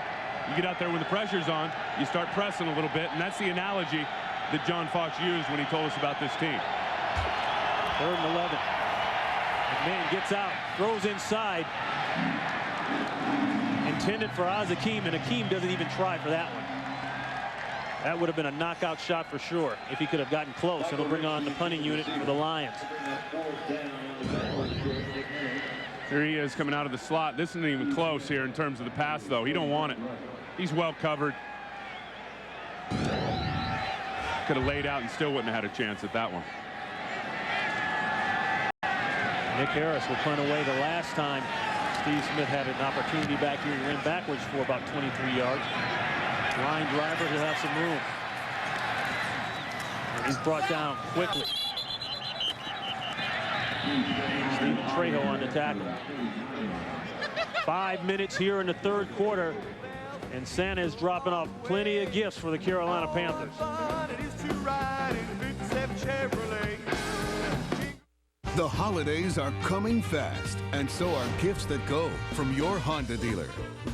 You get out there when the pressure's on, you start pressing a little bit, and that's the analogy that John Fox used when he told us about this team. 3rd and 11. McMahon gets out, throws inside. Intended for Akeem, and Akeem doesn't even try for that one. That would have been a knockout shot for sure if he could have gotten close. It'll bring on the punting unit for the Lions. Here he is coming out of the slot. This isn't even close here in terms of the pass, though. He don't want it. He's well covered. Could have laid out and still wouldn't have had a chance at that one. Nick Harris will punt away the last time Steve Smith had an opportunity back here. He ran backwards for about 23 yards. Line driver, he'll have some room. And he's brought down quickly. Stephen Trejo on the tackle. 5 minutes here in the 3rd quarter, and Santa is dropping off plenty of gifts for the Carolina Panthers. The holidays are coming fast, and so are gifts that go from your Honda dealer.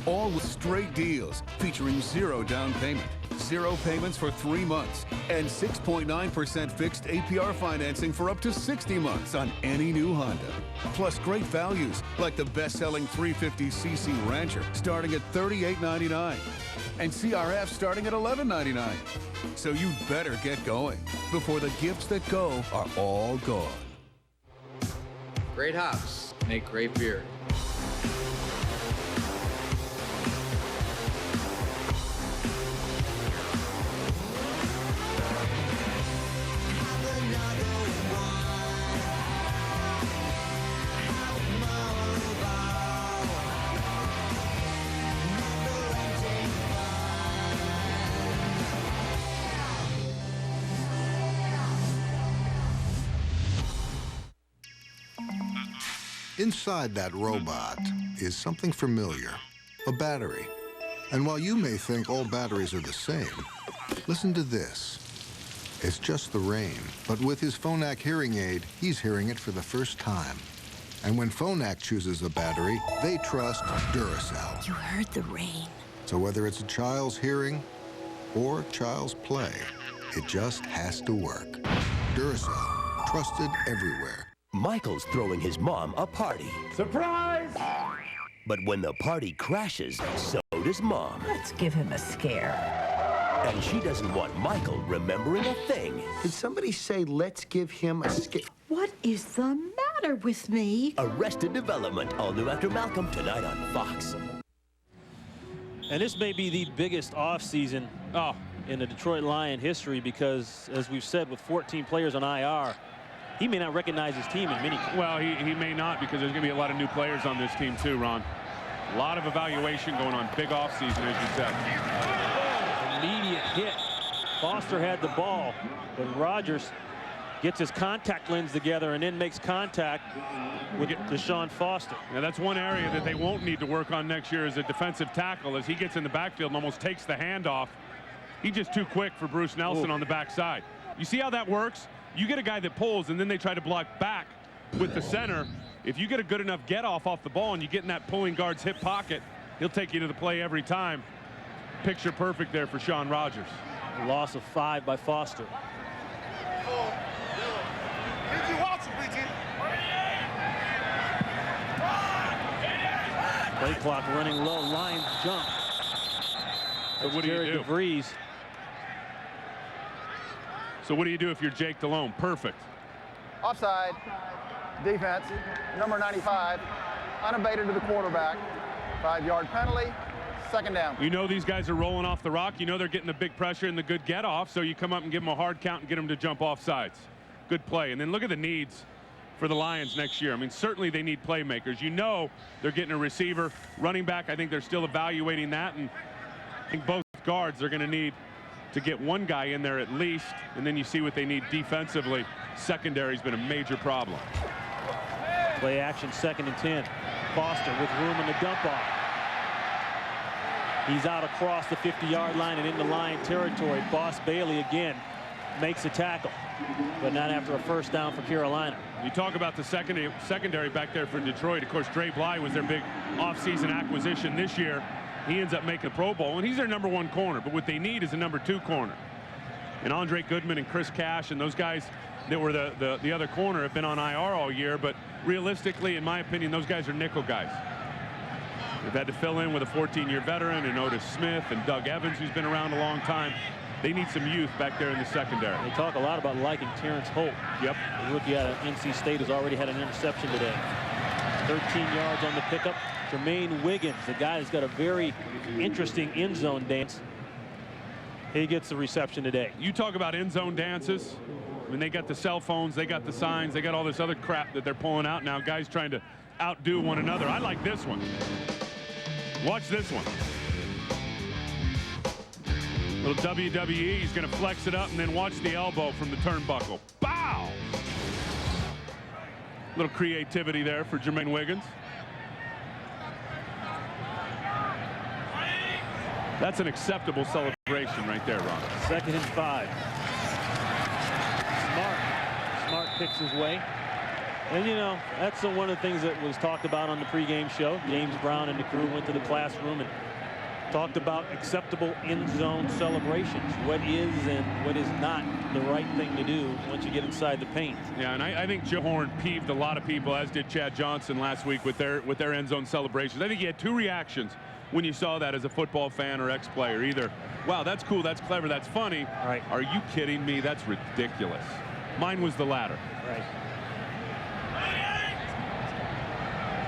All with straight deals featuring 0 down payment, 0 payments for 3 months, and 6.9% fixed APR financing for up to 60 months on any new Honda. Plus great values like the best-selling 350cc Rancher starting at $38.99 and CRF starting at $11.99. So you better get going before the gifts that go are all gone. Great hops make great beer. Inside that robot is something familiar, a battery. And while you may think all batteries are the same, listen to this. It's just the rain, but with his Phonak hearing aid, he's hearing it for the first time. And when Phonak chooses a battery, they trust Duracell. You heard the rain. So whether it's a child's hearing or child's play, it just has to work. Duracell, trusted everywhere. Michael's throwing his mom a party. Surprise! But when the party crashes, so does Mom. Let's give him a scare. And she doesn't want Michael remembering a thing. Did somebody say, let's give him a scare? What is the matter with me? Arrested Development, all new after Malcolm, tonight on Fox. And this may be the biggest offseason in the Detroit Lion history because, as we've said, with 14 players on IR, he may not recognize his team in minicamp. Well, he may not, because there's going to be a lot of new players on this team too, Ron. A lot of evaluation going on. Big offseason, as you said. Immediate hit. Foster had the ball, but Rogers gets his contact lens together and then makes contact with Deshaun Foster. Now, that's one area that they won't need to work on next year as a defensive tackle, as he gets in the backfield and almost takes the handoff. He's just too quick for Bruce Nelson on the backside. You see how that works? You get a guy that pulls, and then they try to block back with the center. If you get a good enough get-off off the ball and you get in that pulling guard's hip pocket, he'll take you to the play every time. Picture perfect there for Sean Rogers. A loss of 5 by Foster. Play clock running low. Lions jump. So what do you do? DeVries. So what do you do if you're Jake Delhomme? Perfect. Offside. Defense. Number 95. Unabated to the quarterback. 5-yard penalty. Second down. You know these guys are rolling off the rock. You know they're getting the big pressure and the good get off. So you come up and give them a hard count and get them to jump off sides. Good play. And then look at the needs for the Lions next year. I mean, certainly they need playmakers. You know they're getting a receiver. Running back, I think they're still evaluating that. And I think both guards are going to need to get one guy in there at least. And then you see what they need defensively. Secondary's been a major problem. Play action, 2nd and 10. Foster with room in the dump off. He's out across the 50-yard line and into Lion territory. Boss Bailey again makes a tackle, but not after a first down for Carolina. You talk about the secondary back there for Detroit. Of course, Dre Bly was their big offseason acquisition this year. He ends up making a Pro Bowl, and he's their #1 corner. But what they need is a #2 corner. And Andre Goodman and Chris Cash and those guys that were the other corner have been on IR all year. But realistically, in my opinion, those guys are nickel guys. They've had to fill in with a 14-year veteran and Otis Smith and Doug Evans, who's been around a long time. They need some youth back there in the secondary. They talk a lot about liking Terrence Holt. Yep. The rookie out of NC State has already had an interception today. 13 yards on the pickup. Jermaine Wiggins, the guy that's got a very interesting end zone dance. He gets the reception today. You talk about end zone dances. I mean, they got the cell phones, they got the signs, they got all this other crap that they're pulling out now. Guys trying to outdo one another. I like this one. Watch this one. Little WWE. He's going to flex it up and then watch the elbow from the turnbuckle. Bow! Little creativity there for Jermaine Wiggins. That's an acceptable celebration right there, Ron. 2nd and 5. Smart picks his way. And, you know, that's one of the things that was talked about on the pregame show. James Brown and the crew went to the classroom and talked about acceptable end zone celebrations. What is and what is not the right thing to do once you get inside the paint. Yeah, and I think Joe Horn peeved a lot of people, as did Chad Johnson last week with their end zone celebrations. I think he had 2 reactions when you saw that as a football fan or ex-player. Either, wow, that's cool, that's clever, that's funny. Right. Are you kidding me? That's ridiculous. Mine was the latter. Right.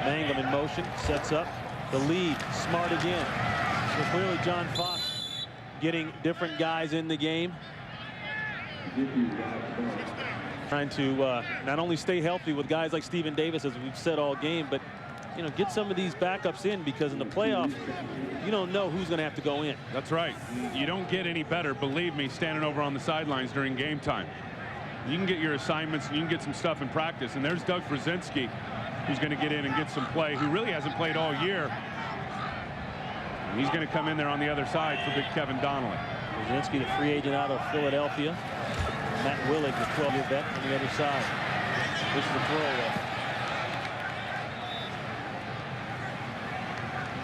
Mangum in motion, sets up the lead. Smart again. So clearly John Fox getting different guys in the game. Trying to not only stay healthy with guys like Stephen Davis, as we've said all game, but you know, get some of these backups in, because in the playoff, you don't know who's going to have to go in. That's right. You don't get any better, believe me, standing over on the sidelines during game time. You can get your assignments and you can get some stuff in practice. And there's Doug Brzezinski who's going to get in and get some play, who really hasn't played all year. And he's going to come in there on the other side for big Kevin Donnelly. Brzezinski, the free agent out of Philadelphia. Matt Willig, the 12-year vet on the other side. This is the throwaway.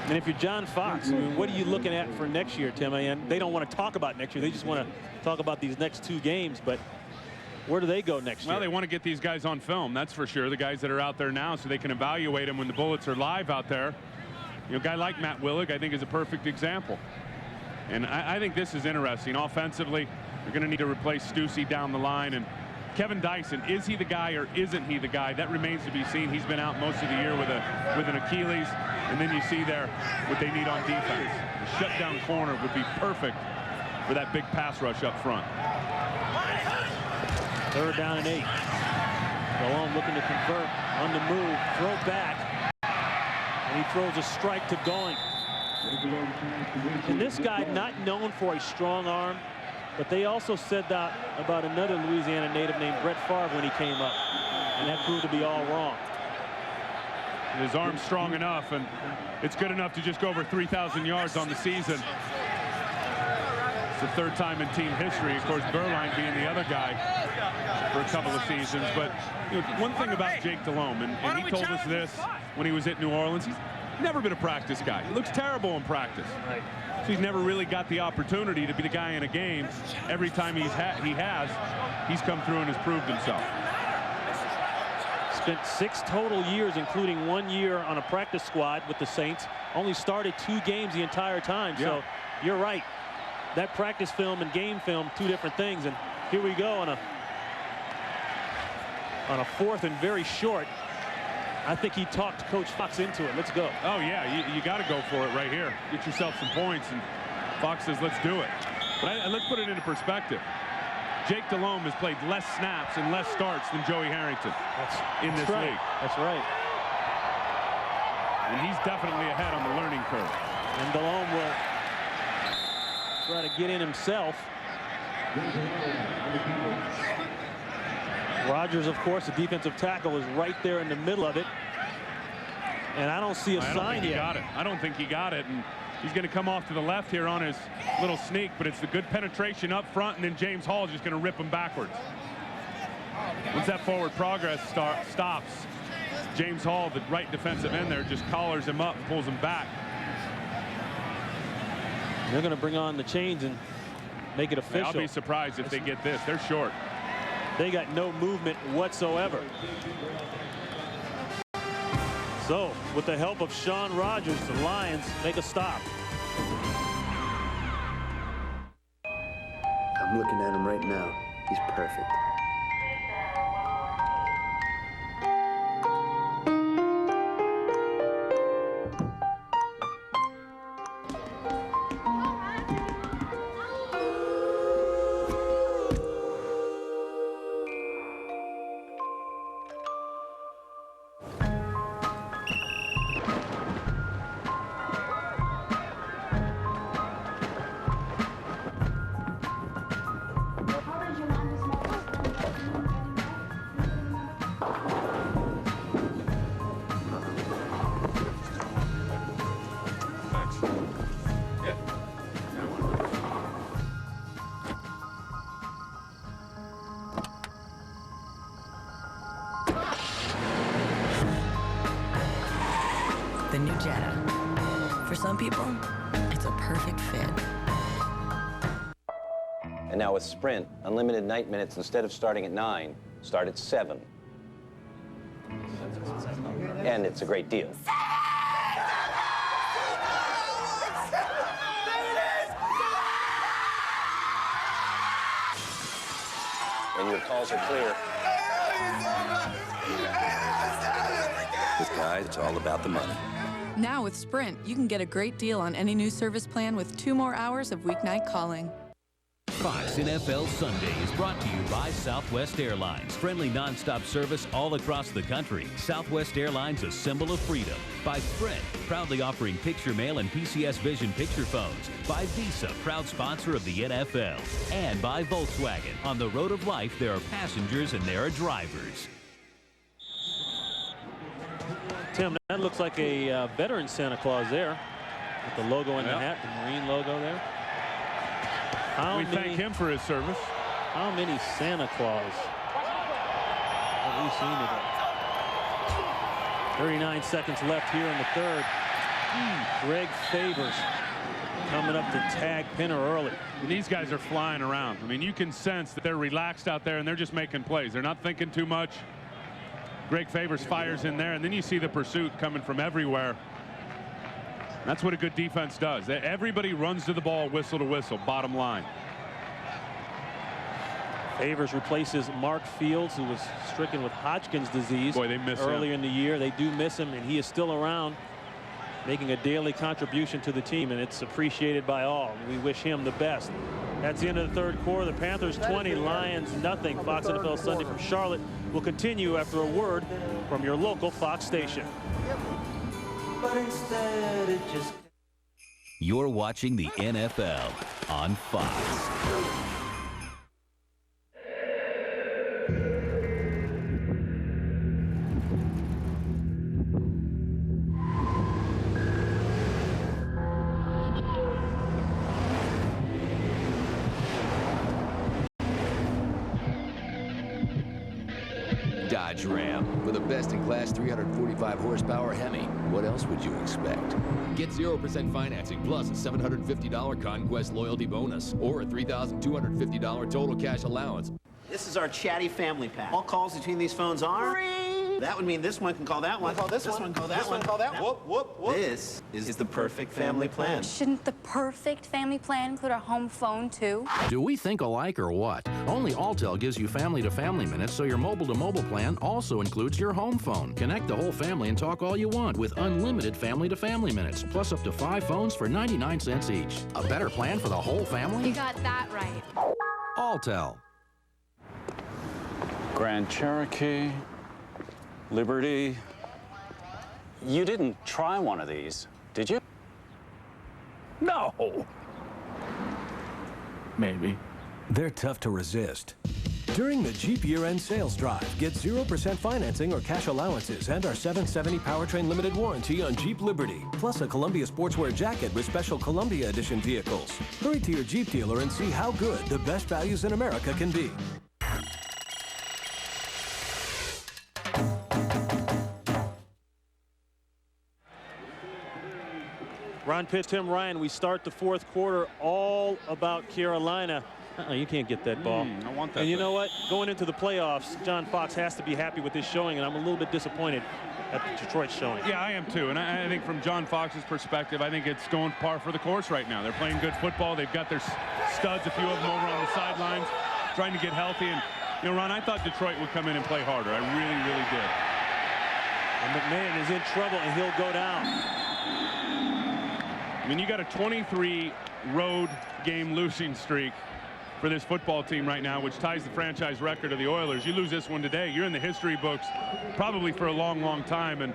And if you're John Fox, I mean, what are you looking at for next year, Tim? And they don't want to talk about next year. They just want to talk about these next 2 games. But where do they go next year? Well, they want to get these guys on film, that's for sure. The guys that are out there now, so they can evaluate them when the Bullets are live out there. You know, a guy like Matt Willig, I think, is a perfect example. And I think this is interesting. Offensively, they're going to need to replace Stussy down the line. And Kevin Dyson, is he the guy or isn't he the guy? That remains to be seen. He's been out most of the year with an Achilles. And then you see there what they need on defense. The shutdown corner would be perfect for that big pass rush up front. 3rd down and 8. Delhomme looking to convert on the move, throw back, and he throws a strike to Going. And this guy, not known for a strong arm, but they also said that about another Louisiana native named Brett Favre when he came up, and that proved to be all wrong. His arm's strong enough, and it's good enough to just go over 3,000 yards on the season. It's the 3rd time in team history. Of course, Berline being the other guy for a couple of seasons. But you know, one thing about Jake Delhomme, and he told us this when he was at New Orleans, he's never been a practice guy. He looks terrible in practice. So he's never really got the opportunity to be the guy in a game. Every time he's come through and has proved himself. Spent 6 total years, including 1 year on a practice squad with the Saints. Only started 2 games the entire time. Yeah. So you're right. That practice film and game film, 2 different things. And here we go on a 4th and very short. I think he talked Coach Fox into it. Let's go. Oh, yeah, you got to go for it right here. Get yourself some points. And Fox says, let's do it. But let's put it into perspective. Jake Delhomme has played less snaps and less starts than Joey Harrington in this league. That's right. And he's definitely ahead on the learning curve. And Delhomme will try to get in himself. Rogers, of course, the defensive tackle, is right there in the middle of it. And I don't see a sign yet. I don't think he got it. And he's going to come off to the left here on his little sneak, but it's the good penetration up front, and then James Hall is just going to rip him backwards. Once that forward progress stops, James Hall, the right defensive end there, just collars him up and pulls him back. They're going to bring on the chains and make it official. I'll be surprised if they get this. They're short. They got no movement whatsoever. So, with the help of Sean Rogers, the Lions make a stop. I'm looking at him right now. He's perfect. The new Jetta. For some people, it's a perfect fit. And now with Sprint, unlimited night minutes, instead of starting at 9, start at 7. And it's a great deal. And your calls are clear. With guys, it's all about the money. Now with Sprint, you can get a great deal on any new service plan with 2 more hours of weeknight calling. Fox NFL Sunday is brought to you by Southwest Airlines. Friendly nonstop service all across the country. Southwest Airlines, a symbol of freedom. By Sprint, proudly offering picture mail and PCS Vision picture phones. By Visa, proud sponsor of the NFL. And by Volkswagen. On the road of life, there are passengers and there are drivers. Tim, that looks like a veteran Santa Claus there with the logo in the hat, the Marine logo there. We thank him for his service. How many Santa Claus have we seen today? 39 seconds left here in the third. Greg Favors coming up to tag Pinner early. And these guys are flying around. I mean, you can sense that they're relaxed out there and they're just making plays. They're not thinking too much. Greg Favors fires in there, and then you see the pursuit coming from everywhere. That's what a good defense does. Everybody runs to the ball, whistle to whistle, bottom line. Favors replaces Mark Fields, who was stricken with Hodgkin's disease. Boy, they miss him earlier in the year. They do miss him, and he is still around, making a daily contribution to the team, and it's appreciated by all. We wish him the best. That's the end of the third quarter. The Panthers 20, Lions nothing. Fox NFL Sunday from Charlotte will continue after a word from your local Fox station. But instead it just... You're watching the NFL on Fox. Dodge Ram with a best-in-class 345 horsepower Hemi. What else would you expect? Get 0% financing plus a $750 Conquest loyalty bonus or a $3,250 total cash allowance. This is our chatty family pack. All calls between these phones are free. That would mean this one can call that one. Call this one. Call that one. Call that one. Whoop, whoop, whoop. This is the perfect family plan. Shouldn't the perfect family plan include a home phone, too? Do we think alike or what? Only Alltel gives you family-to-family minutes, so your mobile-to-mobile plan also includes your home phone. Connect the whole family and talk all you want with unlimited family-to-family minutes, plus up to 5 phones for 99 cents each. A better plan for the whole family? You got that right. Alltel. Grand Cherokee, Liberty. You didn't try one of these, did you? No. Maybe. They're tough to resist. During the Jeep year-end sales drive, get 0% financing or cash allowances and our 770 powertrain limited warranty on Jeep Liberty, plus a Columbia sportswear jacket with special Columbia edition vehicles. Hurry to your Jeep dealer and see how good the best values in America can be. Ron Pitt, Tim Ryan, we start the fourth quarter all about Carolina. You can't get that ball. I want that. And you know what? Going into the playoffs, John Fox has to be happy with this showing, and I'm a little bit disappointed at Detroit's showing. Yeah, I am too. And I think from John Fox's perspective, I think it's going par for the course right now. They're playing good football. They've got their studs, a few of them over on the sidelines, trying to get healthy. And, you know, Ron, I thought Detroit would come in and play harder. I really, really did. And McMahon is in trouble, and he'll go down. I mean, you got a 23 road game losing streak for this football team right now, which ties the franchise record of the Oilers. You lose this one today, you're in the history books probably for a long, long time. And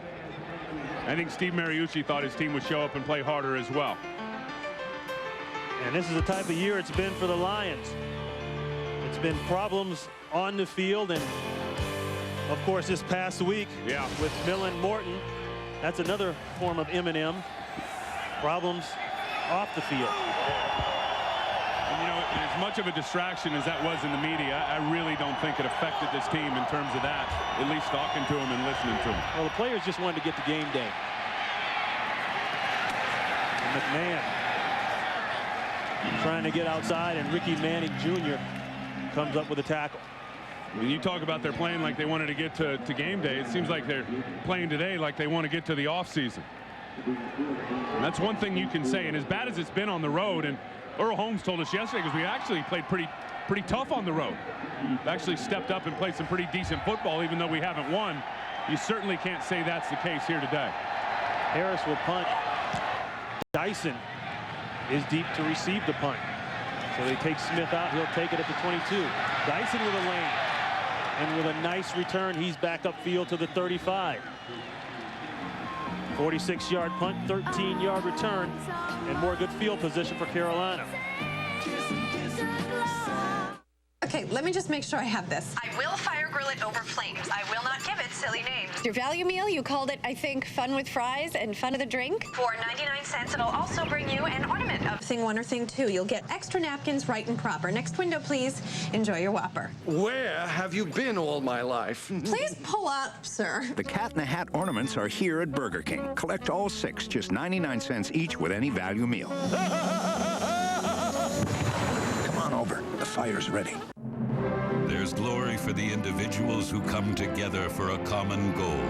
I think Steve Mariucci thought his team would show up and play harder as well. And this is the type of year it's been for the Lions. It's been problems on the field, and of course this past week with Millen Morton, that's another form of M&M. Problems off the field. And, you know, as much of a distraction as that was in the media, I really don't think it affected this team in terms of that, at least talking to them and listening to them. Well, the players just wanted to get to game day. And McMahon trying to get outside, and Ricky Manning Jr. comes up with a tackle. When you talk about they're playing like they wanted to get to game day, it seems like they're playing today like they want to get to the offseason. And that's one thing you can say. And as bad as it's been on the road, and Earl Holmes told us yesterday, because we actually played pretty tough on the road. We actually stepped up and played some pretty decent football, even though we haven't won. You certainly can't say that's the case here today. Harris will punt. Dyson is deep to receive the punt. So they take Smith out. He'll take it at the 22. Dyson with a lane. And with a nice return, he's back upfield to the 35. 46-yard punt, 13-yard return, and more good field position for Carolina. Okay, let let me just make sure I have this. I will fire grill it over flames. I will not give it silly names. Your value meal, you called it, I think, fun with fries and fun of the drink. For 99 cents, it'll also bring you an ornament of Thing 1 or thing 2, you'll get extra napkins right and proper. Next window, please. Enjoy your Whopper. Where have you been all my life? Please pull up, sir. The Cat in the Hat ornaments are here at Burger King. Collect all 6, just 99 cents each with any value meal. Come on over. The fire's ready. There's glory for the individuals who come together for a common goal.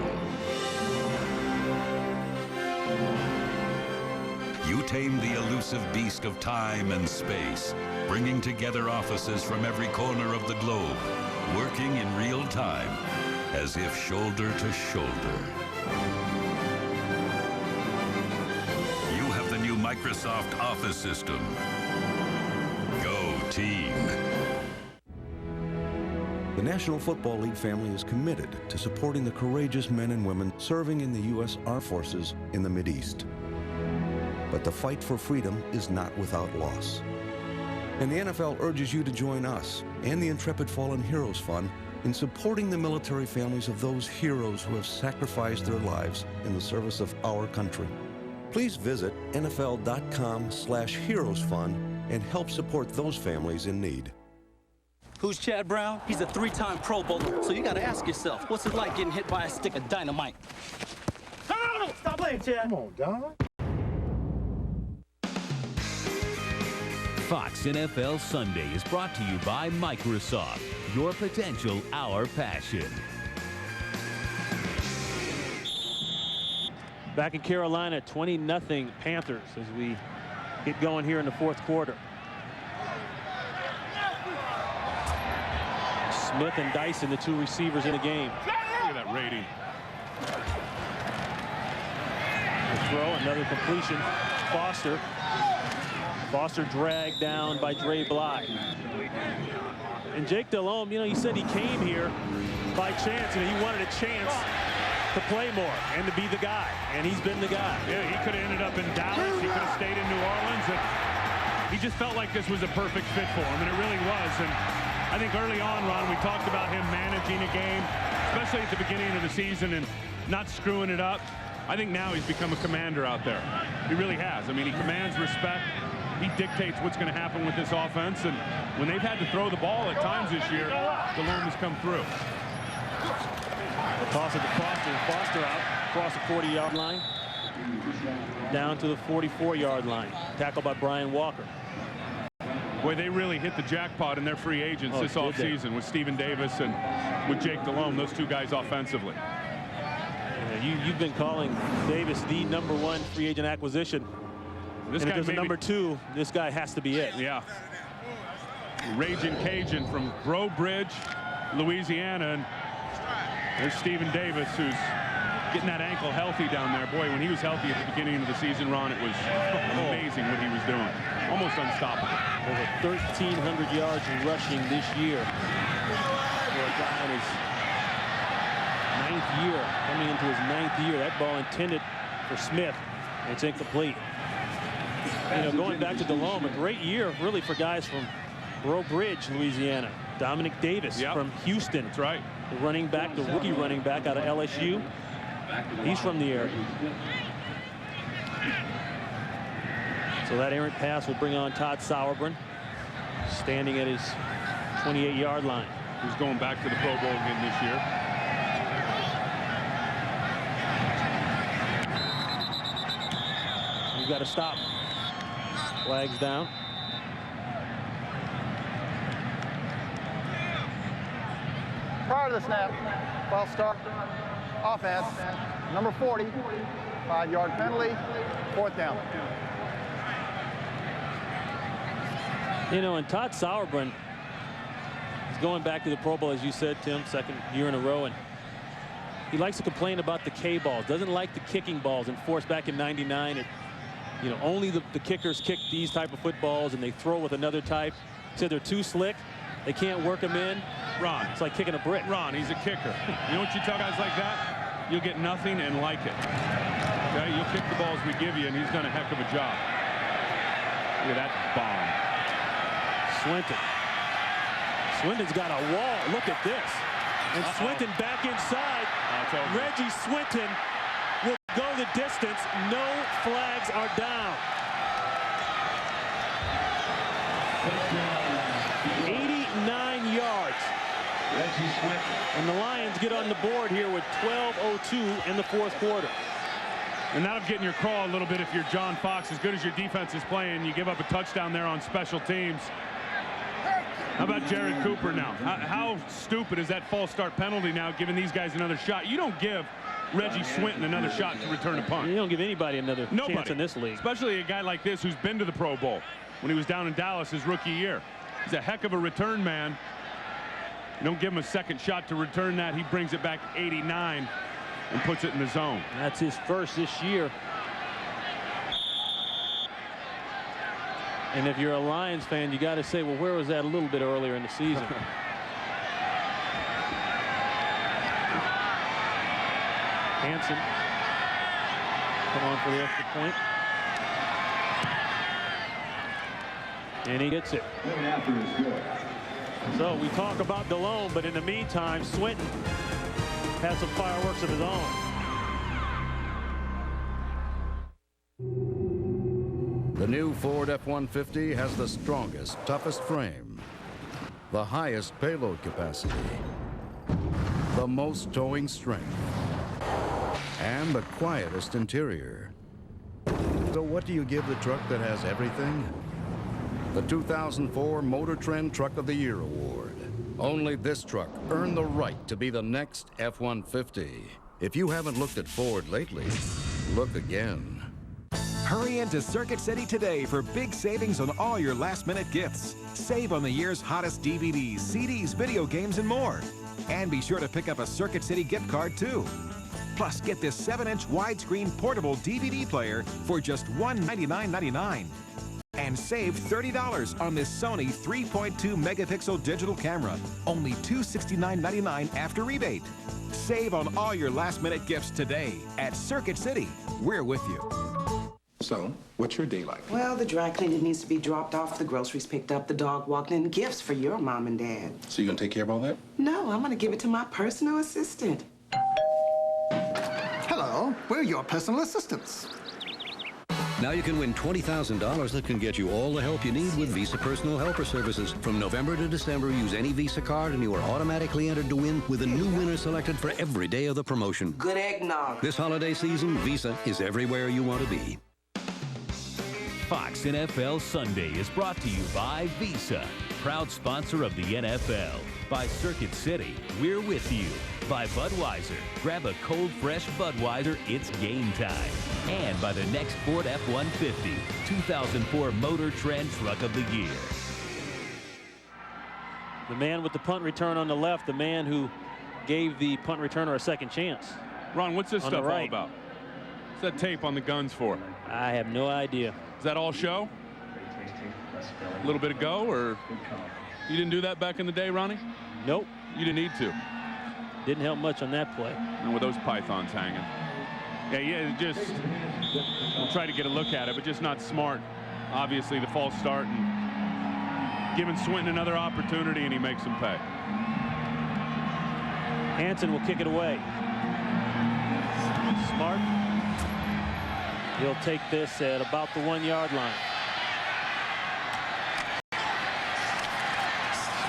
You tame the elusive beast of time and space, bringing together offices from every corner of the globe, working in real time, as if shoulder to shoulder. You have the new Microsoft Office system. Go team. The National Football League family is committed to supporting the courageous men and women serving in the U.S. Armed Forces in the Mideast. But the fight for freedom is not without loss. And the NFL urges you to join us and the Intrepid Fallen Heroes Fund in supporting the military families of those heroes who have sacrificed their lives in the service of our country. Please visit NFL.com/heroesfund and help support those families in need. Who's Chad Brown? He's a 3-time Pro Bowler. So you gotta ask yourself, what's it like getting hit by a stick of dynamite? No! Stop playing, Chad. Come on, Don. Fox NFL Sunday is brought to you by Microsoft. Your potential, our passion. Back in Carolina, 20-0 Panthers as we get going here in the fourth quarter. Smith and Dyson, the 2 receivers in the game. Look at that rating. The throw, another completion. Foster dragged down by Dre Bly. And Jake Delhomme, you know, he said he came here by chance, and he wanted a chance to play more and to be the guy, and he's been the guy. Yeah, he could have ended up in Dallas. He could have stayed in New Orleans. And he just felt like this was a perfect fit for him, and it really was. And I think early on, Ron, we talked about him managing a game, especially at the beginning of the season, and not screwing it up. I think now he's become a commander out there. He really has. I mean, he commands respect. He dictates what's going to happen with this offense. And when they've had to throw the ball at times this year, Delhomme has come through. The toss it to Foster. Foster out across the 40-yard line. Down to the 44-yard line. Tackled by Brian Walker. Boy, they really hit the jackpot in their free agents this offseason with Stephen Davis and with Jake Delhomme, those 2 guys offensively. You've been calling Davis the #1 free agent acquisition. This and guy if there's a #2, this guy has to be it. Yeah. Raging Cajun from Breaux Bridge, Louisiana. And there's Stephen Davis, who's getting that ankle healthy down there. Boy, when he was healthy at the beginning of the season, Ron, it was amazing what he was doing. Almost unstoppable. Over 1,300 yards rushing this year for a guy in his 9th year, coming into his 9th year. That ball intended for Smith, and it's incomplete. You know, going back to Delhomme, a great year really for guys from Breaux Bridge, Louisiana. Dominic Davis from Houston. That's right. The running back, the rookie running back out of LSU. He's from the area. So that errant pass will bring on Todd Sauerbrunn, standing at his 28-yard line. Who's going back to the Pro Bowl again this year. You've got to stop. Flags down. Prior to the snap, false start, offense, number 40, 5-yard penalty, 4th down. You know, and Todd Sauerbrunn is going back to the Pro Bowl, as you said, Tim, 2nd year in a row, and he likes to complain about the K balls, doesn't like the kicking balls. Enforced back in '99, you know, only the kickers kick these type of footballs, and they throw with another type. Said they're too slick. They can't work them in. Ron. It's like kicking a brick. Ron, he's a kicker. You know what you tell guys like that? You'll get nothing and like it. Okay, you'll kick the balls we give you, and he's done a heck of a job. Look at that bomb. Swinton's got a wall. Look at this. And Swinton back inside. Reggie Swinton will go the distance. No flags are down. 89 yards. And the Lions get on the board here with 12:02 in the fourth quarter. And that'll get in your craw a little bit if you're John Fox. As good as your defense is playing, you give up a touchdown there on special teams. How about Jared Cooper now? How stupid is that false start penalty now, giving these guys another shot? You don't give Reggie Swinton another shot to return a punt. You don't give anybody another chance in this league. Especially a guy like this who's been to the Pro Bowl when he was down in Dallas his rookie year. He's a heck of a return man. You don't give him a second shot to return that. He brings it back 89 and puts it in the zone. That's his first this year. And if you're a Lions fan, you got to say, well, where was that a little bit earlier in the season? Hansen. Come on for the extra point. And he gets it. So we talk about Delhomme, but in the meantime, Swinton has some fireworks of his own. The new Ford F-150 has the strongest, toughest frame, the highest payload capacity, the most towing strength, and the quietest interior. So what do you give the truck that has everything? The 2004 Motor Trend Truck of the Year Award. Only this truck earned the right to be the next F-150. If you haven't looked at Ford lately, look again. Hurry into Circuit City today for big savings on all your last-minute gifts. Save on the year's hottest DVDs, CDs, video games, and more. And be sure to pick up a Circuit City gift card, too. Plus, get this 7-inch widescreen portable DVD player for just $199.99. And save $30 on this Sony 3.2 megapixel digital camera. Only $269.99 after rebate. Save on all your last-minute gifts today at Circuit City. We're with you. So, what's your day like? Well, the dry cleaning needs to be dropped off, the groceries picked up, the dog walked in, gifts for your mom and dad. So you gonna take care of all that? No, I'm gonna give it to my personal assistant. Hello, we're your personal assistants. Now you can win $20,000 that can get you all the help you need with Visa Personal Helper Services. From November to December, use any Visa card and you are automatically entered to win with a new winner selected for every day of the promotion. Good eggnog. This holiday season, Visa is everywhere you want to be. Fox NFL Sunday is brought to you by Visa, proud sponsor of the NFL. By Circuit City, we're with you. By Budweiser, grab a cold, fresh Budweiser, it's game time. And by the next Ford F-150, 2004 Motor Trend Truck of the Year. The man with the punt return on the left, the man who gave the punt returner a second chance. Ron, what's this stuff all about? What's that tape on the guns for? I have no idea. Is that all show? A little bit of go, or you didn't do that back in the day, Ronnie? Nope. You didn't need to. Didn't help much on that play. And with those pythons hanging. Yeah, just we'll try to get a look at it, but just not smart. Obviously, the false start and giving Swinton another opportunity, and he makes him pay. Hansen will kick it away. Smart. He'll take this at about the 1-yard line.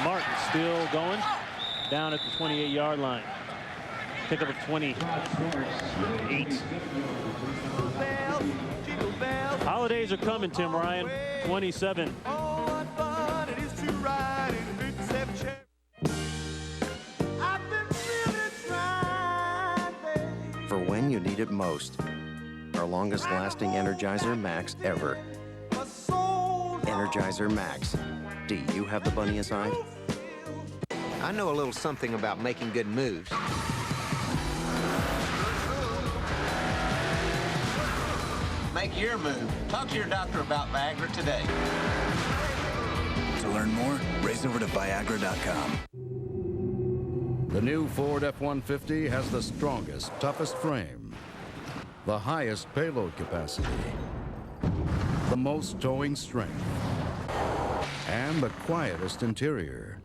Smart still going down at the 28-yard line. Pick up a 28. Holidays are coming, Tim Ryan. 27. For when you need it most. Our longest lasting Energizer Max ever. Energizer Max. Do you have the bunny inside? I know a little something about making good moves. Make your move. Talk to your doctor about Viagra today. To learn more, race over to Viagra.com. The new Ford F-150 has the strongest, toughest frame, the highest payload capacity, the most towing strength, and the quietest interior.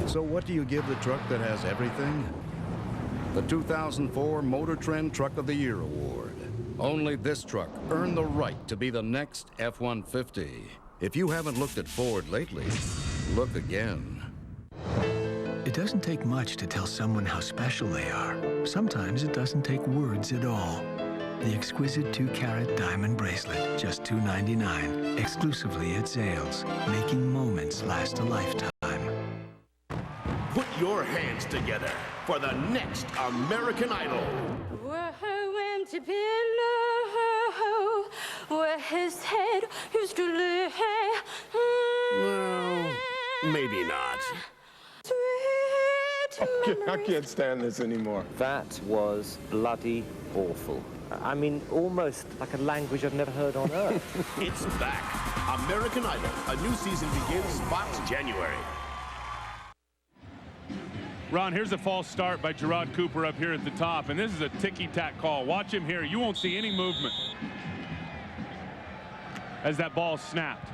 So what do you give the truck that has everything? The 2004 Motor Trend Truck of the Year Award. Only this truck earned the right to be the next F-150. If you haven't looked at Ford lately, look again. It doesn't take much to tell someone how special they are. Sometimes it doesn't take words at all. The exquisite 2-carat diamond bracelet, just $2.99, exclusively at Zales, making moments last a lifetime. Put your hands together for the next American Idol. Where to pillow, where his head used to lay. Well, maybe not. I can't stand this anymore. That was bloody awful. I mean, almost like a language I've never heard on Earth. It's back. American Idol. A new season begins Fox January. Ron, here's a false start by Gerard Cooper up here at the top, and this is a ticky-tack call. Watch him here. You won't see any movement as that ball snapped.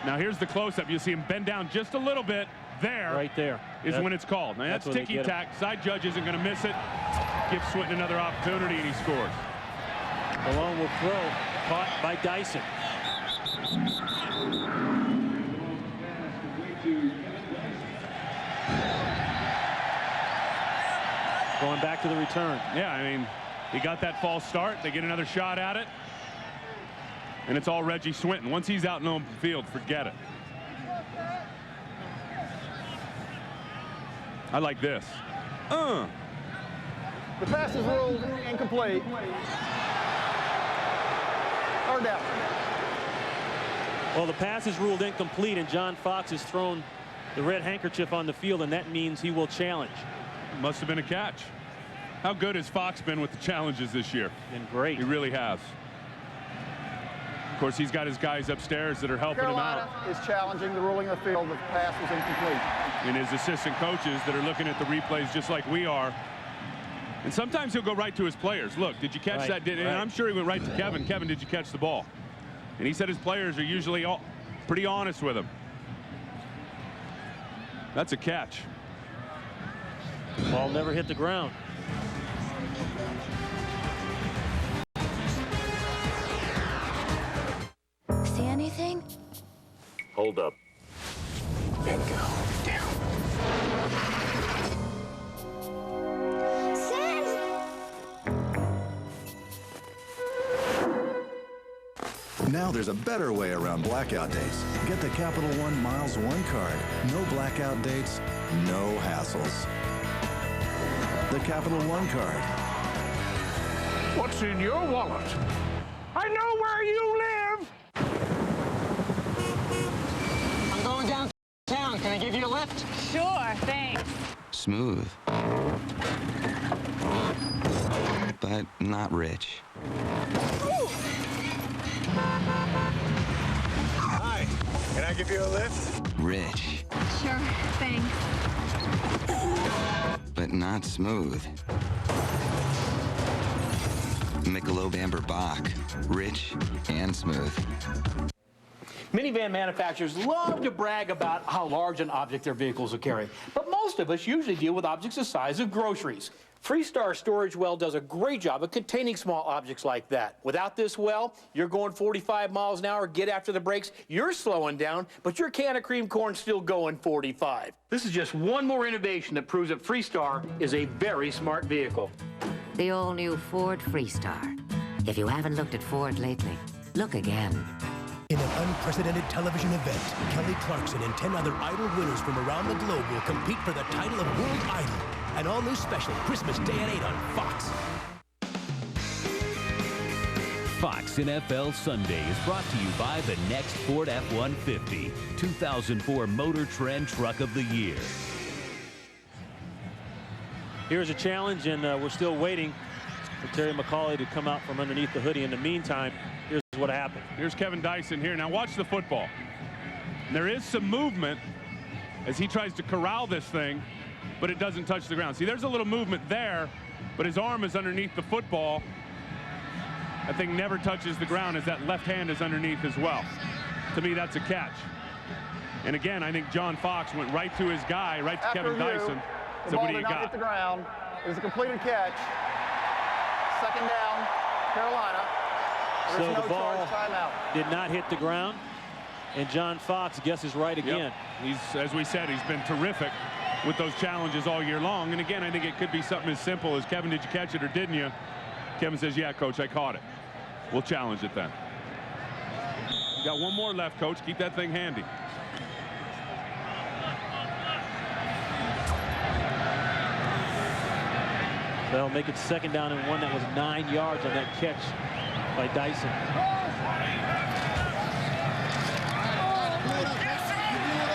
Now here's the close-up. You see him bend down just a little bit. There. Right there. Is when it's called. Now that's ticky-tack. Side judge isn't going to miss it. Gives Swinton another opportunity, and he scores. Malone will throw. Caught by Dyson. Going back to the return. Yeah, I mean, he got that false start. They get another shot at it. And it's all Reggie Swinton. Once he's out in the open field, forget it. I like this. The pass is ruled incomplete. Third down. Well, the pass is ruled incomplete, and John Fox has thrown the red handkerchief on the field, and that means he will challenge. Must have been a catch. How good has Fox been with the challenges this year? Been great. He really has. Of course, he's got his guys upstairs that are helping Carolina him out. is challenging the ruling of the field. The pass was incomplete. And his assistant coaches that are looking at the replays just like we are. And sometimes he'll go right to his players. Look, did you catch that? And I'm sure he went right to Kevin. Kevin, did you catch the ball? And he said his players are usually pretty honest with him. That's a catch. Ball never hit the ground. See anything? Hold up. And go down. Now there's a better way around blackout dates. Get the Capital One Miles One card. No blackout dates, no hassles. The Capital One card. What's in your wallet? I know where you live. I'm going downtown. Can I give you a lift? Sure, thanks. Smooth. But not rich. Hi, can I give you a lift? Rich. Sure, thanks. But not smooth. Michelob Amber Bach. Rich and smooth. Minivan manufacturers love to brag about how large an object their vehicles will carry, but most of us usually deal with objects the size of groceries. Freestar Storage Well does a great job of containing small objects like that. Without this well, you're going 45 miles an hour, get after the brakes, you're slowing down, but your can of cream corn's still going 45. This is just one more innovation that proves that Freestar is a very smart vehicle. The all-new Ford Freestar. If you haven't looked at Ford lately, look again. In an unprecedented television event, Kelly Clarkson and 10 other Idol winners from around the globe will compete for the title of World Idol. An all-new special, Christmas Day at 8 on Fox. Fox NFL Sunday is brought to you by the next Ford F-150, 2004 Motor Trend Truck of the Year. Here's a challenge, and we're still waiting for Terry McCauley to come out from underneath the hoodie. In the meantime, here's what happened. Here's Kevin Dyson here. Now watch the football. There is some movement as he tries to corral this thing, but it doesn't touch the ground. See, there's a little movement there, but his arm is underneath the football. That thing never touches the ground as that left hand is underneath as well. To me, that's a catch. And again, I think John Fox went right to his guy, right to Kevin Dyson. The So ball what do did you not got? hit the ground. It was a completed catch. Second down, Carolina. There's So no the ball charge timeout. did not hit the ground, and John Fox guesses right again. He's, as we said, he's been terrific with those challenges all year long. And again, I think it could be something as simple as, Kevin, did you catch it or didn't you? Kevin says, yeah, coach, I caught it. We'll challenge it then. We got one more left, coach. Keep that thing handy. They'll make it second down and 1. That was 9 yards on that catch by Dyson.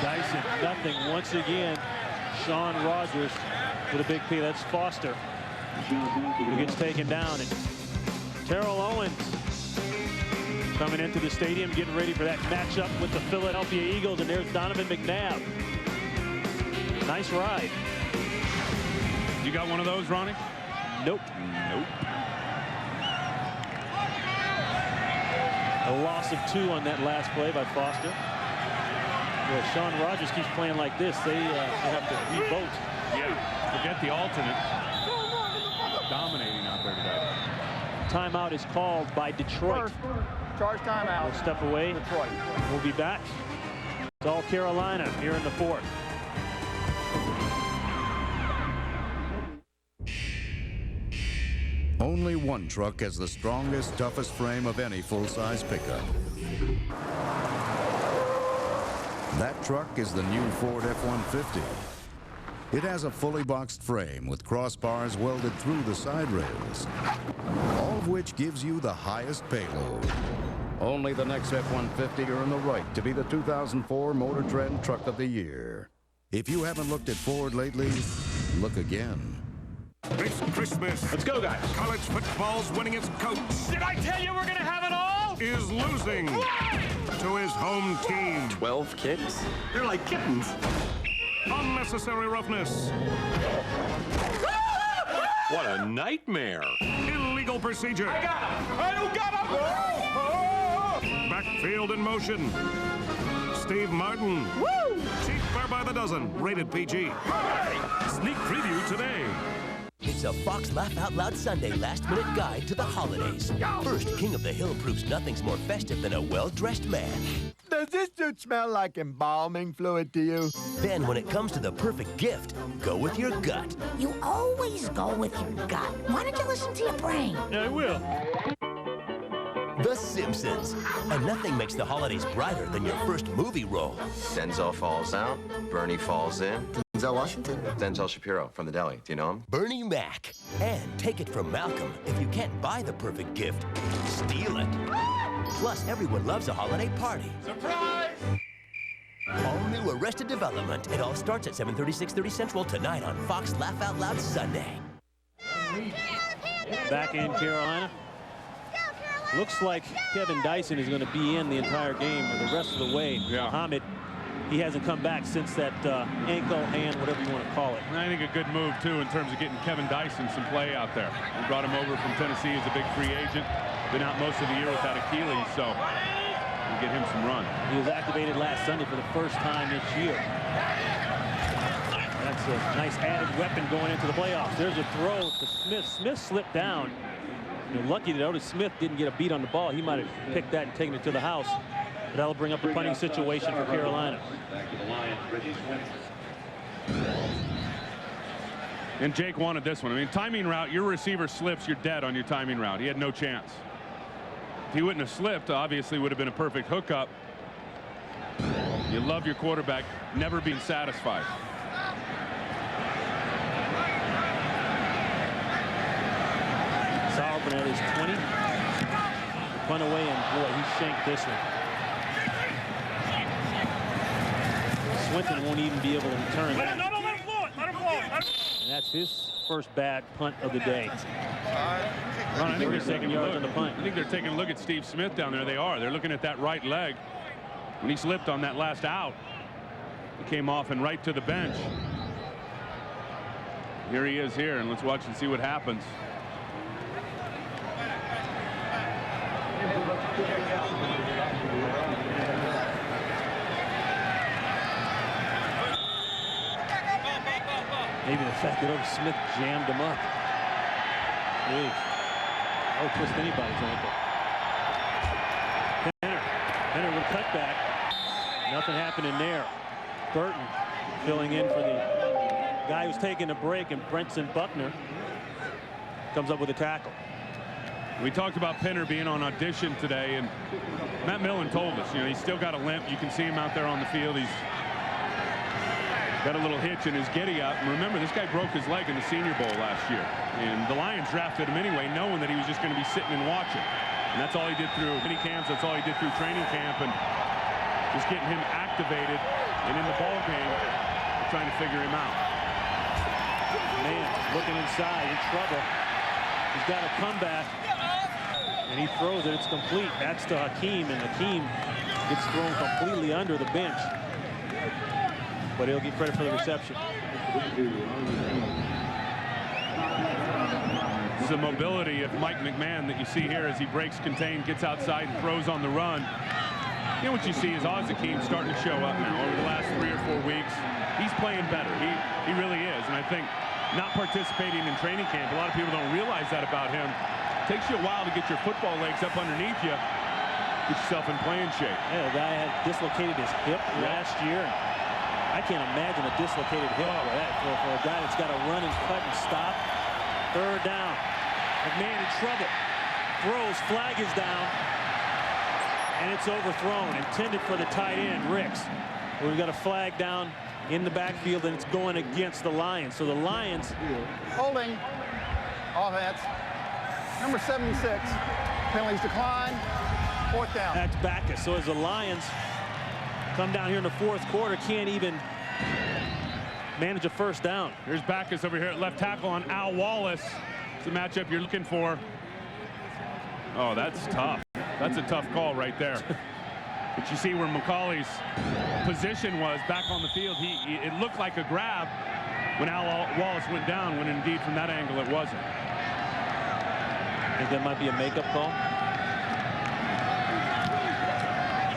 Dyson, nothing. Once again, Sean Rogers with a big play. That's Foster who gets taken down. And Terrell Owens coming into the stadium, getting ready for that matchup with the Philadelphia Eagles. And there's Donovan McNabb. Nice ride. You got one of those, Ronnie? Nope. Nope. A loss of 2 on that last play by Foster. Well, Sean Rogers keeps playing like this. They have to re-vote. Yeah, forget the alternate. Dominating out there today. Timeout is called by Detroit. Charge timeout. We'll step away. Detroit. We'll be back. It's all Carolina here in the 4th. Only one truck has the strongest, toughest frame of any full-size pickup. That truck is the new Ford F-150. It has a fully boxed frame with crossbars welded through the side rails, all of which gives you the highest payload. Only the next F-150 earn the right to be the 2004 Motor Trend Truck of the Year. If you haven't looked at Ford lately, look again. This Christmas. Let's go, guys. College football's winning its coach. Did I tell you we're going to have it all? Is losing to his home team. 12 kids? They're like kittens. Unnecessary roughness. What a nightmare. Illegal procedure. I got him. I don't got him. Backfield in motion. Steve Martin. Woo! Cheaper by the dozen. Rated PG. Sneak preview today. It's a Fox Laugh Out Loud Sunday last-minute guide to the holidays. First, King of the Hill proves nothing's more festive than a well-dressed man. Does this suit smell like embalming fluid to you? Then, when it comes to the perfect gift, go with your gut. You always go with your gut. Why don't you listen to your brain? Yeah, I will. The Simpsons. And nothing makes the holidays brighter than your first movie role. Denzel falls out, Bernie falls in. Denzel Washington? Denzel Shapiro from The Deli. Do you know him? Bernie Mac. And take it from Malcolm, if you can't buy the perfect gift, steal it. Plus, everyone loves a holiday party. Surprise! All new Arrested Development. It all starts at 7:30, 6:30 Central tonight on Fox Laugh Out Loud Sunday. Back in Carolina. Looks like Kevin Dyson is going to be in the entire game or the rest of the way. Yeah. Muhammad, he hasn't come back since that ankle, hand, whatever you want to call it. And I think a good move, too, in terms of getting Kevin Dyson some play out there. We brought him over from Tennessee as a big free agent. Been out most of the year with that Achilles, so we'll get him some run. He was activated last Sunday for the first time this year. That's a nice added weapon going into the playoffs. There's a throw to Smith. Smith slipped down. You're lucky that Otis Smith didn't get a beat on the ball. He might have picked that and taken it to the house. But that'll bring up a punting situation for Carolina. And Jake wanted this one. I mean, timing route, your receiver slips, you're dead on your timing route. He had no chance. If he wouldn't have slipped, obviously would have been a perfect hookup. You love your quarterback never being satisfied. Sauerbrunn at his 20. Punt away, and boy, he shanked this one. Swinton won't even be able to return that. And that's his first bad punt of the day. Ron, I think 32nd yards on the punt. I think they're taking a look at Steve Smith down there. They are. They're looking at that right leg. When he slipped on that last out, he came off and right to the bench. Here he is here, and let's watch and see what happens. Maybe the fact that Otis Smith jammed him up. Jeez. That would twist anybody's ankle. Penner with a cutback. Nothing happening there. Burton filling in for the guy who's taking a break, and Brenson Buckner comes up with a tackle. We talked about Penner being on audition today, and Matt Millen told us, he's still got a limp. You can see him out there on the field. He's got a little hitch in his giddy up. And remember, this guy broke his leg in the Senior Bowl last year, and the Lions drafted him anyway, knowing that he was just going to be sitting and watching. And that's all he did through mini camps. That's all he did through training camp, and just getting him activated and in the ball game, trying to figure him out. Man, looking inside, in trouble. He's got a comeback, and he throws it. It's complete. That's to Hakeem, and Hakeem gets thrown completely under the bench. But he'll get credit for the reception. This is the mobility of Mike McMahon that you see here as he breaks contain, gets outside, and throws on the run. What you see is Hakeem starting to show up now over the last 3 or 4 weeks. He's playing better. He really is. And I think not participating in training camp, a lot of people don't realize that about him. It takes you a while to get your football legs up underneath you, get yourself in playing shape. Yeah, the guy had dislocated his hip last year. I can't imagine a dislocated hip for a guy that's got to run and cut and stop. Third down. McMahon in trouble. Throws, flag is down. And it's overthrown, intended for the tight end, Ricks. We've got a flag down in the backfield, and it's going against the Lions. So the Lions holding offense. Number 76. Penalties decline. 4th down. That's Backus. So as the Lions come down here in the 4th quarter, can't even manage a first down. Here's Backus over here at left tackle on Al Wallace. It's the matchup you're looking for. Oh, that's tough. That's a tough call right there. But you see where McCauley's position was back on the field. It looked like a grab when Al Wallace went down, when indeed from that angle it wasn't. I think that might be a makeup call.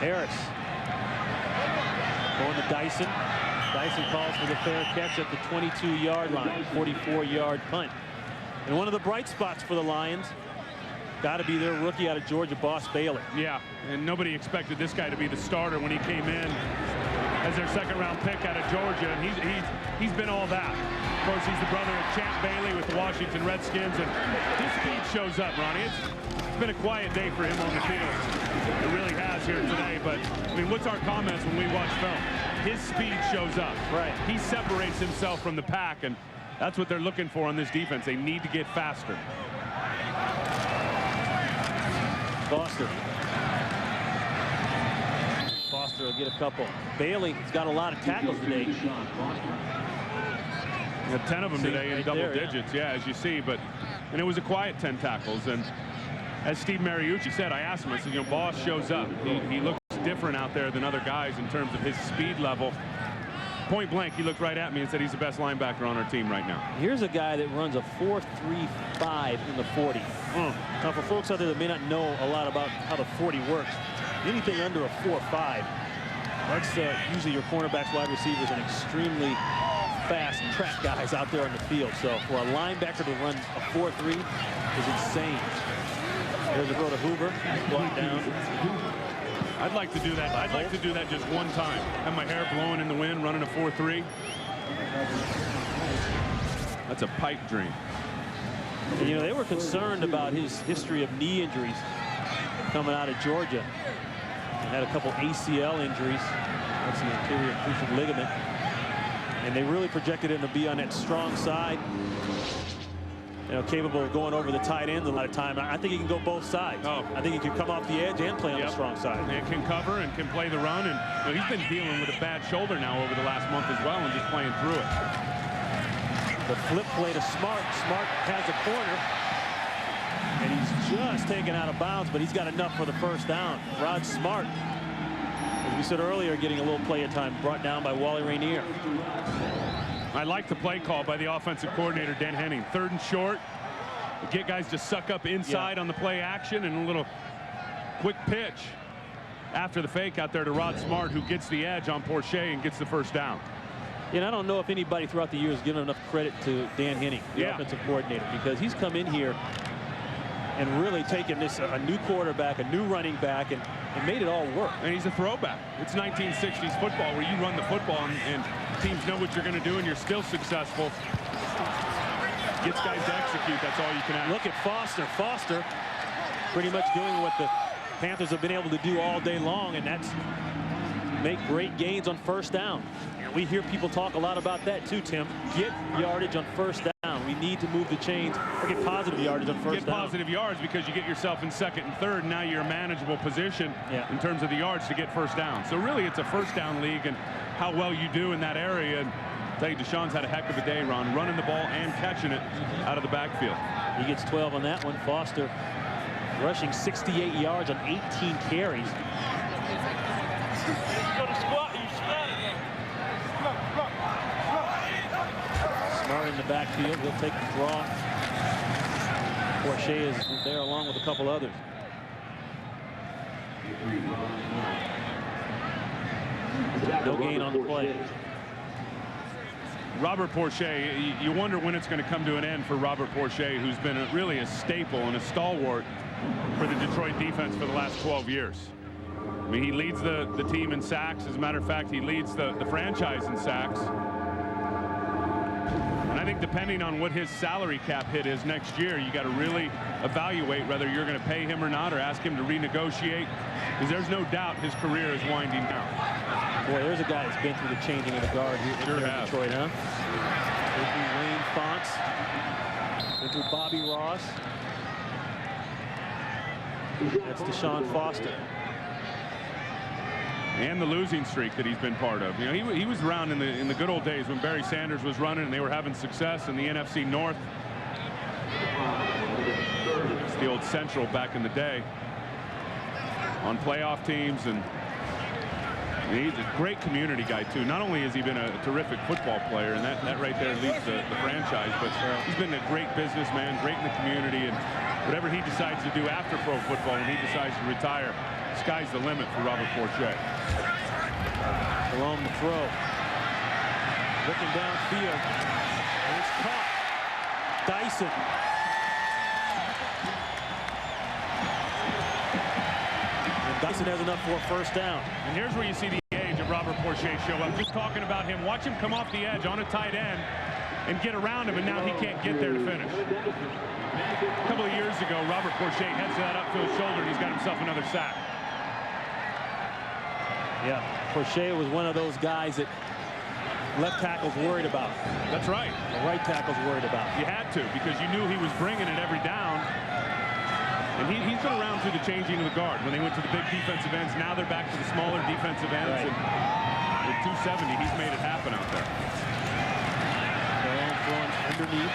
Harris going to Dyson. Dyson calls for the fair catch at the 22-yard line, 44-yard punt. And one of the bright spots for the Lions, got to be their rookie out of Georgia, Boss Bailey. Yeah, and nobody expected this guy to be the starter when he came in as their 2nd-round pick out of Georgia, and he's been all that. Of course, he's the brother of Champ Bailey with the Washington Redskins, and his speed shows up, Ronnie. It's been a quiet day for him on the field. It really has here today, but, I mean, what's our comments when we watch film? His speed shows up. Right. He separates himself from the pack, and that's what they're looking for on this defense. They need to get faster. Foster will get a couple. Bailey's got a lot of tackles today. He had 10 of them today in double digits, yeah, as you see. And it was a quiet 10 tackles. And as Steve Mariucci said, I asked him, I said, Boss shows up. He looks different out there than other guys in terms of his speed level. Point blank, he looked right at me and said he's the best linebacker on our team right now. Here's a guy that runs a 4.35 in the 40. Now, for folks out there that may not know a lot about how the 40 works, anything under a 4.5, that's usually your cornerbacks, wide receivers, and extremely fast track guys out there on the field. So for a linebacker to run a 4.3 is insane. There's a throw to Hoover, blocked down. I'd like to do that. I'd like to do that just one time. Have my hair blowing in the wind, running a 4.3. That's a pipe dream. And, they were concerned about his history of knee injuries coming out of Georgia. He had a couple ACL injuries. That's the anterior cruciate ligament. And they really projected him to be on that strong side. Capable of going over the tight end a lot of time. I think he can go both sides. I think he can come off the edge and play on the strong side. And can cover and can play the run. And he's been dealing with a bad shoulder now over the last month as well and just playing through it. The flip play to Smart. Smart has a corner. And he's just taken out of bounds, but he's got enough for the first down. Rod Smart, as we said earlier, getting a little play of time, brought down by Wally Rainier. I like the play call by the offensive coordinator, Dan Henning. 3rd and short. Get guys to suck up inside on the play action, and a little quick pitch after the fake out there to Rod Smart, who gets the edge on Porcher and gets the first down. And I don't know if anybody throughout the years has given enough credit to Dan Henning, the offensive coordinator, because he's come in here and really taken this a new quarterback, a new running back, and made it all work. And he's a throwback. It's 1960s football where you run the football and teams know what you're going to do and you're still successful. Gets guys to execute. That's all you can ask. Look at Foster. Foster pretty much doing what the Panthers have been able to do all day long, and that's make great gains on first down. And we hear people talk a lot about that too, Tim. Get yardage on first down. We need to move the chains or get positive yardage on first down. Get positive yards because you get yourself in second and third. And now you're a manageable position in terms of the yards to get first down. So really it's a first down league, and how well you do in that area. And I tell you, Deshaun's had a heck of a day, Ron, running the ball and catching it out of the backfield. He gets 12 on that one. Foster rushing 68 yards on 18 carries. Smart in the backfield. He'll take the draw. Porche is there along with a couple others. No gain on the play. Robert Porche, you wonder when it's going to come to an end for Robert Porche, who's been really a staple and a stalwart for the Detroit defense for the last 12 years. I mean, he leads the team in sacks. As a matter of fact, he leads the franchise in sacks. And I think depending on what his salary cap hit is next year, you got to really evaluate whether you're going to pay him or not, or ask him to renegotiate, because there's no doubt his career is winding down. Boy, there's a guy that's been through the changing of the guard here in Detroit, huh? Been through Wayne Fontes, been through Bobby Ross. That's Deshaun Foster. And the losing streak that he's been part of. You know, he was around in the good old days when Barry Sanders was running and they were having success in the NFC North. It's the old Central back in the day on playoff teams, and he's a great community guy too. Not only has he been a terrific football player, and that right there leads the franchise, but he's been a great businessman, great in the community, and whatever he decides to do after pro football, when he decides to retire, sky's the limit for Robert Porche. Along the throw. Looking downfield. And it's caught. Dyson. And Dyson has enough for a first down. And here's where you see the age of Robert Porche show up. Just talking about him. Watch him come off the edge on a tight end and get around him, and now he can't get there to finish. A couple of years ago, Robert Porche heads to that upfield shoulder, and he's got himself another sack. Yeah, Porche was one of those guys that left tackles worried about. That's right. The right tackles worried about. You had to, because you knew he was bringing it every down. And he's been around through the changing of the guard. When they went to the big defensive ends, now they're back to the smaller defensive ends. Right. And with 270, he's made it happen out there. Throwing underneath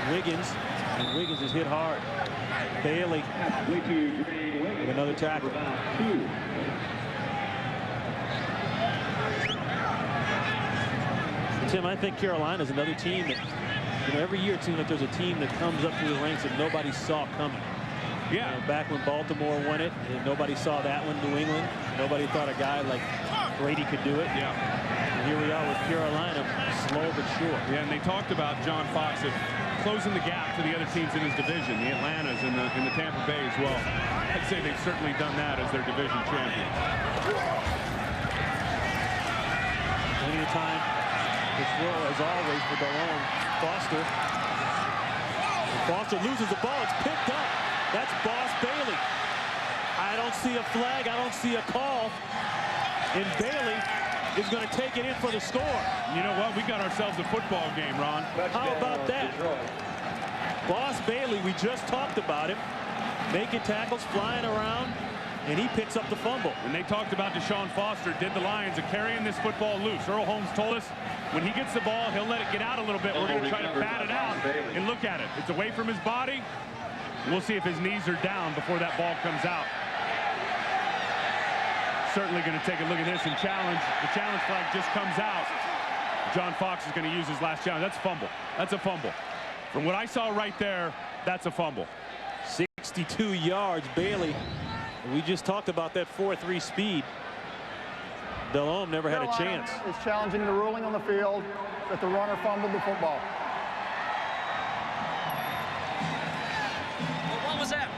Wiggins, and Wiggins is hit hard. Bailey with another tackle. Tim, I think Carolina's another team that, every year it seems like there's a team that comes up through the ranks that nobody saw coming. Yeah. Back when Baltimore won it, nobody saw that one. New England, nobody thought a guy like Brady could do it. Yeah. And here we are with Carolina, slow but sure. Yeah, and they talked about John Fox of closing the gap to the other teams in his division, the Atlantas and the Tampa Bay as well. I'd say they've certainly done that as their division champions. Plenty of time. The throw, as always, for Delone. Foster. And Foster loses the ball. It's picked up. That's Boss Bailey. I don't see a flag. I don't see a call. And Bailey is going to take it in for the score. You know what? We got ourselves a football game, Ron. How about that? Boss Bailey, we just talked about him. Making tackles, flying around, and he picks up the fumble. And they talked about Deshaun Foster, did the Lions, of carrying this football loose. Earl Holmes told us when he gets the ball, he'll let it get out a little bit. We're going to try to bat it out and look at it. It's away from his body. We'll see if his knees are down before that ball comes out. Certainly going to take a look at this and challenge. The challenge flag just comes out. John Fox is going to use his last challenge. That's a fumble. That's a fumble. From what I saw right there, that's a fumble. 62 yards, Bailey. We just talked about that 4.3 speed. Delhomme never had a chance. Is challenging the ruling on the field that the runner fumbled the football. What was that?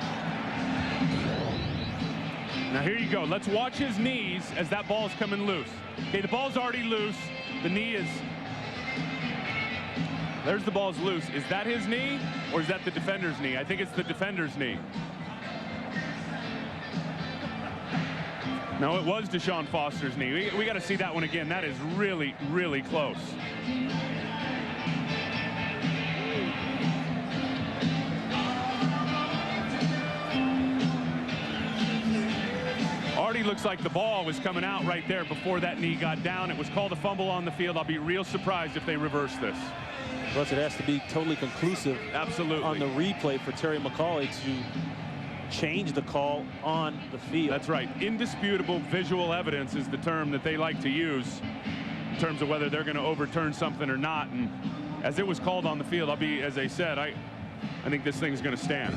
Now here you go. Let's watch his knees as that ball's coming loose. Okay, the ball's already loose. The knee is... There's the ball's loose. Is that his knee or is that the defender's knee? I think it's the defender's knee. No, it was Deshaun Foster's knee. We got to see that one again. That is really, really close. Already looks like the ball was coming out right there before that knee got down. It was called a fumble on the field. I'll be real surprised if they reverse this. Plus, it has to be totally conclusive. Absolutely. On the replay for Terry McCauley to change the call on the field. That's right. Indisputable visual evidence is the term that they like to use in terms of whether they're going to overturn something or not. And as it was called on the field, I'll be, as I said, I think this thing's going to stand.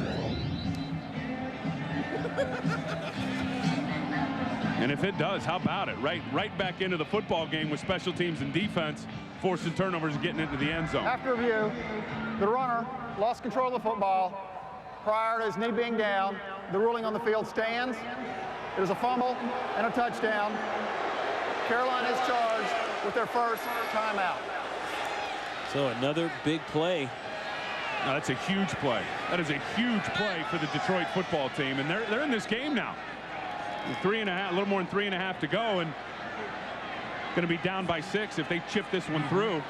And if it does, how about it? Right back into the football game with special teams and defense, forcing turnovers and getting into the end zone. After review, the runner lost control of the football prior to his knee being down. The ruling on the field stands. It was a fumble and a touchdown. Carolina is charged with their first timeout. So another big play. No, that's a huge play. That is a huge play for the Detroit football team, and they're in this game now. 3.5, a little more than 3.5 to go, and going to be down by 6 if they chip this one through.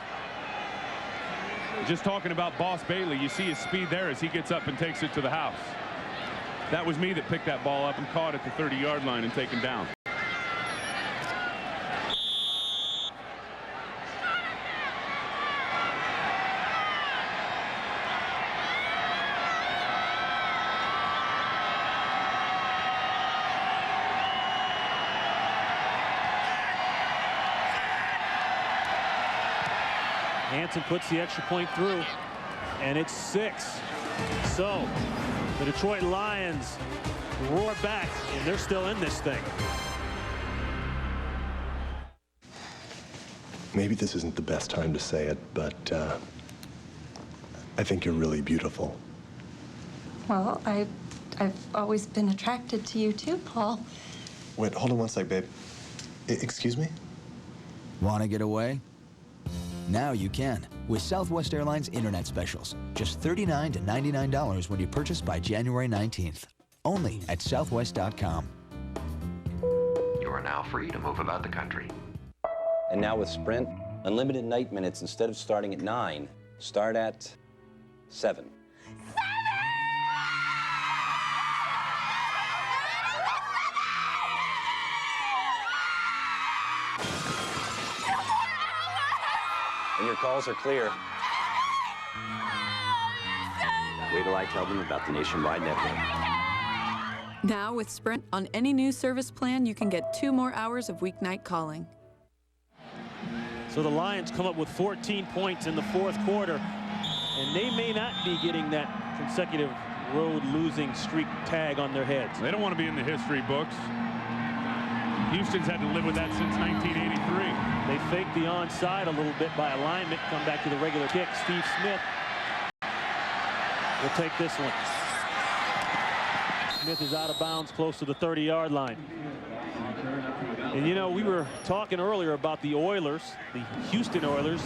Just talking about Boss Bailey, you see his speed there as he gets up and takes it to the house. That was me that picked that ball up and caught at the 30-yard line and taken down. Hansen puts the extra point through, and it's 6. So the Detroit Lions roar back, and they're still in this thing. Maybe this isn't the best time to say it, but I think you're really beautiful. Well, I've always been attracted to you too, Paul. Wait, hold on one sec, babe. Excuse me? Want to get away? Now you can with Southwest Airlines Internet Specials. Just $39 to $99 when you purchase by January 19th. Only at Southwest.com. You are now free to move about the country. And now with Sprint, unlimited night minutes instead of starting at 9, start at 7. And your calls are clear. Wait till I tell them about the nationwide network. Now with Sprint, on any new service plan, you can get 2 more hours of weeknight calling. So the Lions come up with 14 points in the 4th quarter, and they may not be getting that consecutive road losing streak tag on their heads. They don't want to be in the history books. Houston's had to live with that since 1983. They fake the onside a little bit by alignment, come back to the regular kick. Steve Smith will take this one. Smith is out of bounds close to the 30-yard line. And you know, we were talking earlier about the Oilers, the Houston Oilers,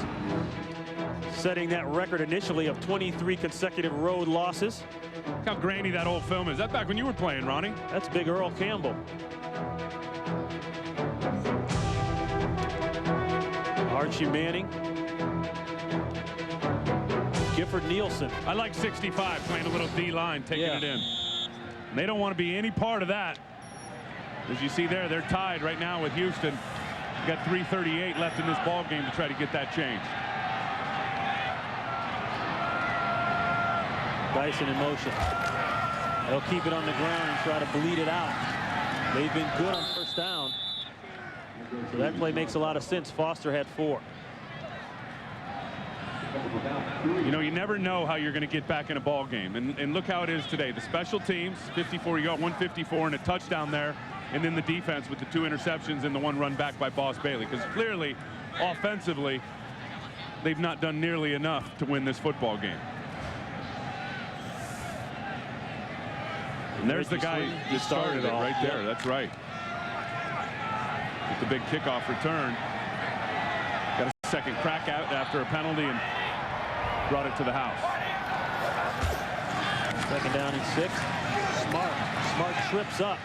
setting that record initially of 23 consecutive road losses. Look how grainy that old film is. That back when you were playing, Ronnie. That's Big Earl Campbell. Archie Manning. Gifford Nielsen. I like 65 playing a little D-line, taking it in. And they don't want to be any part of that. As you see there, they're tied right now with Houston. Got 3:38 left in this ball game to try to get that changed. Dyson in motion. They'll keep it on the ground and try to bleed it out. They've been good on first down. So that play makes a lot of sense. Foster had 4. You know, you never know how you're going to get back in a ball game. And look how it is today. The special teams, 54, you got 154 and a touchdown there. and then the defense with the 2 interceptions and the 1 run back by Boss Bailey, because clearly, offensively, they've not done nearly enough to win this football game. And there's the guy who started it right there. That's right. With the big kickoff return. Got a second crack out after a penalty and brought it to the house. 2nd down and 6. Smart trips up.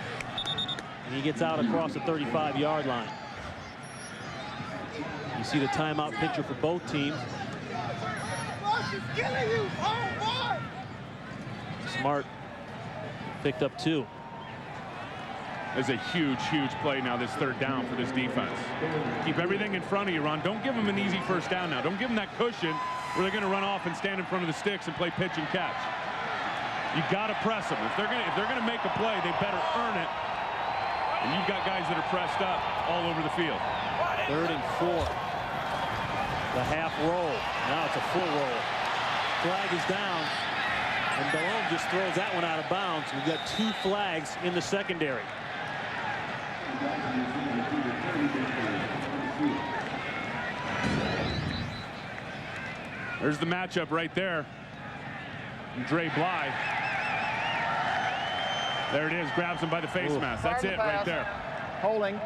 And he gets out across the 35-yard line. You see the timeout picture for both teams. Smart picked up 2. There's a huge play now, this 3rd down for this defense. Keep everything in front of you, Ron. Don't give them an easy 1st down now. Don't give them that cushion where they're going to run off and stand in front of the sticks and play pitch and catch. You got to press them. If they're going to make a play, they better earn it. And you've got guys that are pressed up all over the field. 3rd and 4. The half roll. Now it's a full roll. Flag is down. And Delhomme just throws that one out of bounds. We've got 2 flags in the secondary. There's the matchup right there. Dre Bly. There it is. Grabs him by the face mask. That's it right there. Holding.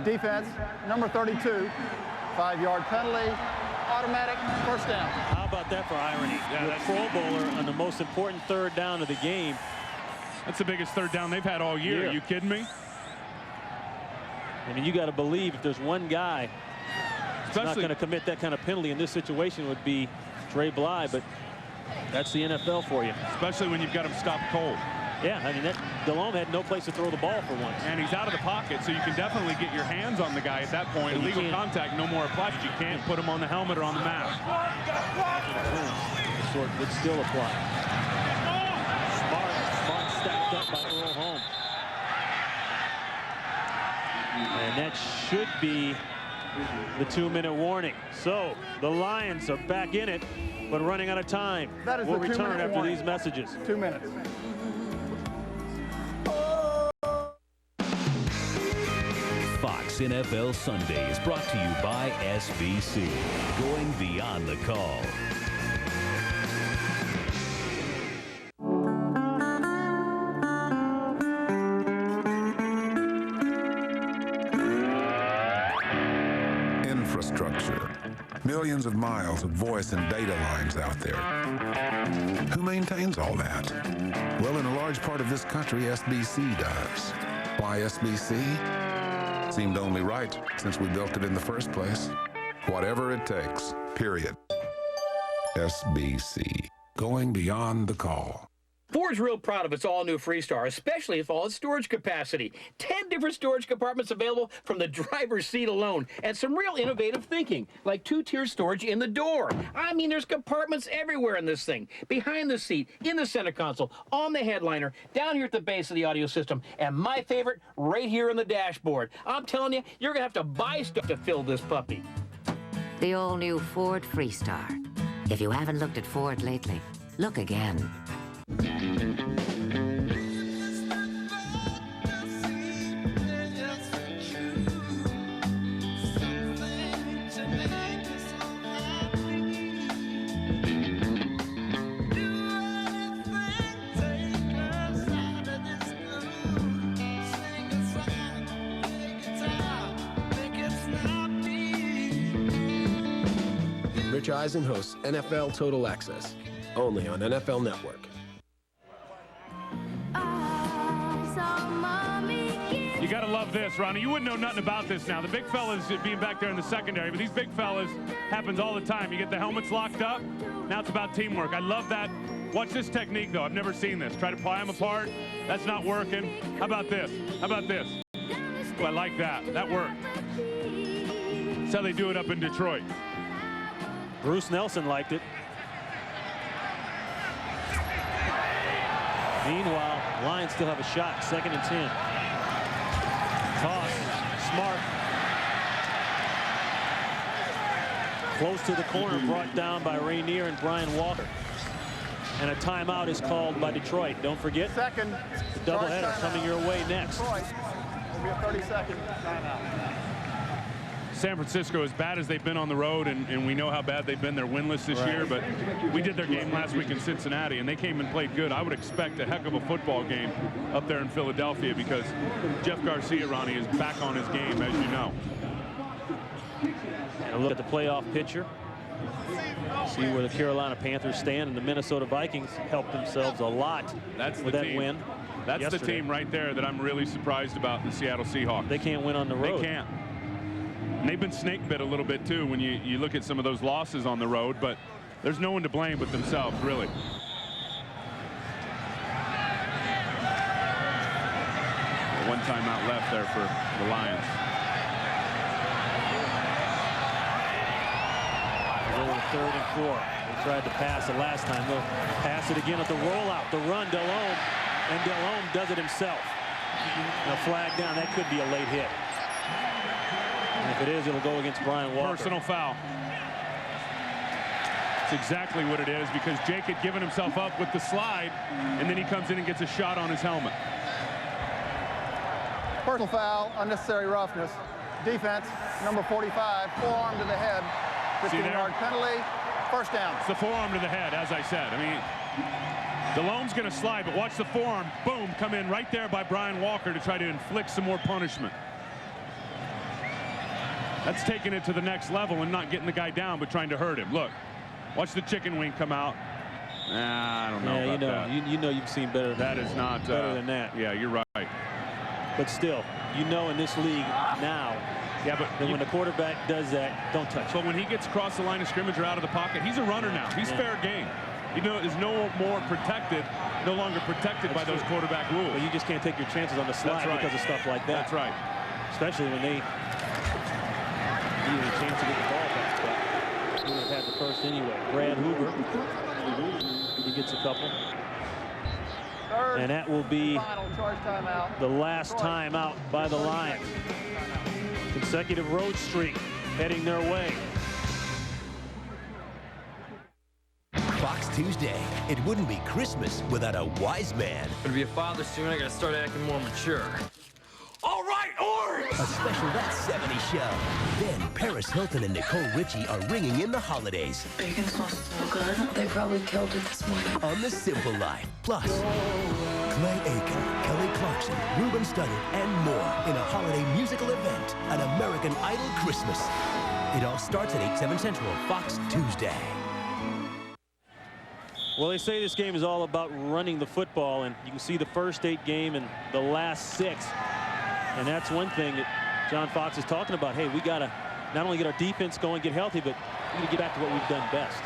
Defense, number 32. 5-yard penalty. Automatic 1st down. How about that for irony? Yeah, that's Pro Bowler on the most important 3rd down of the game. That's the biggest 3rd down they've had all year. Are you kidding me? I mean, you got to believe if there's one guy that's not going to commit that kind of penalty in this situation would be Dre Bly, but that's the NFL for you. Especially when you've got him stopped cold. Yeah, I mean, Delhomme had no place to throw the ball for once. And he's out of the pocket, so you can definitely get your hands on the guy at that point. Illegal contact, no more applied. You can't put him on the helmet or on the mask. The short would still apply. Smart stacked up by Earl Holmes. And that should be the 2-minute warning. So the Lions are back in it, but running out of time. We'll return after these messages. 2 minutes. Fox NFL Sunday is brought to you by SBC, going beyond the call. Infrastructure. Millions of miles of voice and data lines out there. Who maintains all that? Well, in a large part of this country, SBC does. Why SBC? Seemed only right since we built it in the first place. Whatever it takes, period. SBC, going beyond the call. Ford's real proud of its all-new Freestar, especially with all its storage capacity. 10 different storage compartments available from the driver's seat alone, and some real innovative thinking, like 2-tier storage in the door. I mean, there's compartments everywhere in this thing. Behind the seat, in the center console, on the headliner, down here at the base of the audio system, and my favorite, right here in the dashboard. I'm telling you, you're going to have to buy stuff to fill this puppy. The all-new Ford Freestar. If you haven't looked at Ford lately, look again. Rich Eisen hosts NFL Total Access, only on NFL Network. You got to love this, Ronnie. You wouldn't know nothing about this now. The big fellas being back there in the secondary, but these big fellas happens all the time. You get the helmets locked up. Now it's about teamwork. I love that. Watch this technique, though. I've never seen this. Try to pry them apart. That's not working. How about this? How about this? Oh, I like that. That worked. That's how they do it up in Detroit. Bruce Nelson liked it. Meanwhile, Lions still have a shot. 2nd and 10. Toss. Smart. Close to the corner, brought down by Rainier and Brian Walker. And a timeout is called by Detroit. Don't forget, Second. the doubleheader coming your way next. It'll be a 30-second timeout. San Francisco, as bad as they've been on the road, and we know how bad they've been, they're winless this year, but we did their game last week in Cincinnati, and they came and played good. I would expect a heck of a football game up there in Philadelphia because Jeff Garcia, Ronnie, is back on his game, as you know. And a look at the playoff picture. See where the Carolina Panthers stand, and the Minnesota Vikings helped themselves a lot with that win. That's yesterday. the team right there that I'm really surprised about, the Seattle Seahawks. They can't win on the road. They can't. And they've been snake bit a little bit too when you look at some of those losses on the road, but there's no one to blame but themselves, really. One timeout left there for the Lions. Over 3rd and 4. They tried to pass it last time. They'll pass it again at the rollout. The run, Delhomme, and Delhomme does it himself. Now flag down. That could be a late hit. And if it is, it'll go against Brian Walker. Personal foul. It's exactly what it is because Jake had given himself up with the slide, and then he comes in and gets a shot on his helmet. Personal foul, unnecessary roughness. Defense, number 45, forearm to the head. 15-yard penalty, first down. It's the forearm to the head, as I said. I mean, Delhomme's going to slide, but watch the forearm, boom, come in right there by Brian Walker to try to inflict some more punishment. That's taking it to the next level and not getting the guy down, but trying to hurt him. Look, watch the chicken wing come out. I don't know about that. You know you've seen better. That is not better than that. Yeah, you're right. But still, you know in this league now. Yeah, but when the quarterback does that, don't touch it. But when he gets across the line of scrimmage or out of the pocket, he's a runner now. He's fair game. You know, is no more protected, no longer protected by those quarterback rules. But you just can't take your chances on the slide because of stuff like that. That's right. Especially when they need a chance to get the ball back. But he would have had the first anyway. Brad Hoover, he gets a couple. And that will be the last timeout by the Lions. Consecutive road streak heading their way. Fox Tuesday. It wouldn't be Christmas without a wise man. Gonna be a father soon. I gotta start acting more mature. All right, Orange! A special That 70 show. Then Paris Hilton and Nicole Richie are ringing in the holidays. Bacon sauce is so good. They probably killed it this morning. On The Simple Life. Plus, Clay Aiken, Kelly Clarkson, Ruben Studdard, and more in a holiday musical event, an American Idol Christmas. It all starts at 8/7 Central, Fox Tuesday. Well, they say this game is all about running the football, and you can see the first 8 game and the last 6. And that's one thing that John Fox is talking about. Hey, we got to not only get our defense going, get healthy, but we got to get back to what we've done best.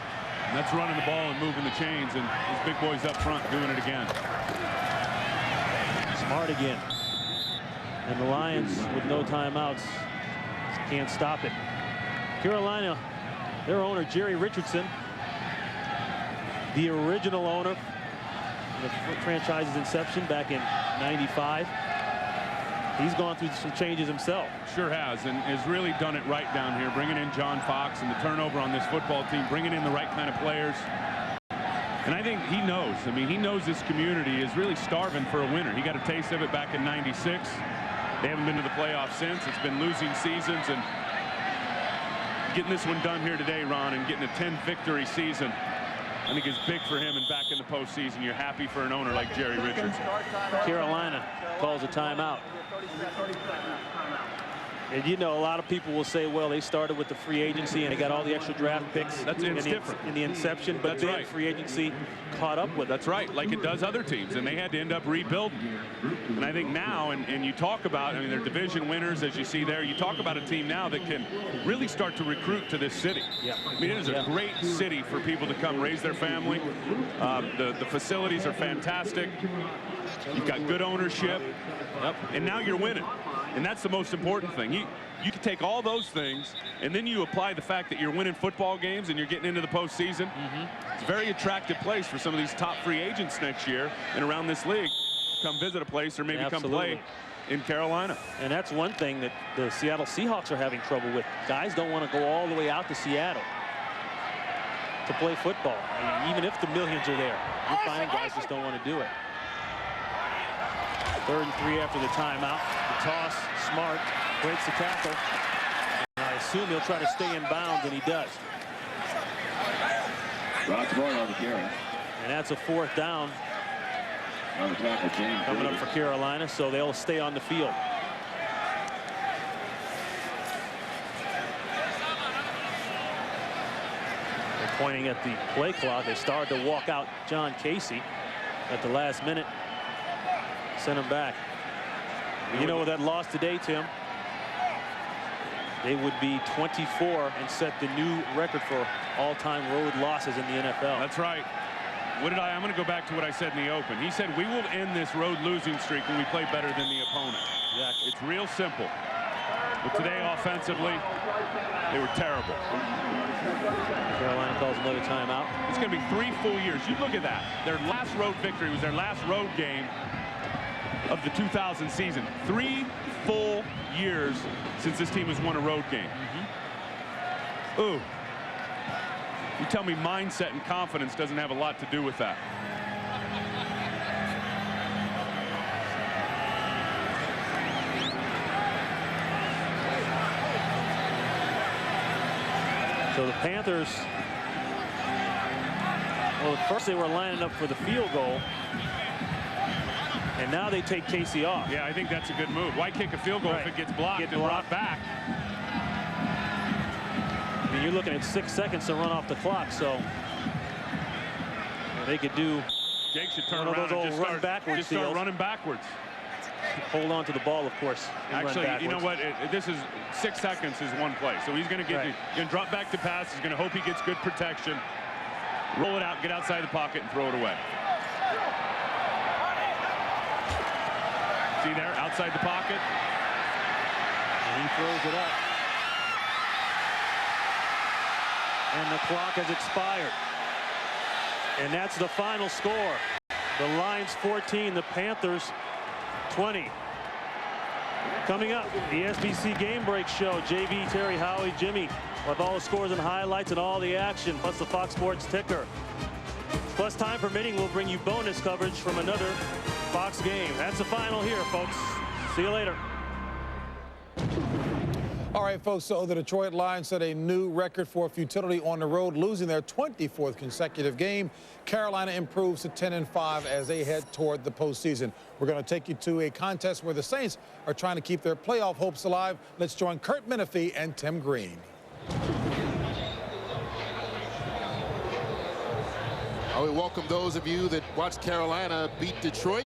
And that's running the ball and moving the chains, and these big boys up front doing it again. Smart again. And the Lions, with no timeouts, can't stop it. Carolina, their owner, Jerry Richardson, the original owner of the franchise's inception back in '95. He's gone through some changes himself. Sure has, and has really done it right down here, bringing in John Fox and the turnover on this football team, bringing in the right kind of players. And I think he knows. I mean, he knows this community is really starving for a winner. He got a taste of it back in '96. They haven't been to the playoffs since. It's been losing seasons, and getting this one done here today, Ron, and getting a 10-victory season, I think is big for him, and back in the postseason, you're happy for an owner like Jerry Richardson. Carolina calls a timeout. And you know, a lot of people will say, well, they started with the free agency and they got all the extra draft picks in the inception, but then free agency caught up with it. That's right, like it does other teams, and they had to end up rebuilding. And I think now, and you talk about, I mean, they're division winners, as you see there. You talk about a team now that can really start to recruit to this city. Yeah. I mean, it is a great city for people to come raise their family. The facilities are fantastic. You've got good ownership, and now you're winning. And that's the most important thing. You can take all those things, and then you apply the fact that you're winning football games and you're getting into the postseason. It's a very attractive place for some of these top free agents next year and around this league. Come visit a place or maybe come play in Carolina. And that's one thing that the Seattle Seahawks are having trouble with. Guys don't want to go all the way out to Seattle to play football. I mean, even if the millions are there, you're finding guys just don't want to do it. 3rd and 3 after the timeout. The toss. Smart breaks the tackle. And I assume he'll try to stay in bounds, and he does. And that's a 4th down coming up for Carolina, so they'll stay on the field. They're pointing at the play clock. They started to walk out John Casey at the last minute. Sent him back. You know, with that loss today, Tim, they would be 24 and set the new record for all-time road losses in the NFL. That's right. I'm going to go back to what I said in the open. He said we will end this road losing streak when we play better than the opponent. Exactly. It's real simple. But today, offensively, they were terrible. Carolina calls another timeout. It's going to be 3 full years. You look at that. Their last road victory was their last road game of the 2000 season. 3 full years since this team has won a road game. Ooh. You tell me mindset and confidence doesn't have a lot to do with that. So the Panthers, well, at first they were lining up for the field goal, and now they take Casey off. Yeah, I think that's a good move. Why kick a field goal if it gets blocked and brought back? I mean, you're looking at 6 seconds to run off the clock, so they could do Jake should turn one around of those and old run backwards just start running backwards. Hold on to the ball, of course. Actually, you know what? This is 6 seconds is one play. So he's going to get going to drop back to pass. He's going to hope he gets good protection. Roll it out, get outside the pocket, and throw it away. See there, outside the pocket. And he throws it up. And the clock has expired. And that's the final score. The Lions 14, the Panthers 20. Coming up, the SBC Game Break Show. JV, Terry, Howie, Jimmy, with all the scores and highlights and all the action, plus the Fox Sports ticker. Plus, time permitting, we'll bring you bonus coverage from another Fox game. That's the final here, folks. See you later. All right, folks, so the Detroit Lions set a new record for futility on the road, losing their 24th consecutive game. Carolina improves to 10-5 as they head toward the postseason. We're going to take you to a contest where the Saints are trying to keep their playoff hopes alive. Let's join Kurt Menefee and Tim Green. We welcome those of you that watched Carolina beat Detroit.